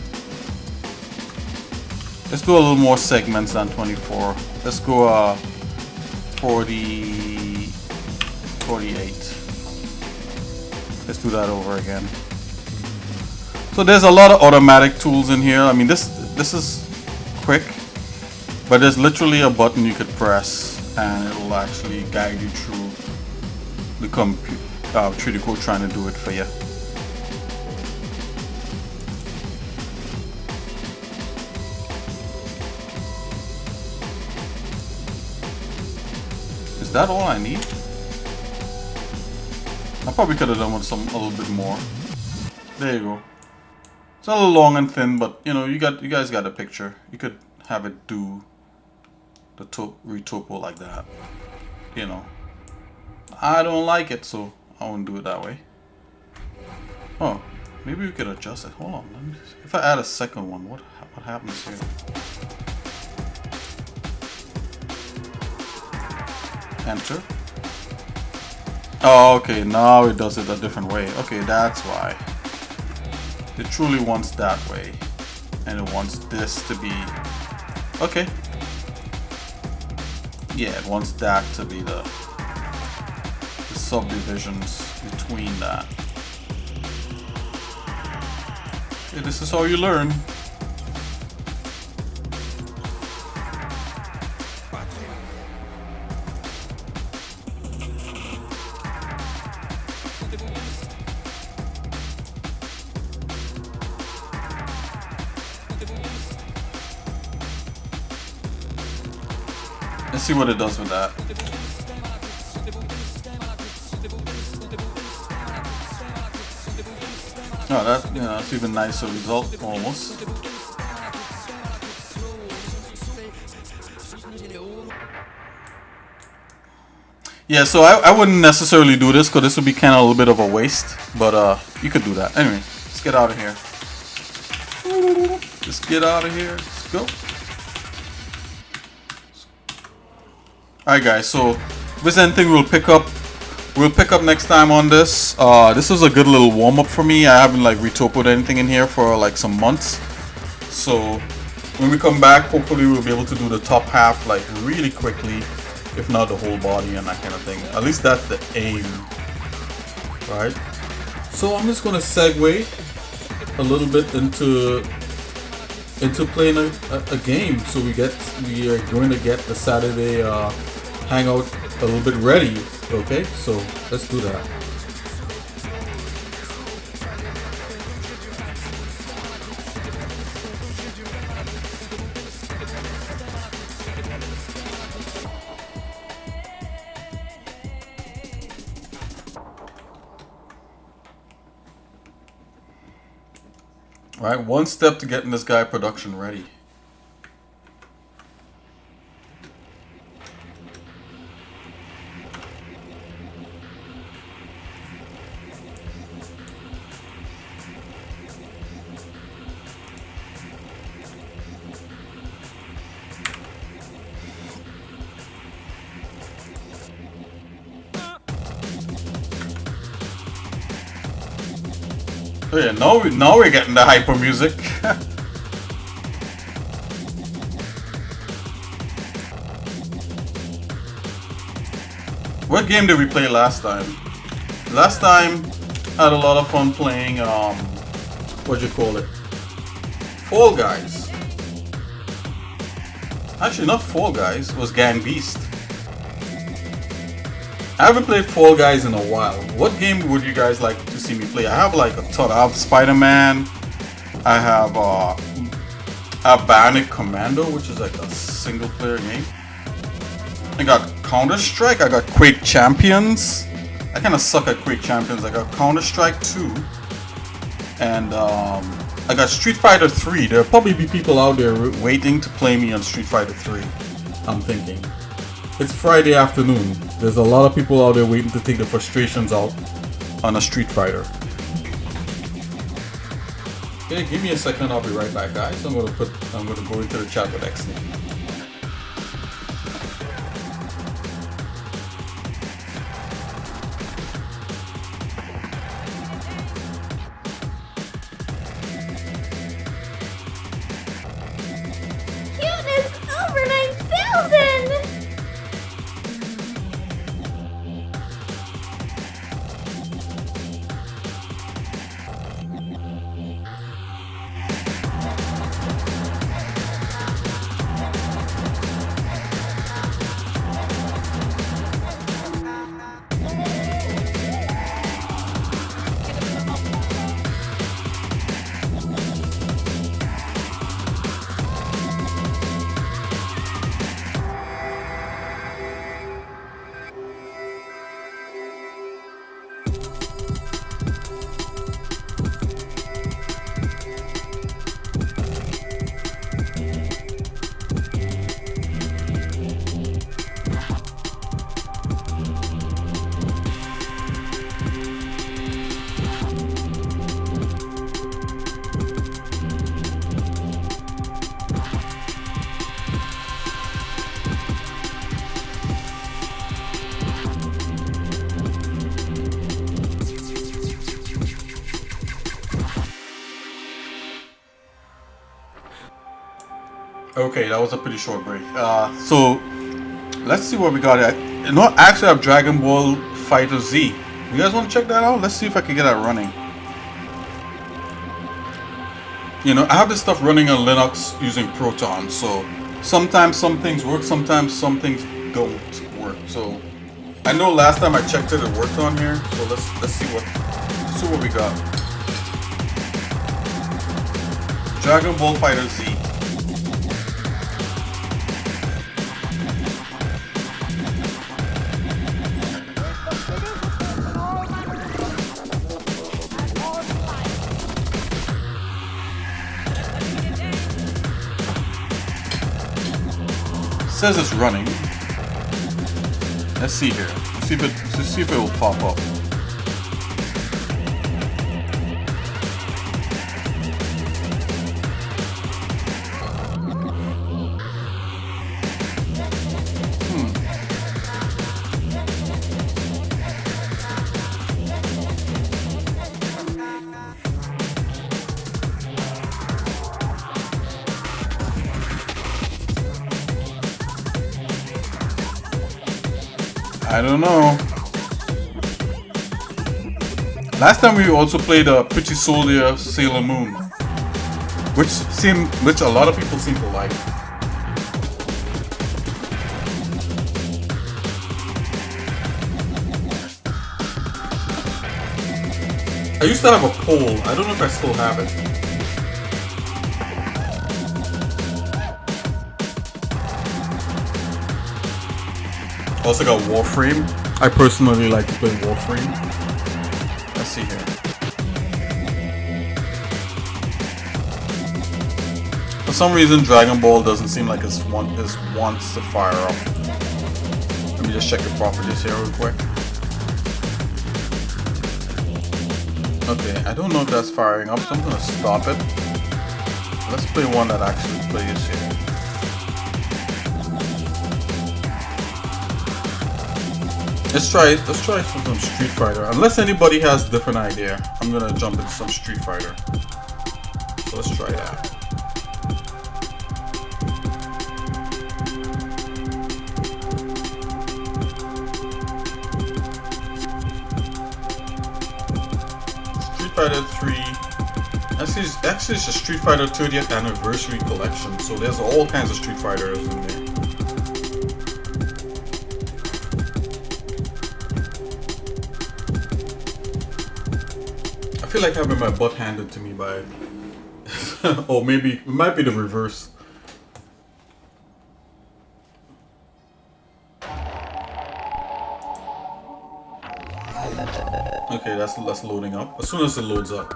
Let's do a little more segments than 24. Let's go 48. Let's do that over again. So there's a lot of automatic tools in here. I mean, this this is quick, but there's literally a button you could press and it'll actually guide you through the 3DCoat trying to do it for you. Is that all I need? I probably could have done with a little bit more. There you go. It's a little long and thin, but you know, you guys got a picture. You could have it do the Retopo like that. You know, I don't like it, so I won't do it that way. Oh, maybe we could adjust it. Hold on. Let me see. If I add a second one, what happens here? Enter. Oh, okay. Now it does it a different way. Okay, that's why. It truly wants that way, and it wants this to be okay. Yeah, it wants that to be the subdivisions between that. Okay, this is how you learn. Let's see what it does with that. Oh, that's even nicer result, almost. Yeah, so I wouldn't necessarily do this because this would be kind of a little bit of a waste, but you could do that. Anyway, let's get out of here. Let's get out of here. Let's go. Alright guys, so if there's anything we'll pick up next time on this. This was a good little warm-up for me. I haven't like retopoed anything in here for like some months. So when we come back, hopefully we'll be able to do the top half like really quickly, if not the whole body and that kind of thing. At least that's the aim. Right? So I'm just gonna segue a little bit into playing a game. So we are going to get the Saturday hangout a little bit ready. Okay, so let's do that. All right, one step to getting this guy production ready. Oh yeah, now we're getting the hyper music. What game did we play last time? Last time I had a lot of fun playing what'd you call it? Fall Guys. Actually not Fall Guys, it was Gang Beast. I haven't played Fall Guys in a while. What game would you guys like to see me play? I have like a ton. I have Spider-Man. I have Bionic Commando, which is like a single player game. I got Counter-Strike. I got Quake Champions. I kind of suck at Quake Champions. I got Counter-Strike 2. And I got Street Fighter 3. There'll probably be people out there waiting to play me on Street Fighter 3. I'm thinking. It's Friday afternoon. There's a lot of people out there waiting to take the frustrations out on a Street Fighter. Okay, give me a second. I'll be right back, guys. I'm gonna go into the chat with X. Cuteness over 9,000! Okay, that was a pretty short break. So let's see what we got at. You know, actually, I have Dragon Ball Fighter Z. You guys want to check that out? Let's see if I can get that running. You know, I have this stuff running on Linux using Proton, so sometimes some things work, sometimes some things don't work. So I know last time I checked it, it worked on here. So let's see what we got. Dragon Ball Fighter Z. Says it's running. Let's see here. Let's see if it will pop up. I don't know. Last time we also played a Pretty Soldier Sailor Moon, which a lot of people seem to like. I used to have a poll. I don't know if I still have it. Also got Warframe. I personally like to play Warframe. Let's see here. For some reason, Dragon Ball doesn't seem like it wants to fire up. Let me just check the properties here real quick. Okay, I don't know if that's firing up, so I'm gonna stop it. Let's play one that actually plays here. Let's try some Street Fighter. Unless anybody has a different idea, I'm gonna jump into some Street Fighter. So let's try that. Street Fighter 3. Actually, it's a Street Fighter 30th anniversary collection. So there's all kinds of Street Fighters in there. I feel like having my butt handed to me by or maybe it might be the reverse. Okay, that's loading up. As soon as it loads up.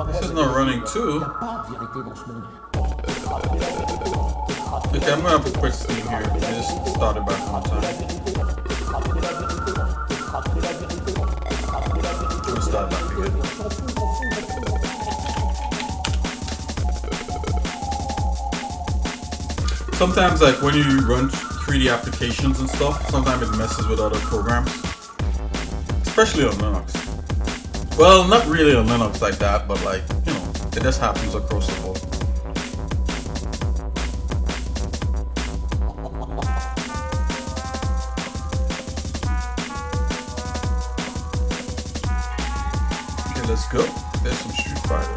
This is not running too. Okay, I'm gonna have a quick thing here. I just started back on time. Let's start back again. Sometimes, like when you run 3D applications and stuff, sometimes it messes with other programs, especially on Linux. Well, not really on Linux like that, but like, you know, it just happens across the board. Okay, let's go. There's some Street Fighter.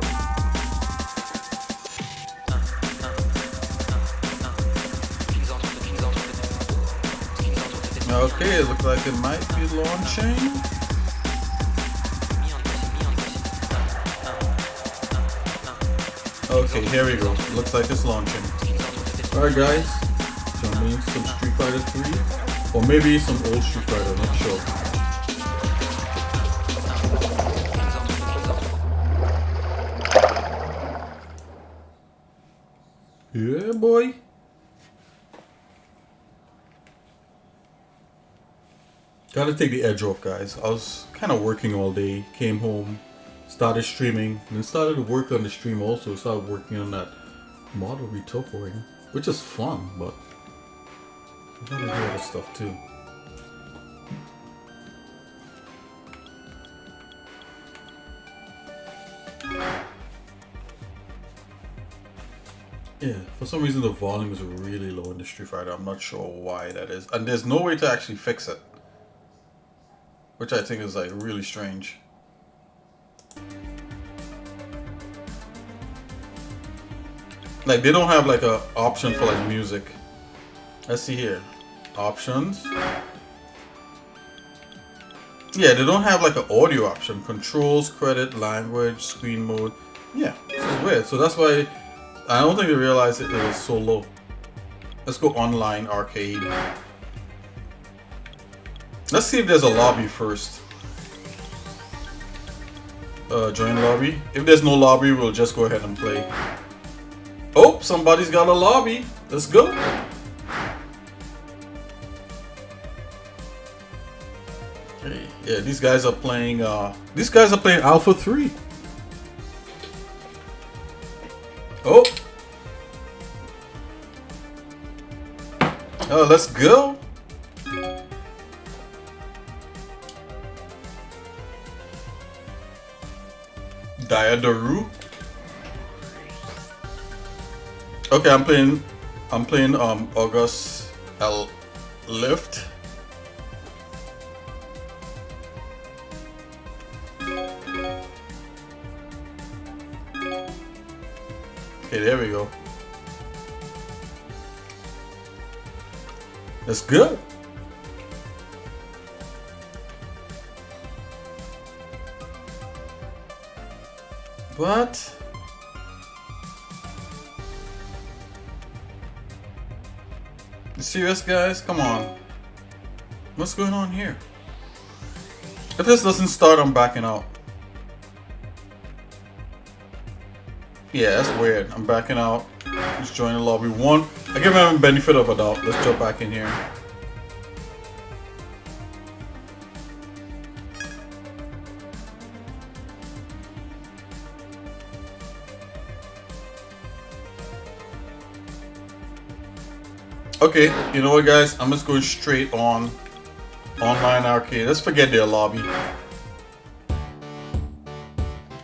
Okay, it looks like it might be launching. Okay, here we go. Looks like it's launching. Alright guys, jumping into some Street Fighter 3. Or maybe some old Street Fighter, not sure. Yeah, boy. Gotta take the edge off, guys. I was kind of working all day, came home, started streaming, and then started to work on the stream also. Started working on that model retopoing, which is fun, but I gotta do other stuff too. Yeah, for some reason the volume is really low in the Street Fighter. I'm not sure why that is. And there's no way to actually fix it, which I think is like really strange. Like they don't have like a option for like music. Let's see here. Options. Yeah, they don't have like an audio option. Controls, credit, language, screen mode. Yeah, this is weird. So that's why I don't think they realized it was so low. Let's go online arcade. Let's see if there's a lobby first. Join lobby. If there's no lobby, we'll just go ahead and play. Oh, somebody's got a lobby. Let's go. Hey, yeah, these guys are playing Alpha 3. Oh. Oh, let's go. Diadaru. Okay, I'm playing August L Lift. Okay, there we go. Let's go. What? You serious, guys? Come on. What's going on here? If this doesn't start, I'm backing out. Yeah, that's weird. I'm backing out. Let's join the lobby. One. I give him a benefit of a doubt. Let's jump back in here. Okay, you know what, guys? I'm just going straight on online arcade. Let's forget their lobby.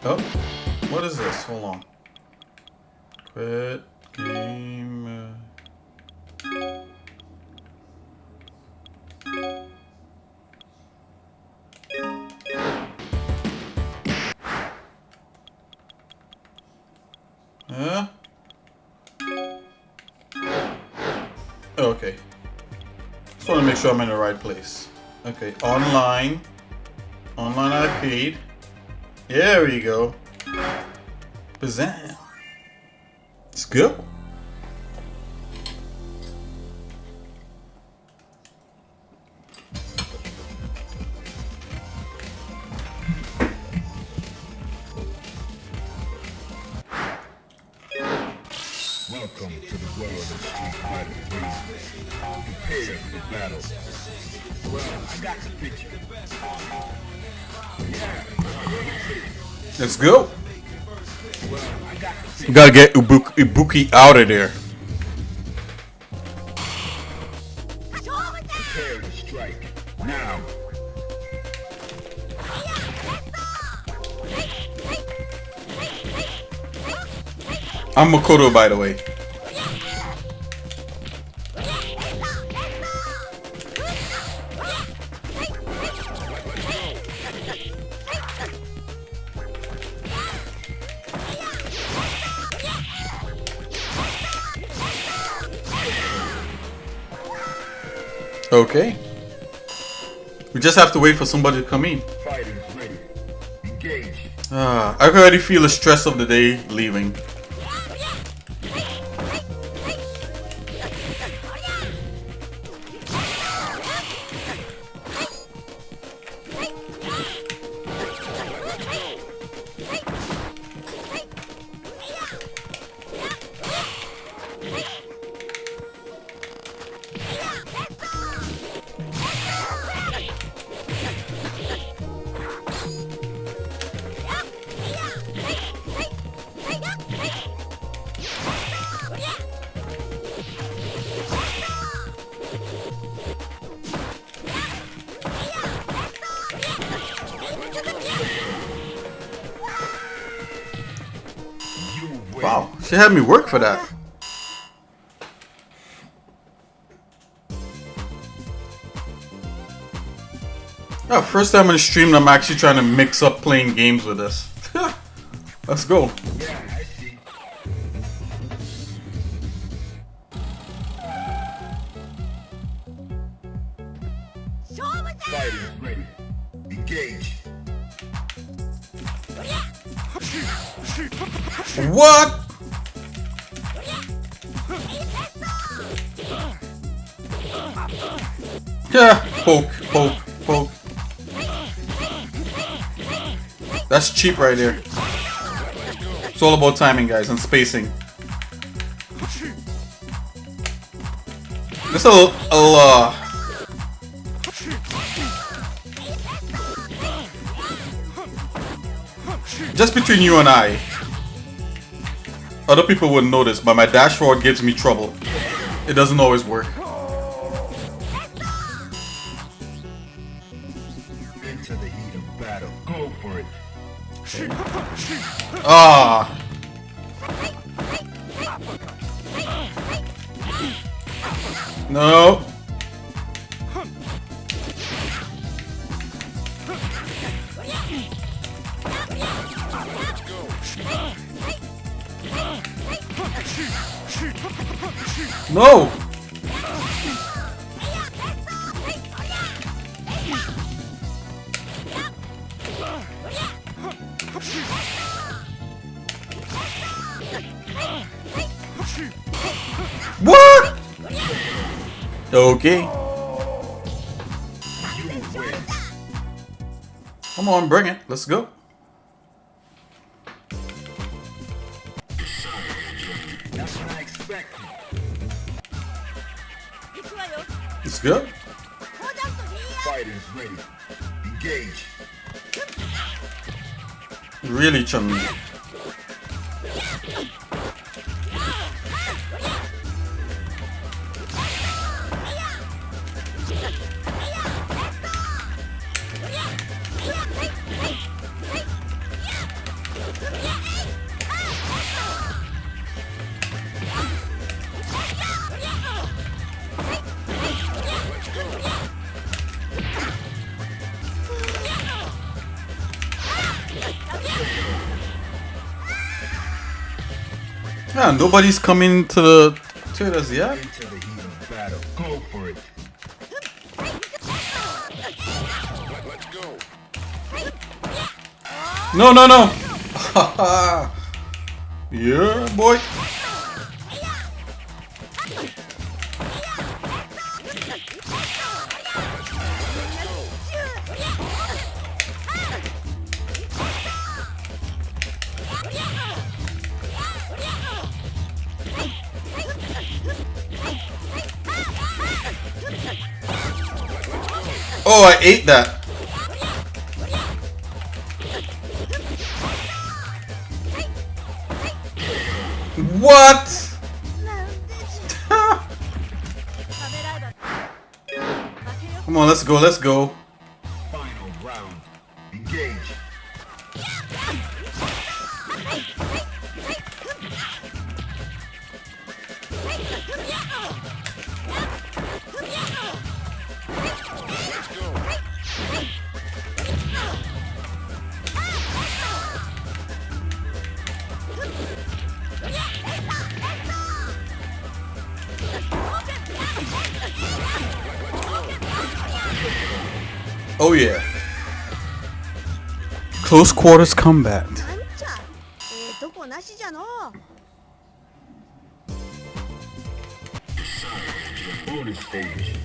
Oh, what is this? Hold on. Quit game. Huh? Okay. Just want to make sure I'm in the right place. Okay, online arcade. There we go. Bazam. Let's go. Welcome to the world of Street Fighter 3. Prepare for the battle. Well, I got the picture. Let's go. Well, I got the picture. We gotta get Ibuki out of there. Prepare to strike. Now. I'm Makoto, by the way. Okay. We just have to wait for somebody to come in. Fighters ready. Engage. I can already feel the stress of the day leaving. She had me work for that. Oh, first time in the stream I'm actually trying to mix up playing games with this. Let's go. Yeah, I see. Fighters ready. Engage. What? Yeah, poke, poke, poke. That's cheap right there. It's all about timing, guys, and spacing. Just a little just between you and I. Other people wouldn't notice, but my dash forward gives me trouble. It doesn't always work. Into the heat of battle. Go for it. Ah. No. No. What? Okay. Come on, bring it. Let's go. That's what I expected. It's good. Fighters ready. Engage. Really chummy. Yeah, nobody's coming to the theaters yet. Into the heat of battle. Go for it. No, no, no. Yeah, boy. Oh, I ate that. What? Come on, let's go, let's go. Final round. Engage. Oh yeah. Close quarters combat. Bonus stage.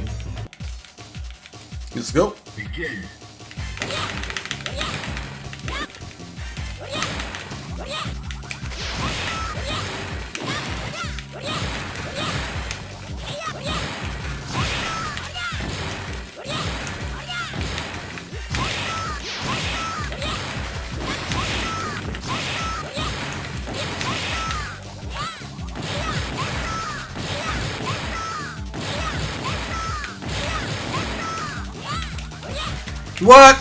Let's go. Begin. What?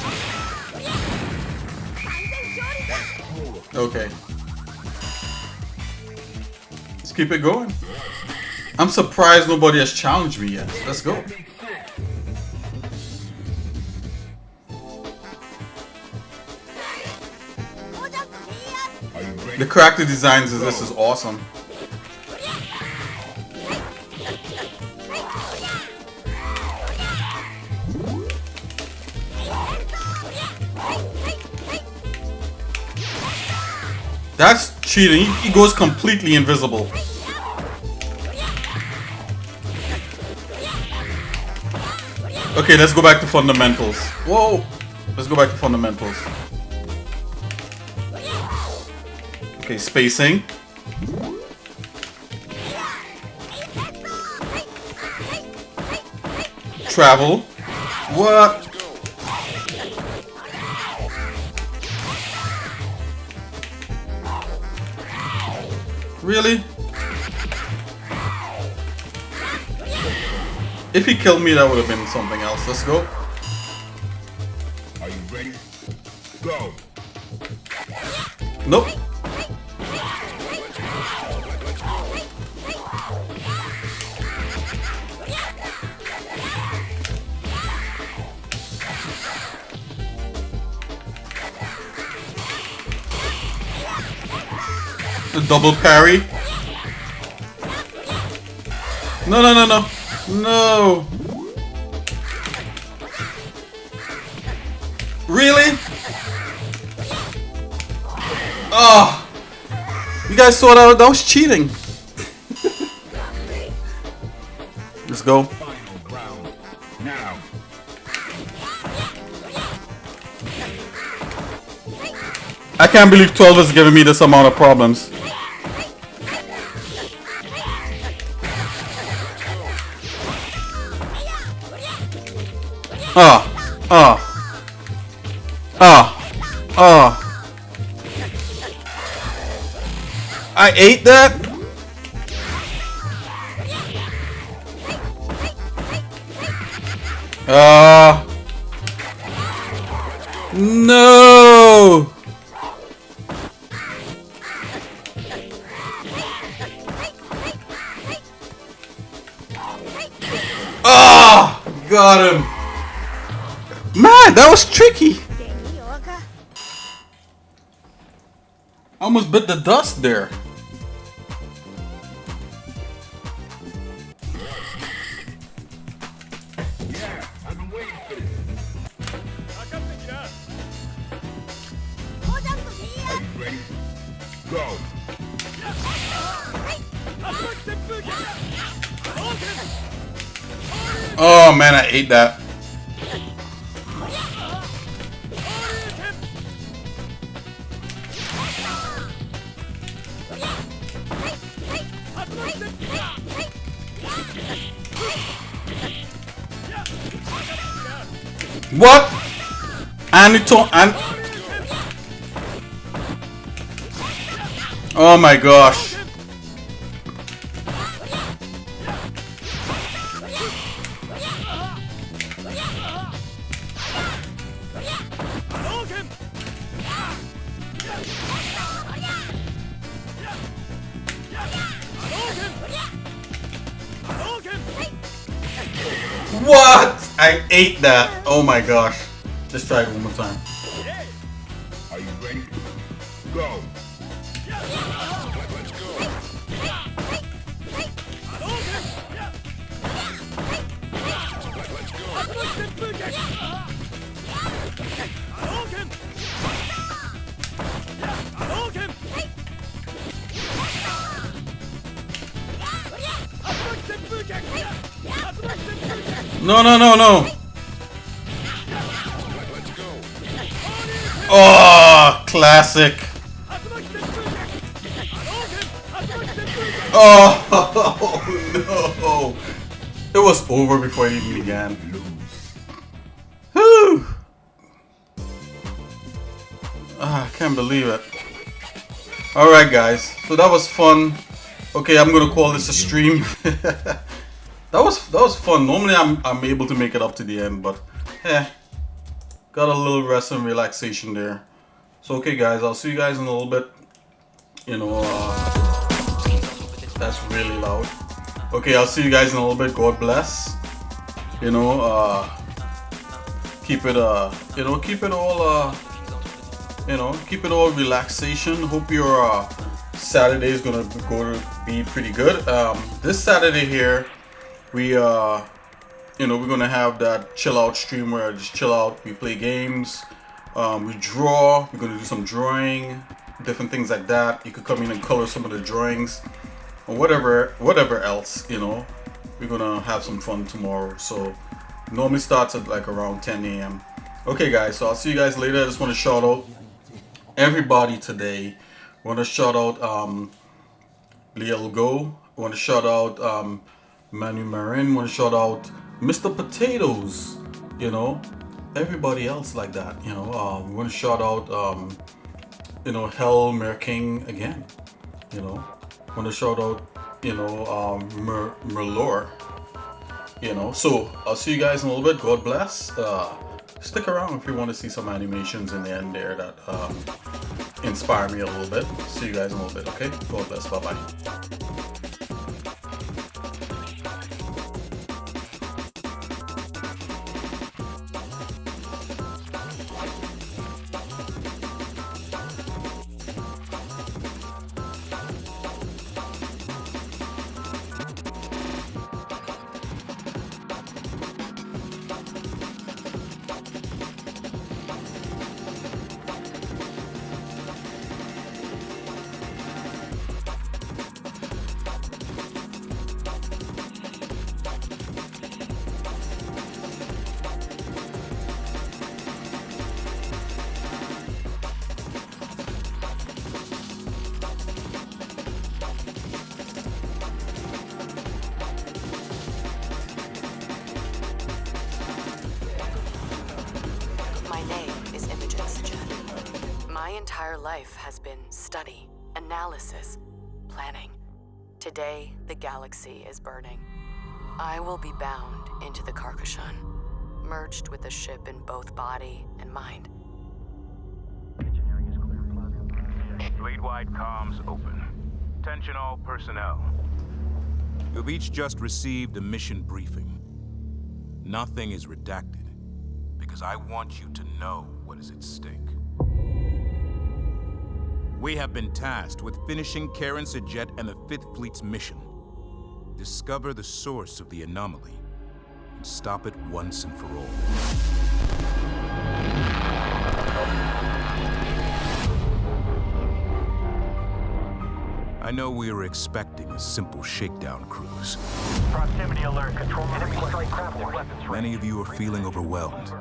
Okay. Let's keep it going. I'm surprised nobody has challenged me yet. Let's go. The character designs of this is awesome. That's cheating. He goes completely invisible. Okay, let's go back to fundamentals. Whoa! Let's go back to fundamentals. Okay, spacing. Travel. What? Really? If he killed me, that would have been something else. Let's go. Are you ready? Go. Nope. The double parry. No, no, no, no. No. Really? Oh. You guys saw that? That was cheating. Let's go. Final round. Now. I can't believe 12 is giving me this amount of problems. I ate that? No! Got him! Man, that was tricky! I almost bit the dust there. Yeah, I've been waiting for this. Are you ready? Go. Oh man, I ate that. What? And oh my gosh. What? I ate that. Oh my gosh. Let's try it one more time. Are you ready? Go. No, no, no, no. Oh, classic. Oh, no. It was over before it even began. Whew. I can't believe it. Alright guys, so that was fun. Okay, I'm gonna call this a stream. That was fun. Normally I'm able to make it up to the end, but got a little rest and relaxation there. So okay guys, I'll see you guys in a little bit. You know, That's really loud. Okay, I'll see you guys in a little bit. God bless. You know, keep it keep it all keep it all relaxation. Hope your Saturday is gonna go to be pretty good. This Saturday here, we we're gonna have that chill out stream where I just chill out. We play games, we draw. We're gonna do some drawing, different things like that. You could come in and color some of the drawings, or whatever else. We're gonna have some fun tomorrow. So normally starts at like around 10 a.m. Okay, guys. So I'll see you guys later. I just want to shout out everybody today. I want to shout out Liel Go. I want to shout out Manu Marin. I want to shout out Mr. Potatoes. Everybody else like that. We want to shout out Hell Merking again. I want to shout out Merlor. So I'll see you guys in a little bit. God bless. Stick around if you want to see some animations in the end there that inspire me a little bit. See you guys in a little bit, okay? God bless. Bye-bye. My entire life has been study, analysis, planning. Today, the galaxy is burning. I will be bound into the Carcassonne, merged with the ship in both body and mind. Fleet-wide comms open. Attention all personnel. You've each just received a mission briefing. Nothing is redacted, because I want you to know what is at stake. We have been tasked with finishing Karen Sajet and the 5th Fleet's mission. Discover the source of the anomaly and stop it once and for all. I know we were expecting a simple shakedown cruise. Proximity alert, control enemy strike craft and weapons. Many of you are feeling overwhelmed,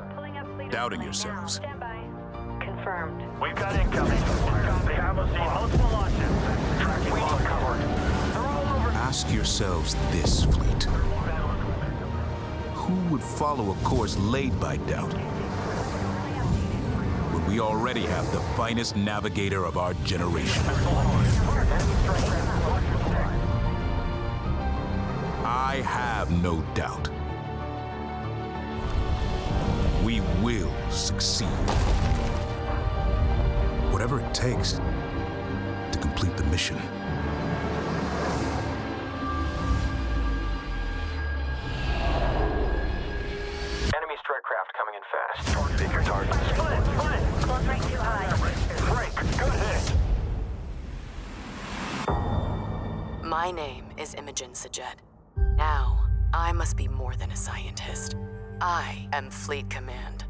doubting yourselves. Confirmed. We've got incoming. They have us seen multiple launches. Tracking well covered. They're all over. Ask yourselves this, Fleet. Who would follow a course laid by doubt? When we already have the finest navigator of our generation. I have no doubt. We will succeed. Whatever it takes to complete the mission. Enemy strike craft coming in fast. Pick your targets. Split! Close range too high. Break. Good hit. My name is Imogen Sajet. Now, I must be more than a scientist. I am Fleet Command.